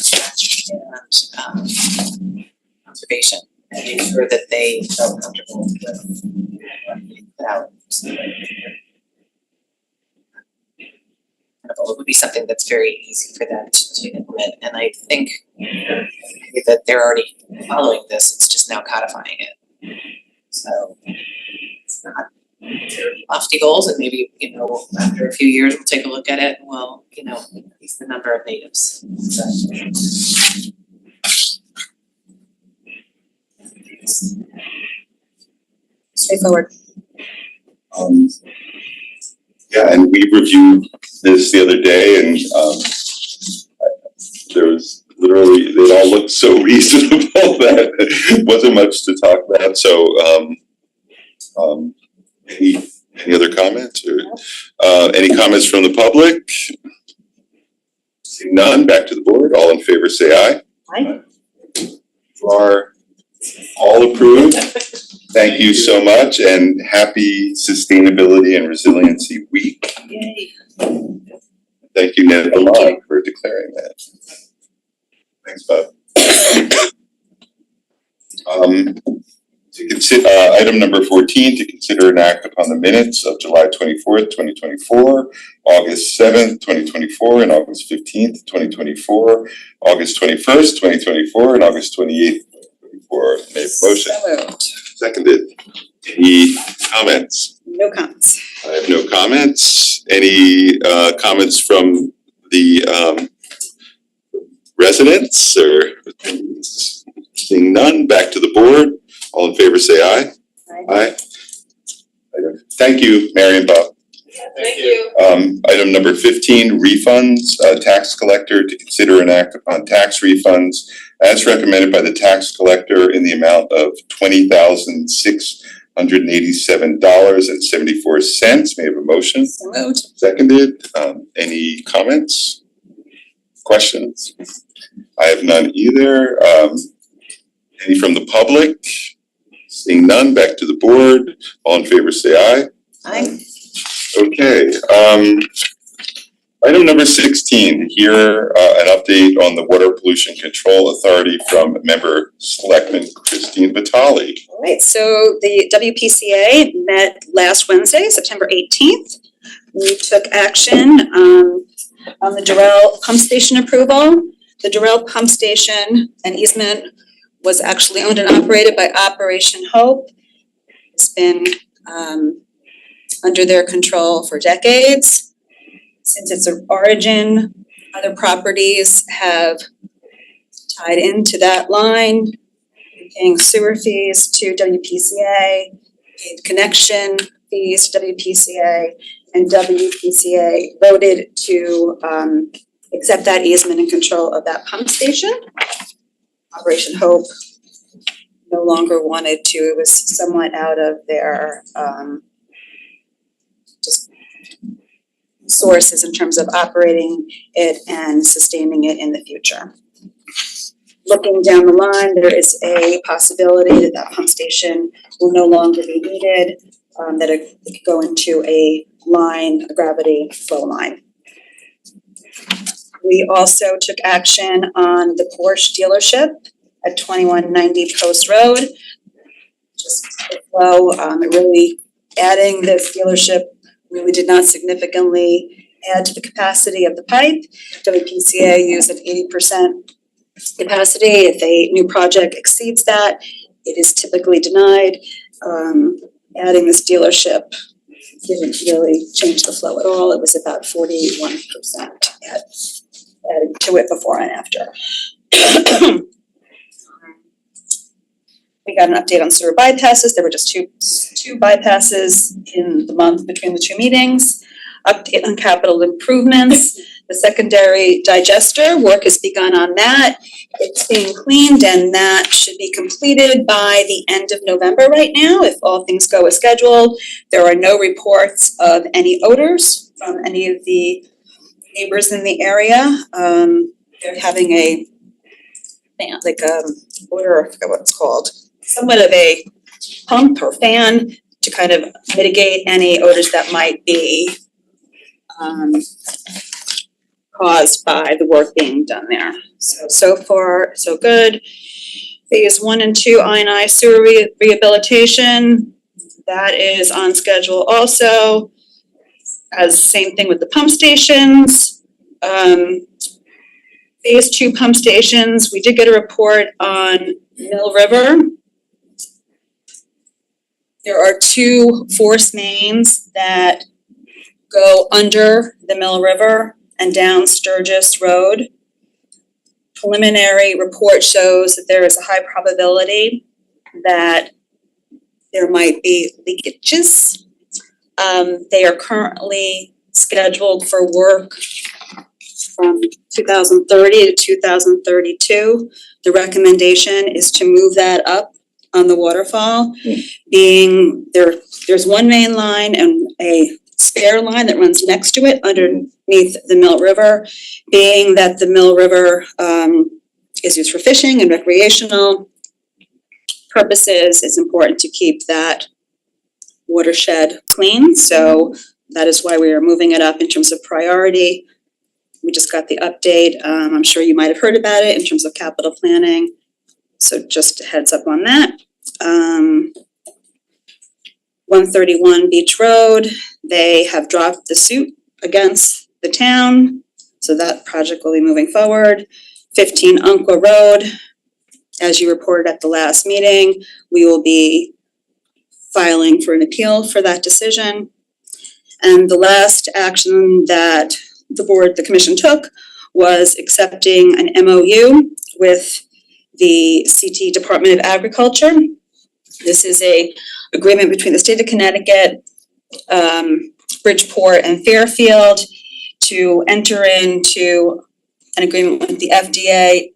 [SPEAKER 10] conservation, and make sure that they felt comfortable with what we put out. It would be something that's very easy for them to implement, and I think that they're already following this, it's just now codifying it. So it's not lofty goals, and maybe, after a few years, we'll take a look at it and we'll, increase the number of natives.
[SPEAKER 4] Straightforward.
[SPEAKER 1] Yeah, and we reviewed this the other day, and there was literally, it all looked so reasonable that wasn't much to talk about. So, any other comments or any comments from the public? Seeing none, back to the board. All in favor, say aye.
[SPEAKER 4] Aye.
[SPEAKER 1] You are all approved. Thank you so much, and happy Sustainability and Resiliency Week.
[SPEAKER 10] Yay.
[SPEAKER 1] Thank you, Ned Alon, for declaring that. Thanks, Bob. To consider, item number 14, to consider and act upon the minutes of July 24th, 2024, August 7th, 2024, and August 15th, 2024, August 21st, 2024, and August 28th, 2024. May I have a motion?
[SPEAKER 4] So moved.
[SPEAKER 1] Seconded. Any comments?
[SPEAKER 4] No comments.
[SPEAKER 1] I have no comments. Any comments from the residents or seeing none? Back to the board. All in favor, say aye.
[SPEAKER 4] Aye.
[SPEAKER 1] Aye. Thank you, Mary and Bob.
[SPEAKER 10] Thank you.
[SPEAKER 1] Item number 15, refunds. Tax collector to consider and act upon tax refunds as recommended by the tax collector in the amount of $20,687.74. May I have a motion?
[SPEAKER 4] So moved.
[SPEAKER 1] Seconded. Any comments? Questions? I have none either. Any from the public? Seeing none, back to the board. All in favor, say aye.
[SPEAKER 4] Aye.
[SPEAKER 1] Okay, item number 16, here, an update on the Water Pollution Control Authority from member Selectmen Christine Vitale.
[SPEAKER 4] All right, so the WPCA met last Wednesday, September 18th. We took action on the Durrell pump station approval. The Durrell pump station and easement was actually owned and operated by Operation Hope. It's been under their control for decades. Since its origin, other properties have tied into that line, paying sewer fees to WPCA, paid connection fees to WPCA, and WPCA voted to accept that easement and control of that pump station. Operation Hope no longer wanted to, it was somewhat out of their just sources in terms of operating it and sustaining it in the future. Looking down the line, there is a possibility that that pump station will no longer be needed, that it could go into a line, a gravity flow line. We also took action on the Porsche dealership at 2190 Post Road. Just flow, it really adding this dealership really did not significantly add to the capacity of the pipe. WPCA used at 80% capacity. If a new project exceeds that, it is typically denied. Adding this dealership didn't really change the flow at all. It was about 41% added to it before and after. We got an update on sewer bypasses. There were just two bypasses in the month between the two meetings. Update on capital improvements. The secondary digester, work has begun on that. It's being cleaned and that should be completed by the end of November right now, if all things go as scheduled. There are no reports of any odors from any of the neighbors in the area. They're having a fan, like odor, I forget what it's called, somewhat of a pump or fan to kind of mitigate any odors that might be caused by the work being done there. So far, so good. Phase 1 and 2 I&I sewer rehabilitation, that is on schedule also. As same thing with the pump stations. Phase 2 pump stations, we did get a report on Mill River. There are 2 force mains that go under the Mill River and down Sturgis Road. Preliminary report shows that there is a high probability that there might be leakages. They are currently scheduled for work from 2030 to 2032. The recommendation is to move that up on the waterfall, being there's one main line and a spare line that runs next to it underneath the Mill River, being that the Mill River is used for fishing and recreational purposes. It's important to keep that watershed clean, so that is why we are moving it up in terms of priority. We just got the update. I'm sure you might have heard about it in terms of capital planning. So just a heads up on that. 131 Beach Road, they have dropped the suit against the town, so that project will be moving forward. 15 Umpqua Road, as you reported at the last meeting, we will be filing for an appeal for that decision. And the last action that the commission took was accepting an MOU with the CT Department of Agriculture. This is a agreement between the state of Connecticut, Bridgeport and Fairfield to enter into an agreement with the FDA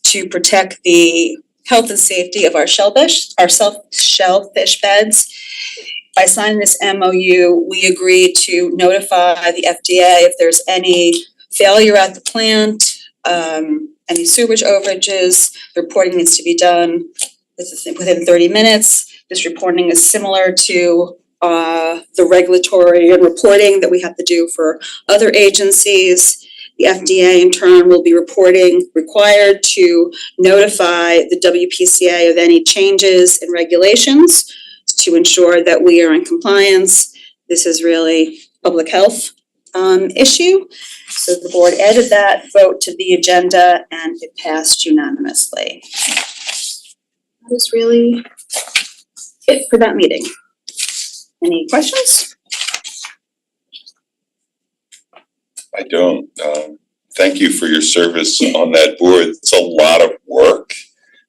[SPEAKER 4] to protect the health and safety of our shellfish beds. By signing this MOU, we agree to notify the FDA if there's any failure at the plant, any sewage overages. The reporting needs to be done within 30 minutes. This reporting is similar to the regulatory and reporting that we have to do for other agencies. The FDA in turn will be required to notify the WPCA of any changes in regulations to ensure that we are in compliance. This is really public health issue. So the board added that vote to the agenda and it passed unanimously. That is really it for that meeting. Any questions?
[SPEAKER 1] I don't. Thank you for your service on that board. It's a lot of work,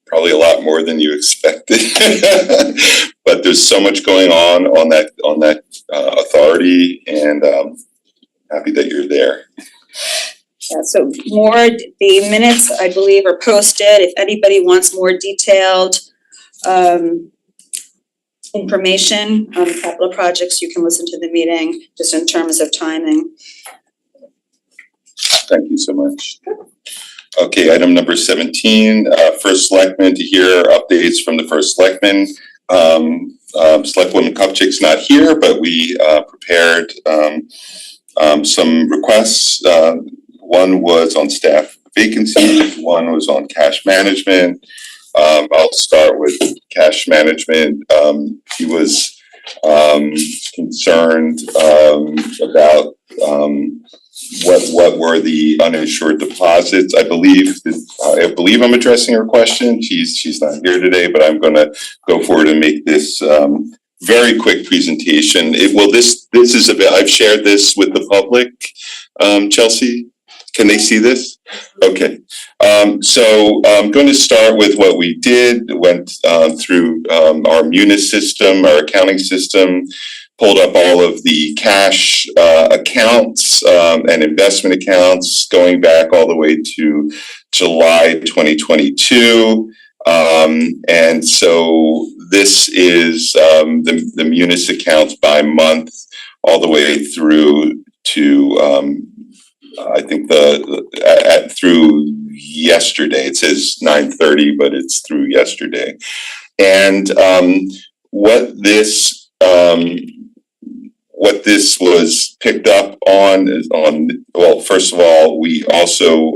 [SPEAKER 1] probably a lot more than you expected. But there's so much going on that authority, and happy that you're there.
[SPEAKER 4] Yeah, so the minutes, I believe, are posted. If anybody wants more detailed information on capital projects, you can listen to the meeting just in terms of timing.
[SPEAKER 1] Thank you so much. Okay, item number 17, first selectman to hear updates from the first selectman. Selectwoman Kupchik's not here, but we prepared some requests. One was on staff vacancies, one was on cash management. I'll start with cash management. He was concerned about what were the uninsured deposits. I believe I'm addressing her question. She's not here today, but I'm gonna go forward and make this very quick presentation. This is a bit, I've shared this with the public. Chelsea, can they see this? Okay. So I'm going to start with what we did. Went through our Munis system, our accounting system, pulled up all of the cash accounts and investment accounts going back all the way to July 2022. And so this is the Munis accounts by month all the way through to I think through yesterday. It says 9:30, but it's through yesterday. And what this was picked up on is well, first of all, we also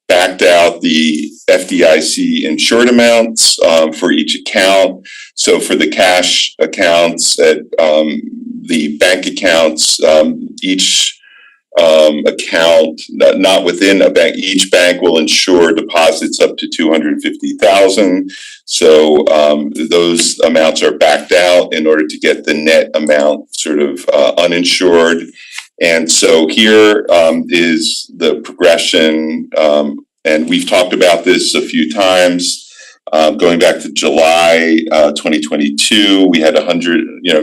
[SPEAKER 1] backed out the FDIC insured amounts for each account. So for the cash accounts at the bank accounts, each account not within a bank, each bank will insure deposits up to 250,000. So those amounts are backed out in order to get the net amount sort of uninsured. And so here is the progression, and we've talked about this a few times. Going back to July 2022, we had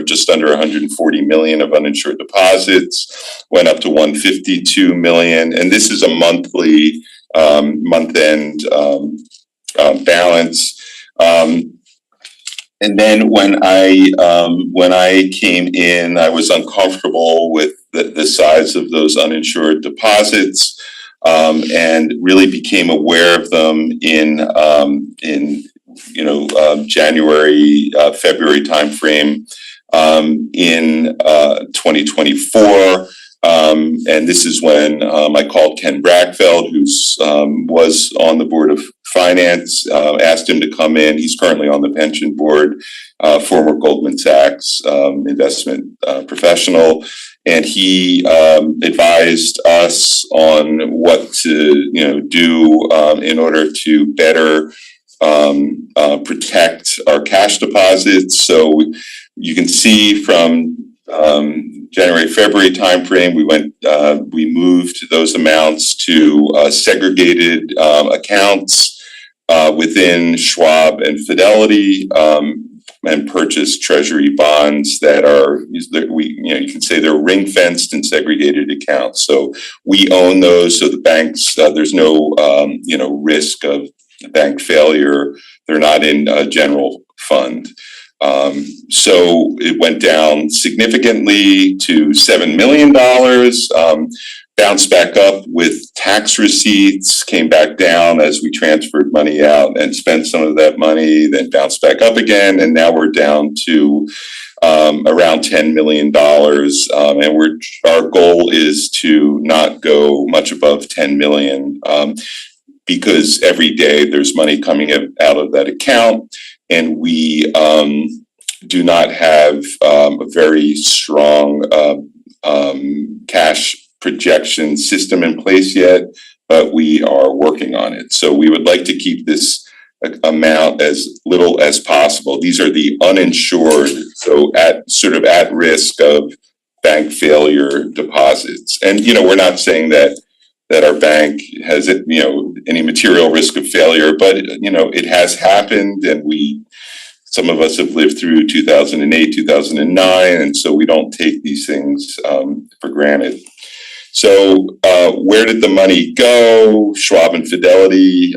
[SPEAKER 1] just under 140 million of uninsured deposits, went up to 152 million, and this is a monthly month-end balance. And then when I came in, I was uncomfortable with the size of those uninsured deposits. And really became aware of them in January, February timeframe in 2024. And this is when I called Ken Brackfeld, who was on the Board of Finance, asked him to come in. He's currently on the pension board, former Goldman Sachs investment professional. And he advised us on what to do in order to better protect our cash deposits. So you can see from January, February timeframe, we moved those amounts to segregated accounts within Schwab and Fidelity. And purchase treasury bonds that are, you can say they're ring fenced and segregated accounts. So we own those. So the banks, there's no, risk of bank failure. They're not in a general fund. So it went down significantly to $7 million. Bounced back up with tax receipts, came back down as we transferred money out and spent some of that money, then bounced back up again, and now we're down to around $10 million. And our goal is to not go much above 10 million because every day there's money coming out of that account, and we do not have a very strong cash projection system in place yet, but we are working on it. So we would like to keep this amount as little as possible. These are the uninsured, so at risk of bank failure deposits. And we're not saying that our bank has any material risk of failure, but it has happened, and some of us have lived through 2008, 2009, and so we don't take these things for granted. So where did the money go? Schwab and Fidelity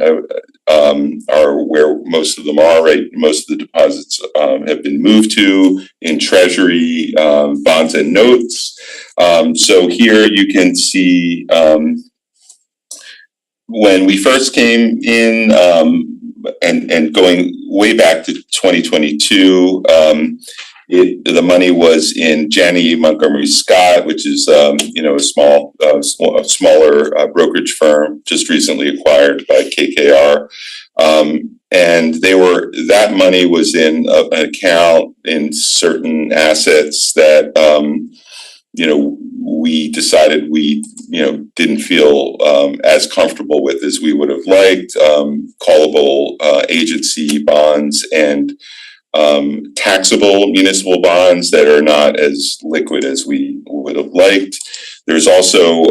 [SPEAKER 1] are where most of them are, right? Most of the deposits have been moved to in Treasury, bonds and notes. So here you can see when we first came in, and going way back to 2022, the money was in Janney Montgomery Scott, which is a smaller brokerage firm just recently acquired by KKR. And that money was in an account in certain assets that we decided we didn't feel as comfortable with as we would have liked. Callable agency bonds and taxable municipal bonds that are not as liquid as we would have liked. There was also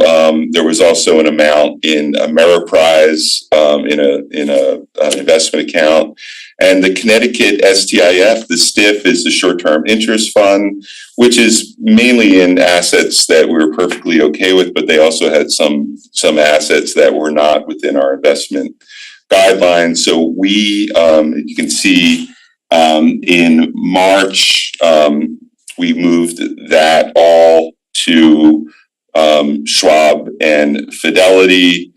[SPEAKER 1] an amount in Ameriprise in an investment account, and the Connecticut STIF, the STIF, is the short-term interest fund, which is mainly in assets that we were perfectly okay with, but they also had some assets that were not within our investment guidelines. So we, you can see, in March, we moved that all to Schwab and Fidelity,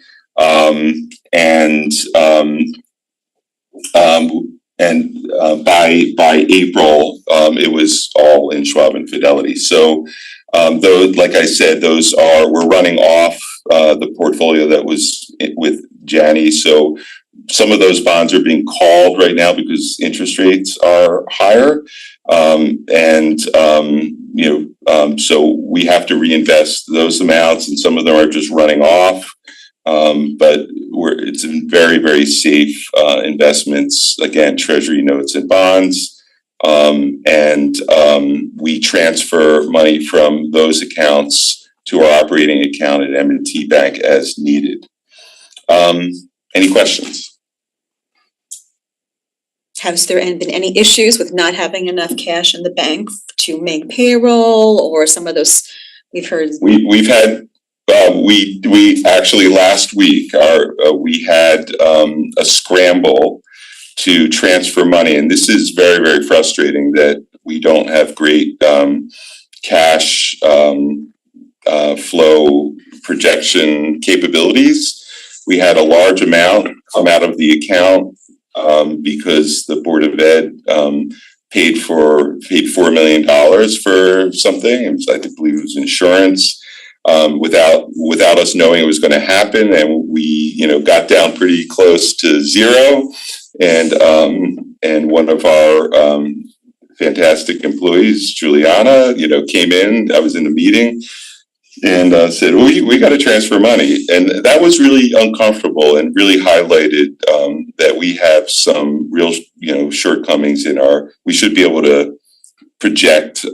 [SPEAKER 1] by April, it was all in Schwab and Fidelity. So though, like I said, we're running off the portfolio that was with Janney. So some of those bonds are being called right now because interest rates are higher. So we have to reinvest those amounts, and some of them are just running off. But it's in very, very safe investments, again, Treasury notes and bonds. We transfer money from those accounts to our operating account at M&T Bank as needed. Any questions?
[SPEAKER 4] Has there been any issues with not having enough cash in the bank to make payroll, or some of those we've heard?
[SPEAKER 1] We've had, we actually last week, we had a scramble to transfer money, and this is very, very frustrating that we don't have great cash flow projection capabilities. We had a large amount come out of the account because the Board of Ed paid $4 million for something. I believe it was insurance, without us knowing it was going to happen, and we got down pretty close to zero. And one of our fantastic employees, Juliana, came in. I was in the meeting and said, we got to transfer money. And that was really uncomfortable and really highlighted that we have some real, shortcomings we should be able to project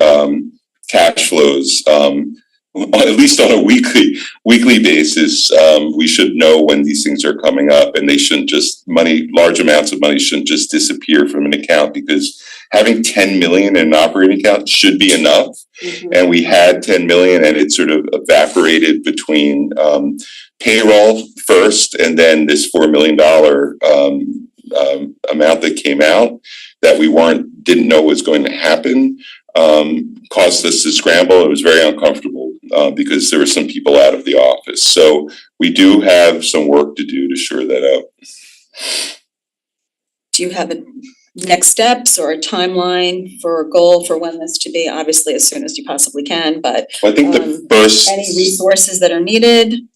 [SPEAKER 1] cash flows, at least on a weekly basis. We should know when these things are coming up, and they shouldn't large amounts of money shouldn't just disappear from an account, because having 10 million in an operating account should be enough. Mm-hmm. And we had 10 million, and it sort of evaporated between payroll first, and then this $4 million amount that came out that we didn't know was going to happen, caused us to scramble. It was very uncomfortable because there were some people out of the office. So we do have some work to do to shore that out.
[SPEAKER 4] Do you have next steps or a timeline for a goal for when this to be? Obviously, as soon as you possibly can, but
[SPEAKER 1] I think the first,
[SPEAKER 4] any resources that are needed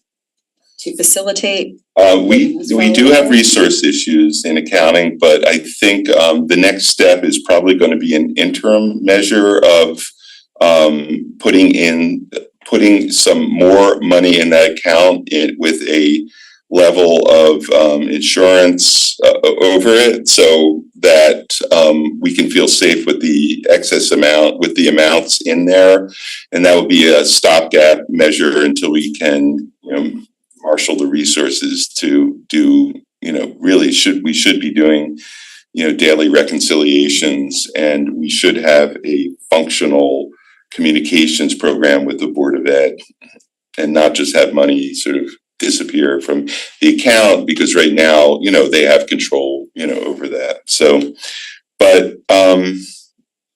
[SPEAKER 4] to facilitate?
[SPEAKER 1] We do have resource issues in accounting, but I think the next step is probably going to be an interim measure of putting some more money in that account with a level of insurance over it, so that we can feel safe with the excess amount, with the amounts in there. And that will be a stopgap measure until we can marshal the resources to do, we should be doing, daily reconciliations, and we should have a functional communications program with the Board of Ed. not just have money sort of disappear from the account, because right now, they have control, over that. So, but,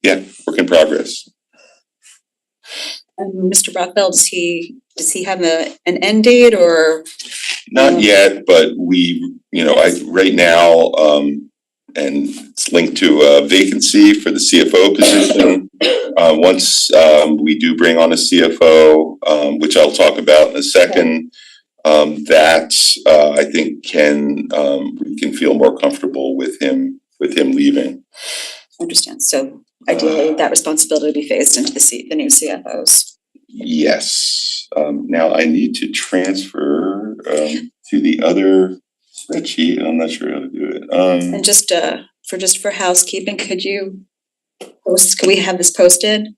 [SPEAKER 1] yeah, work in progress.
[SPEAKER 4] Mr. Brockville, does he have an end date or?
[SPEAKER 1] Not yet, but we, right now, and it's linked to a vacancy for the CFO position. Once we do bring on a CFO, which I'll talk about in a second, that I think we can feel more comfortable with him leaving.
[SPEAKER 4] Understand. So ideally, that responsibility be phased into the new CFOs.
[SPEAKER 1] Yes. Now I need to transfer to the other spreadsheet. I'm not sure how to do it.
[SPEAKER 4] And just for housekeeping, could we have this posted?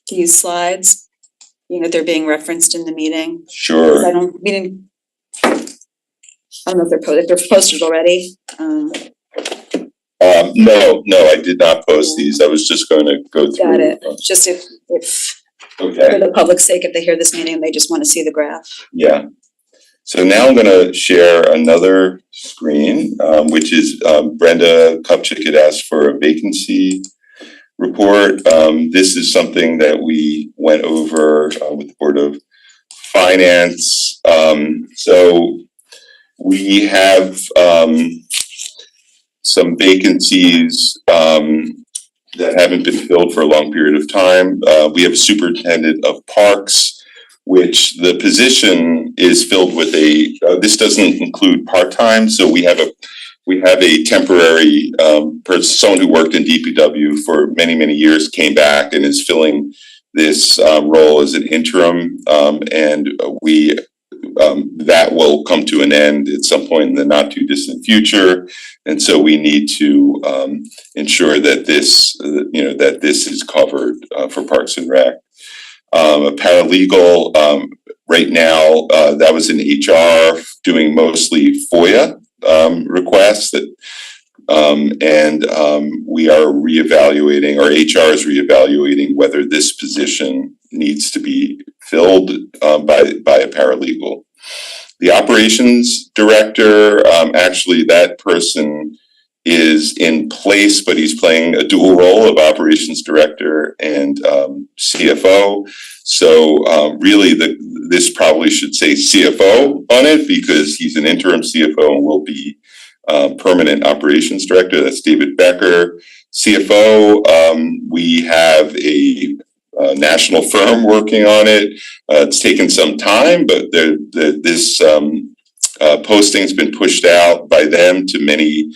[SPEAKER 4] These slides, they're being referenced in the meeting.
[SPEAKER 1] Sure.
[SPEAKER 4] I don't know if they're posted already.
[SPEAKER 1] No, I did not post these. I was just going to go through.
[SPEAKER 4] Got it. Just if
[SPEAKER 1] Okay.
[SPEAKER 4] for the public's sake, if they hear this meeting and they just want to see the graph.
[SPEAKER 1] Yeah. So now I'm gonna share another screen, which is Brenda Kupchik had asked for a vacancy report. This is something that we went over with the Board of Finance. So we have some vacancies that haven't been filled for a long period of time. We have a superintendent of parks, which the position is filled with this doesn't include part-time, so we have a temporary person, someone who worked in DPW for many, many years, came back and is filling this role as an interim, and that will come to an end at some point in the not too distant future. And so we need to ensure that this is covered for Parks and Rec. A paralegal, right now, that was in HR doing mostly FOIA requests and we are reevaluating, or HR is reevaluating whether this position needs to be filled by a paralegal. The operations director, actually that person is in place, but he's playing a dual role of operations director and CFO. So really this probably should say CFO on it, because he's an interim CFO and will be permanent operations director. That's David Becker. CFO, we have a national firm working on it. It's taken some time, but this posting's been pushed out by them to many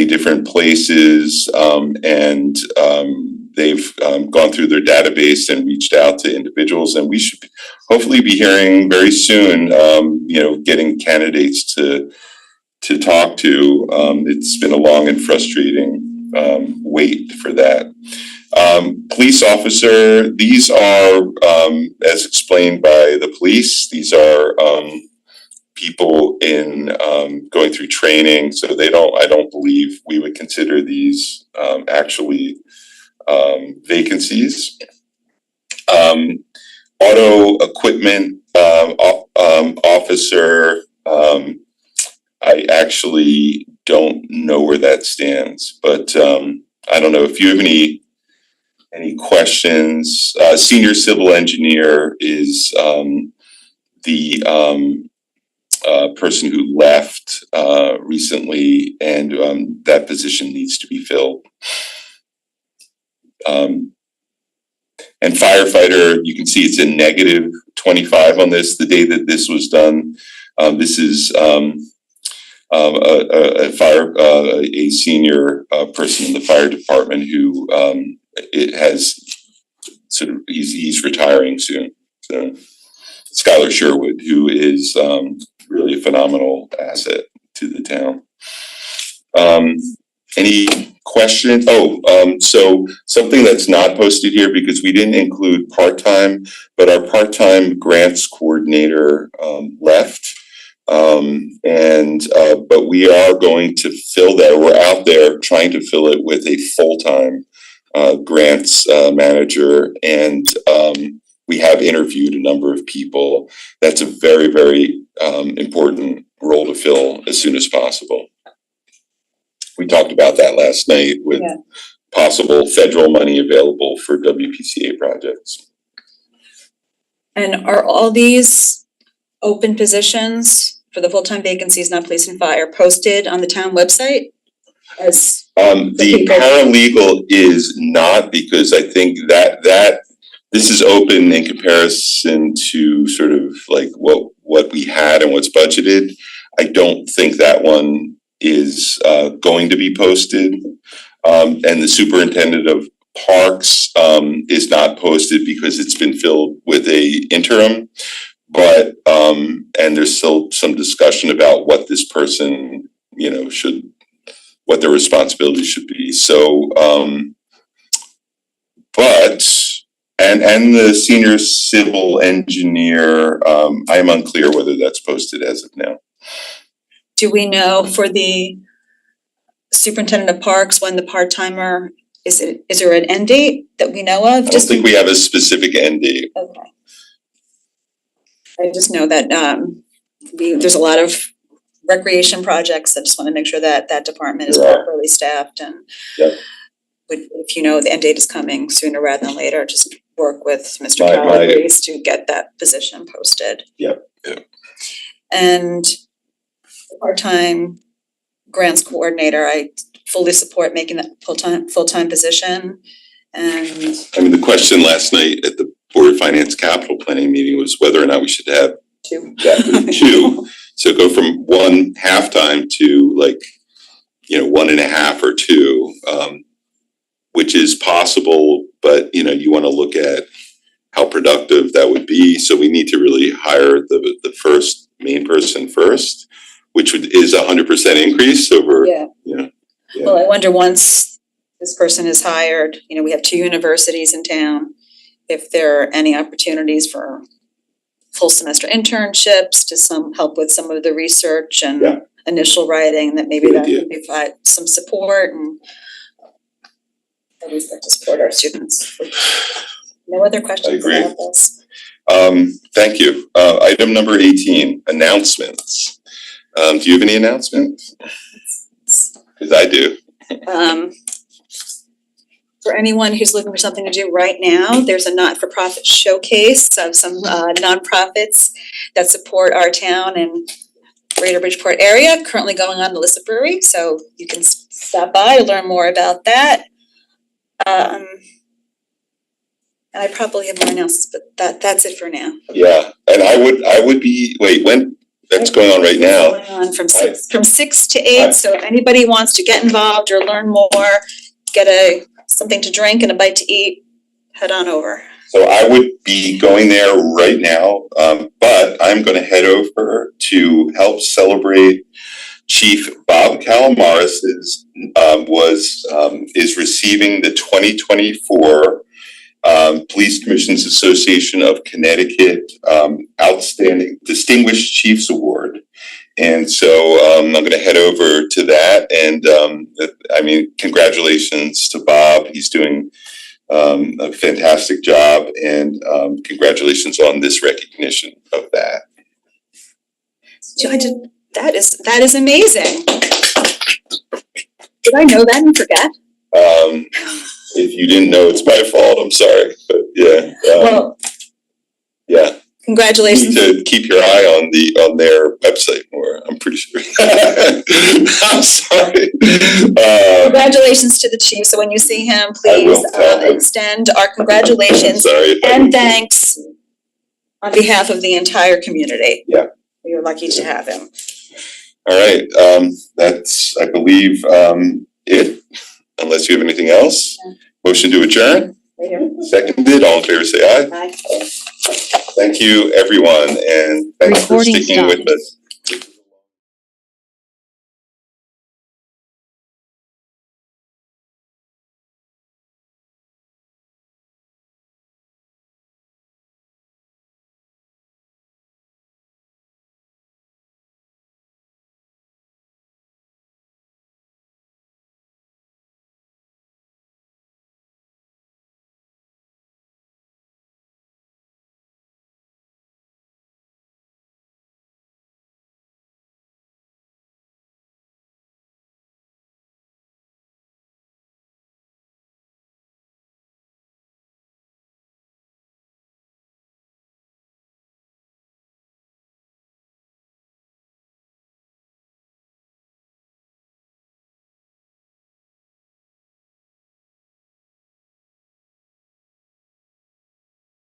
[SPEAKER 1] different places, and they've gone through their database and reached out to individuals, and we should hopefully be hearing very soon, getting candidates to talk to. It's been a long and frustrating wait for that. Police officer, these are, as explained by the police, these are people in going through training, so I don't believe we would consider these actually vacancies. Auto equipment officer, I actually don't know where that stands, but I don't know if you have any questions. Senior civil engineer is the person who left recently, and that position needs to be filled. And firefighter, you can see it's in negative 25 on this. The day that this was done, this is a senior person in the fire department who he's retiring soon. So Skylar Sherwood, who is really a phenomenal asset to the town. Any questions? So something that's not posted here, because we didn't include part-time, but our part-time grants coordinator left. But we are going to fill that. We're out there trying to fill it with a full-time grants manager, and we have interviewed a number of people. That's a very, very important role to fill as soon as possible. We talked about that last night with possible federal money available for WPCA projects.
[SPEAKER 4] And are all these open positions for the full-time vacancies, not police and fire, posted on the town website? As
[SPEAKER 1] The paralegal is not, because I think that this is open in comparison to sort of like what we had and what's budgeted. I don't think that one is going to be posted. And the superintendent of parks is not posted because it's been filled with a interim. But and there's still some discussion about what this person, you know, what their responsibilities should be. So and the senior civil engineer, I am unclear whether that's posted as of now.
[SPEAKER 4] do we know for the superintendent of parks when the part-timer, is there an end date that we know of?
[SPEAKER 1] I don't think we have a specific end date.
[SPEAKER 4] Okay. I just know that there's a lot of recreation projects. I just want to make sure that that department is properly staffed and if you know the end date is coming sooner rather than later, just work with Mr. Calabrese to get that position posted.
[SPEAKER 1] Yep.
[SPEAKER 4] And the part-time grants coordinator, I fully support making that full-time position. And
[SPEAKER 1] I mean, the question last night at the Board of Finance Capital Planning meeting was whether or not we should have two. So go from one half-time to like, you know, 1.5 or 2, which is possible, but you know, you want to look at how productive that would be. So we need to really hire the first main person first, which is 100% increase over, you know. Yeah.
[SPEAKER 4] Well, I wonder once this person is hired, you know, we have 2 universities in town, if there are any opportunities for full semester internships to help with some of the research and initial writing, that maybe that could provide some support and at least like to support our students. No other questions about this?
[SPEAKER 1] Thank you. Item number 18, announcements. Do you have any announcements? Because I do.
[SPEAKER 4] For anyone who's looking for something to do right now, there's a not-for-profit showcase of some nonprofits that support our town and Greater Bridgeport area, currently going on in Melissa Brewery, so you can stop by to learn more about that. And I probably have more announcements, but that's it for now.
[SPEAKER 1] Yeah, and I would be, when, that's going on right now.
[SPEAKER 4] Going on from 6 to 8, so if anybody wants to get involved or learn more, get something to drink and a bite to eat, head on over.
[SPEAKER 1] So I would be going there right now, but I'm gonna head over to help celebrate Chief Bob Calamaris is receiving the 2024 Police Commissions Association of Connecticut Outstanding Distinguished Chiefs Award. And so I'm gonna head over to that, and I mean, congratulations to Bob. He's doing a fantastic job, and congratulations on this recognition of that.
[SPEAKER 4] That is amazing. Did I know that and forget?
[SPEAKER 1] If you didn't know, it's my fault, I'm sorry, but yeah.
[SPEAKER 4] Well,
[SPEAKER 1] yeah.
[SPEAKER 4] Congratulations.
[SPEAKER 1] You need to keep your eye on their website more, I'm pretty sure. I'm sorry.
[SPEAKER 4] Congratulations to the chief, so when you see him, please extend our congratulations and thanks on behalf of the entire community.
[SPEAKER 1] Yeah.
[SPEAKER 4] We were lucky to have him.
[SPEAKER 1] All right, that's, I believe, it, unless you have anything else.
[SPEAKER 4] Yeah.
[SPEAKER 1] Motion to adjourn?
[SPEAKER 4] Right here.
[SPEAKER 1] Seconded, all in favor say aye.
[SPEAKER 4] Bye.
[SPEAKER 1] Thank you, everyone, and thanks for sticking with us.